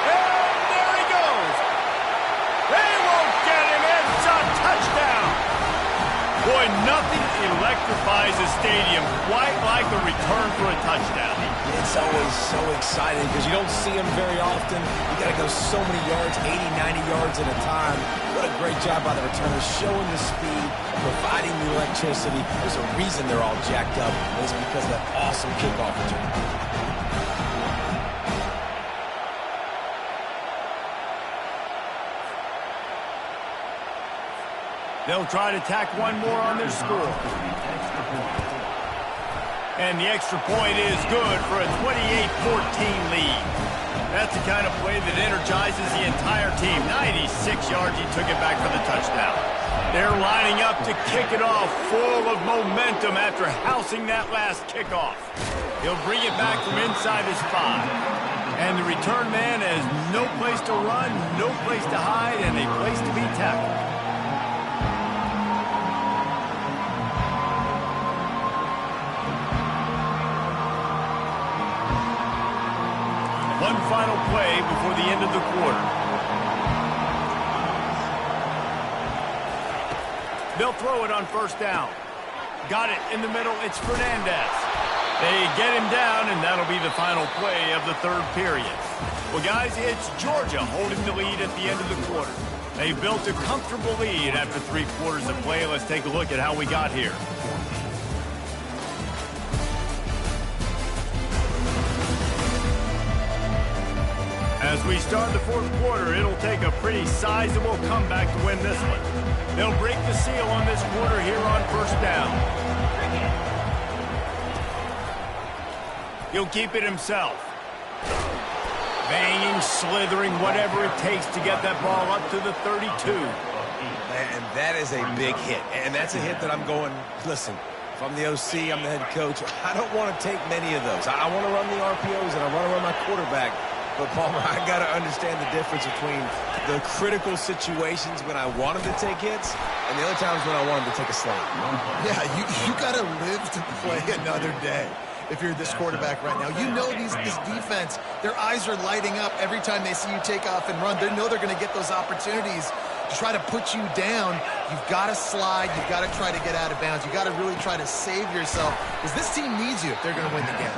And there he goes. They won't get him. It's a touchdown. Boy, nothing electrifies the stadium, quite like a return for a touchdown. It's always so exciting because you don't see them very often. You got to go so many yards, 80, 90 yards at a time. What a great job by the returners, showing the speed, providing the electricity. There's a reason they're all jacked up, and it's because of that awesome kickoff return. They'll try to tack one more on their score. And the extra point is good for a 28-14 lead. That's the kind of play that energizes the entire team. 96 yards, he took it back for the touchdown. They're lining up to kick it off, full of momentum after housing that last kickoff. He'll bring it back from inside his 5. And the return man has no place to run, no place to hide, and a place to be tackled. One final play before the end of the quarter. They'll throw it on first down. Got it in the middle. It's Fernandez. They get him down, and that'll be the final play of the third period. Well, guys, it's Georgia holding the lead at the end of the quarter. They built a comfortable lead after 3 quarters of play. Let's take a look at how we got here. As we start the fourth quarter, it'll take a pretty sizable comeback to win this one. They'll break the seal on this quarter here on first down. He'll keep it himself. Banging, slithering, whatever it takes to get that ball up to the 32. And that is a big hit. And that's a hit that I'm going, listen, if I'm the OC, I'm the head coach, I don't want to take many of those. I want to run the RPOs and I want to run my quarterback. But, Palmer, I got to understand the difference between the critical situations when I want him to take hits and the other times when I want him to take a slant. Yeah, you got to live to play another day if you're this quarterback right now. You know this defense, their eyes are lighting up every time they see you take off and run. They know they're going to get those opportunities to try to put you down. You've got to slide. You've got to try to get out of bounds. You've got to really try to save yourself because this team needs you if they're going to win the game.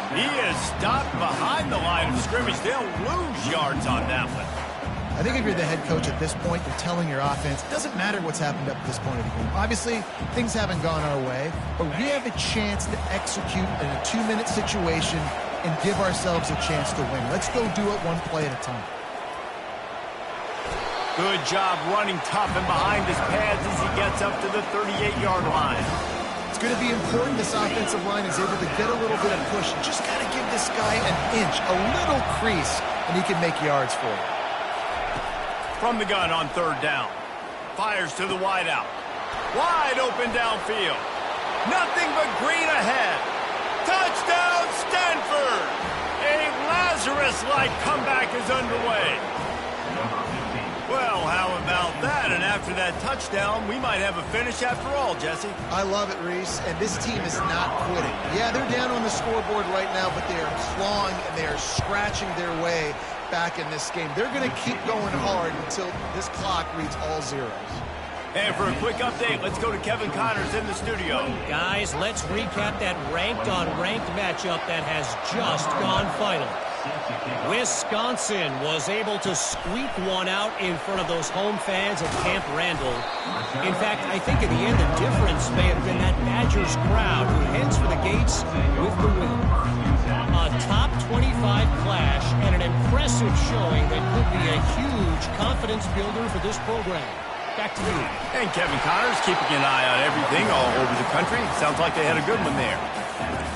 He is stopped behind the line of scrimmage. They'll lose yards on that one. I think if you're the head coach at this point, you're telling your offense, it doesn't matter what's happened up to this point of the game. Obviously, things haven't gone our way, but we have a chance to execute in a 2-minute situation and give ourselves a chance to win. Let's go do it one play at a time. Good job running tough and behind his pads as he gets up to the 38-yard line. It's going to be important this offensive line is able to get a little bit of push. You just got to give this guy an inch, a little crease, and he can make yards for you. From the gun on third down. Fires to the wideout. Wide open downfield. Nothing but green ahead. Touchdown, Stanford! A Lazarus-like comeback is underway. Well, how about that? And after that touchdown, we might have a finish after all, Jesse. I love it, Reese. And this team is not quitting. Yeah, they're down on the scoreboard right now, but they are clawing and they are scratching their way back in this game. They're going to keep going hard until this clock reads all zeros. And for a quick update, let's go to Kevin Connors in the studio. Guys, let's recap that ranked-on-ranked matchup that has just gone final. Wisconsin was able to squeak one out in front of those home fans at Camp Randall. In fact, I think in the end the difference may have been that Badgers crowd who heads for the gates with the win. A top 25 clash and an impressive showing that could be a huge confidence builder for this program. Back to you. And Kevin Connors keeping an eye on everything all over the country. Sounds like they had a good one there.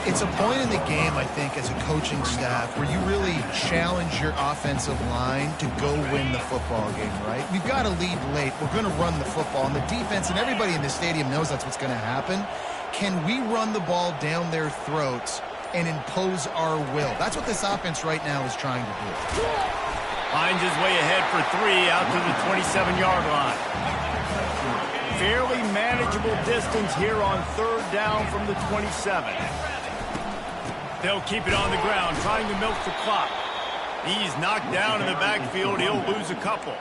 It's a point in the game, I think, as a coaching staff where you really challenge your offensive line to go win the football game, right? We've got to lead late. We're going to run the football. And the defense and everybody in the stadium knows that's what's going to happen. Can we run the ball down their throats and impose our will? That's what this offense right now is trying to do. Finds his way ahead for 3 out to the 27-yard line. Fairly manageable distance here on third down from the 27. They'll keep it on the ground, trying to milk the clock. He's knocked down in the backfield. He'll lose a couple.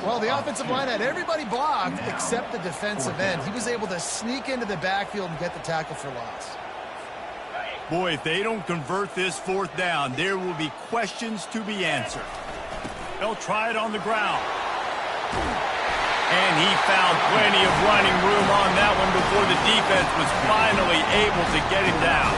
Well, the offensive line had everybody blocked except the defensive end. He was able to sneak into the backfield and get the tackle for loss. Boy, if they don't convert this fourth down, there will be questions to be answered. They'll try it on the ground. And he found plenty of running room on that one before the defense was finally able to get him down.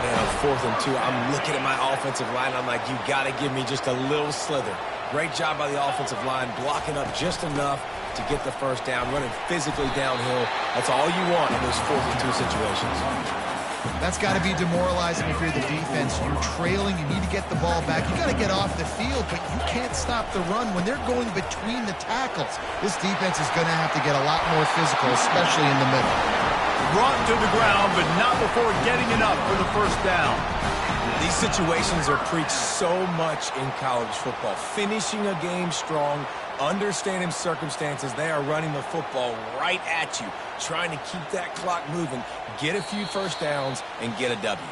Man, on 4th and 2, I'm looking at my offensive line. I'm like, you got to give me just a little slither. Great job by the offensive line, blocking up just enough to get the first down, running physically downhill. That's all you want in those 4th and 2 situations. That's got to be demoralizing if you're the defense. You're trailing. You need to get the ball back. You got to get off the field, but you can't stop the run when they're going between the tackles. This defense is going to have to get a lot more physical, especially in the middle. Brought to the ground, but not before getting enough for the first down. These situations are preached so much in college football. Finishing a game strong, understanding circumstances. They are running the football right at you, trying to keep that clock moving, get a few first downs, and get a W.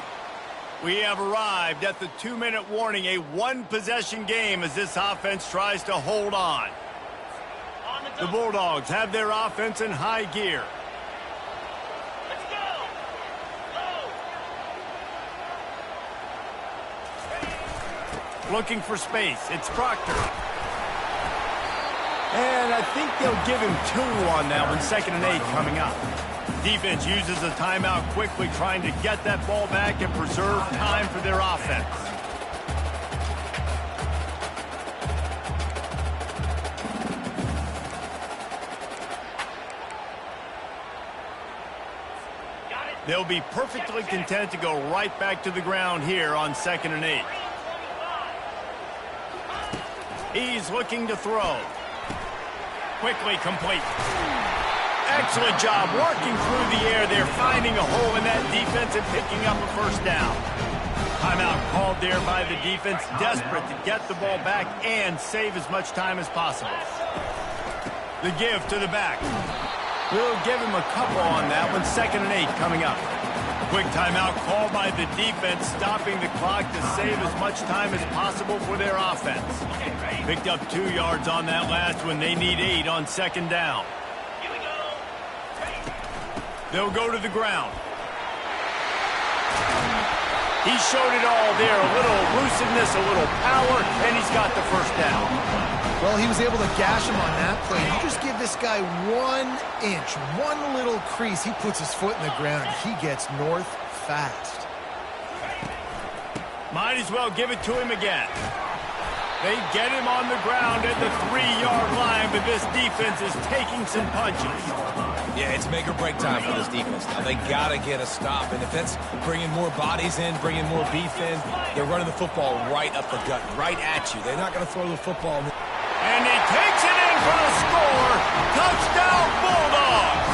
We have arrived at the 2-minute warning, a one-possession game as this offense tries to hold on. The Bulldogs have their offense in high gear. Looking for space. It's Proctor. And I think they'll give him 2 on that one. 2nd and 8 coming up. Defense uses a timeout quickly, trying to get that ball back and preserve time for their offense. They'll be perfectly content to go right back to the ground here on 2nd and 8. He's looking to throw. Quickly complete. Excellent job working through the air. They're finding a hole in that defense and picking up a first down. Timeout called there by the defense, desperate to get the ball back and save as much time as possible. The give to the back. We'll give him a couple on that one. 2nd and 8 coming up. Quick timeout called by the defense, stopping the clock to save as much time as possible for their offense. Picked up 2 yards on that last one. They need 8 on 2nd down. They'll go to the ground. He showed it all there. A little elusiveness, a little power, and he's got the first down. Well, he was able to gash him on that play. You just give this guy 1 inch, one little crease. He puts his foot in the ground. He gets north fast. Might as well give it to him again. They get him on the ground at the 3-yard line, but this defense is taking some punches. Yeah, it's make or break time for this defense. Now they got to get a stop, and if that's bringing more bodies in, bringing more beef in, they're running the football right up the gut, right at you. They're not going to throw the football. And he takes it in for the score. Touchdown, Bulldogs.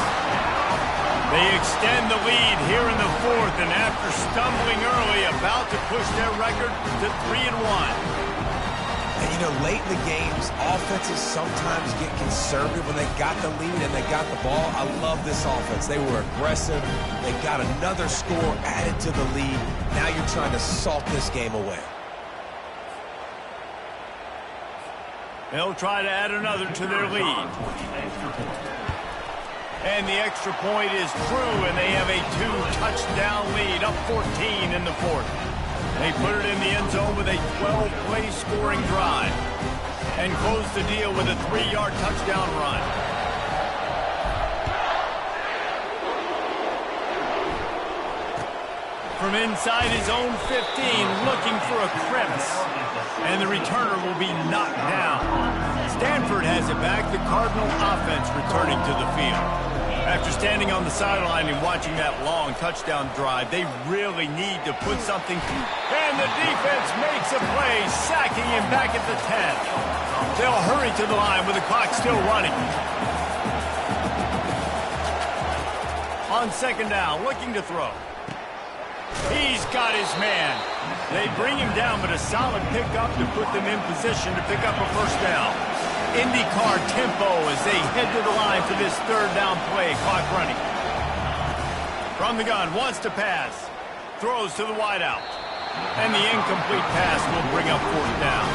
They extend the lead here in the 4th, and after stumbling early, about to push their record to 3-1. And, you know, late in the games, offenses sometimes get conservative when they got the lead and they got the ball. I love this offense. They were aggressive. They got another score added to the lead. Now you're trying to salt this game away. They'll try to add another to their lead. And the extra point is true, and they have a 2-touchdown lead, up 14 in the 4th. They put it in the end zone with a 12-play scoring drive and close the deal with a 3-yard touchdown run. From inside his own 15, looking for a crevice, and the returner will be knocked down. Stanford has it back, the Cardinal offense returning to the field. After standing on the sideline and watching that long touchdown drive, they really need to put something. And the defense makes a play, sacking him back at the 10. They'll hurry to the line with the clock still running. On 2nd down, looking to throw. He's got his man. They bring him down, but a solid pickup to put them in position to pick up a first down. IndyCar tempo as they head to the line for this 3rd down play. Clock running. From the gun, wants to pass. Throws to the wideout. And the incomplete pass will bring up 4th down.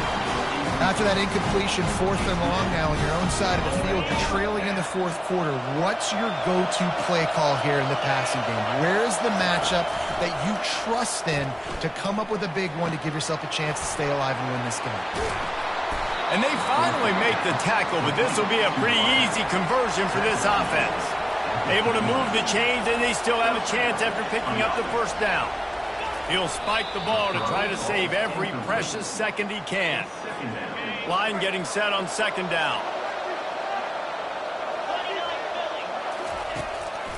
After that incompletion, 4th and long now on your own side of the field, you're trailing in the 4th quarter. What's your go-to play call here in the passing game? Where's the matchup that you trust in to come up with a big one to give yourself a chance to stay alive and win this game? And they finally make the tackle, but this will be a pretty easy conversion for this offense. Able to move the chains, and they still have a chance after picking up the 1st down. He'll spike the ball to try to save every precious second he can. Line getting set on 2nd down.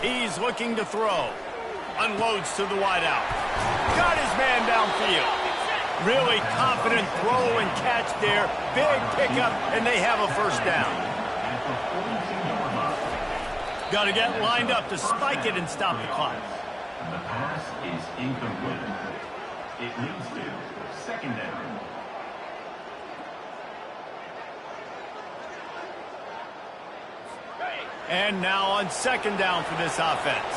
He's looking to throw. Unloads to the wideout. Got his man downfield. Really confident throw and catch there. Big pickup, and they have a 1st down. Got to get lined up to spike it and stop the clock. The pass is incomplete. It leads to 2nd down. And now on 2nd down for this offense.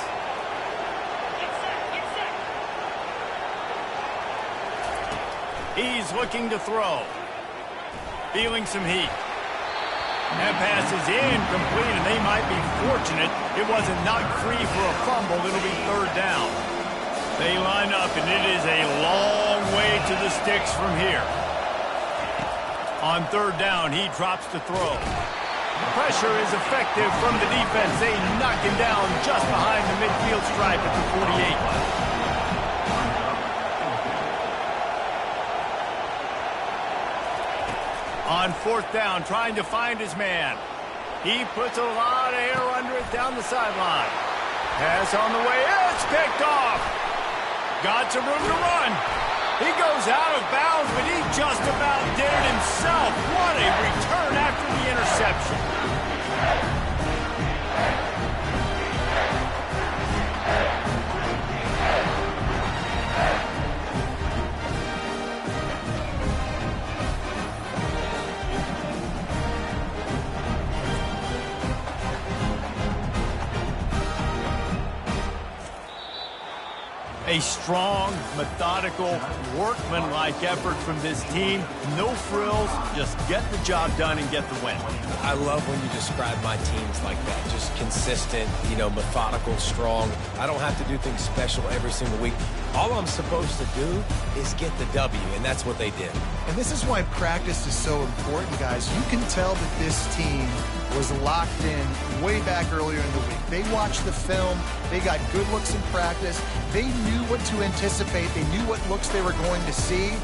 He's looking to throw. Feeling some heat. That pass is incomplete, and they might be fortunate it wasn't knocked free for a fumble. It'll be 3rd down. They line up, and it is a long way to the sticks from here. On 3rd down, he drops to throw. Pressure is effective from the defense. They knock him down just behind the midfield stripe at the 48. On 4th down, trying to find his man. He puts a lot of air under it down the sideline. Pass on the way. It's picked off. Got some room to run. He goes out of bounds, but he just about did it himself. What a return after the interception. A strong, methodical, workmanlike effort from this team. No frills, just get the job done and get the win. I love when you describe my teams like that. Just consistent, methodical, strong. I don't have to do things special every single week. All I'm supposed to do is get the W, and that's what they did. And this is why practice is so important, guys. You can tell that this team was locked in way back earlier in the week. They watched the film. They got good looks in practice. They knew what to anticipate. They knew what looks they were going to see.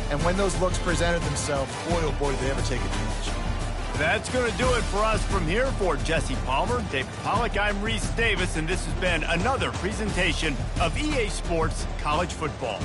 And when those looks presented themselves, boy, oh boy, did they ever take advantage. That's going to do it for us from here. For Jesse Palmer, David Pollack, I'm Reese Davis, and this has been another presentation of EA Sports College Football.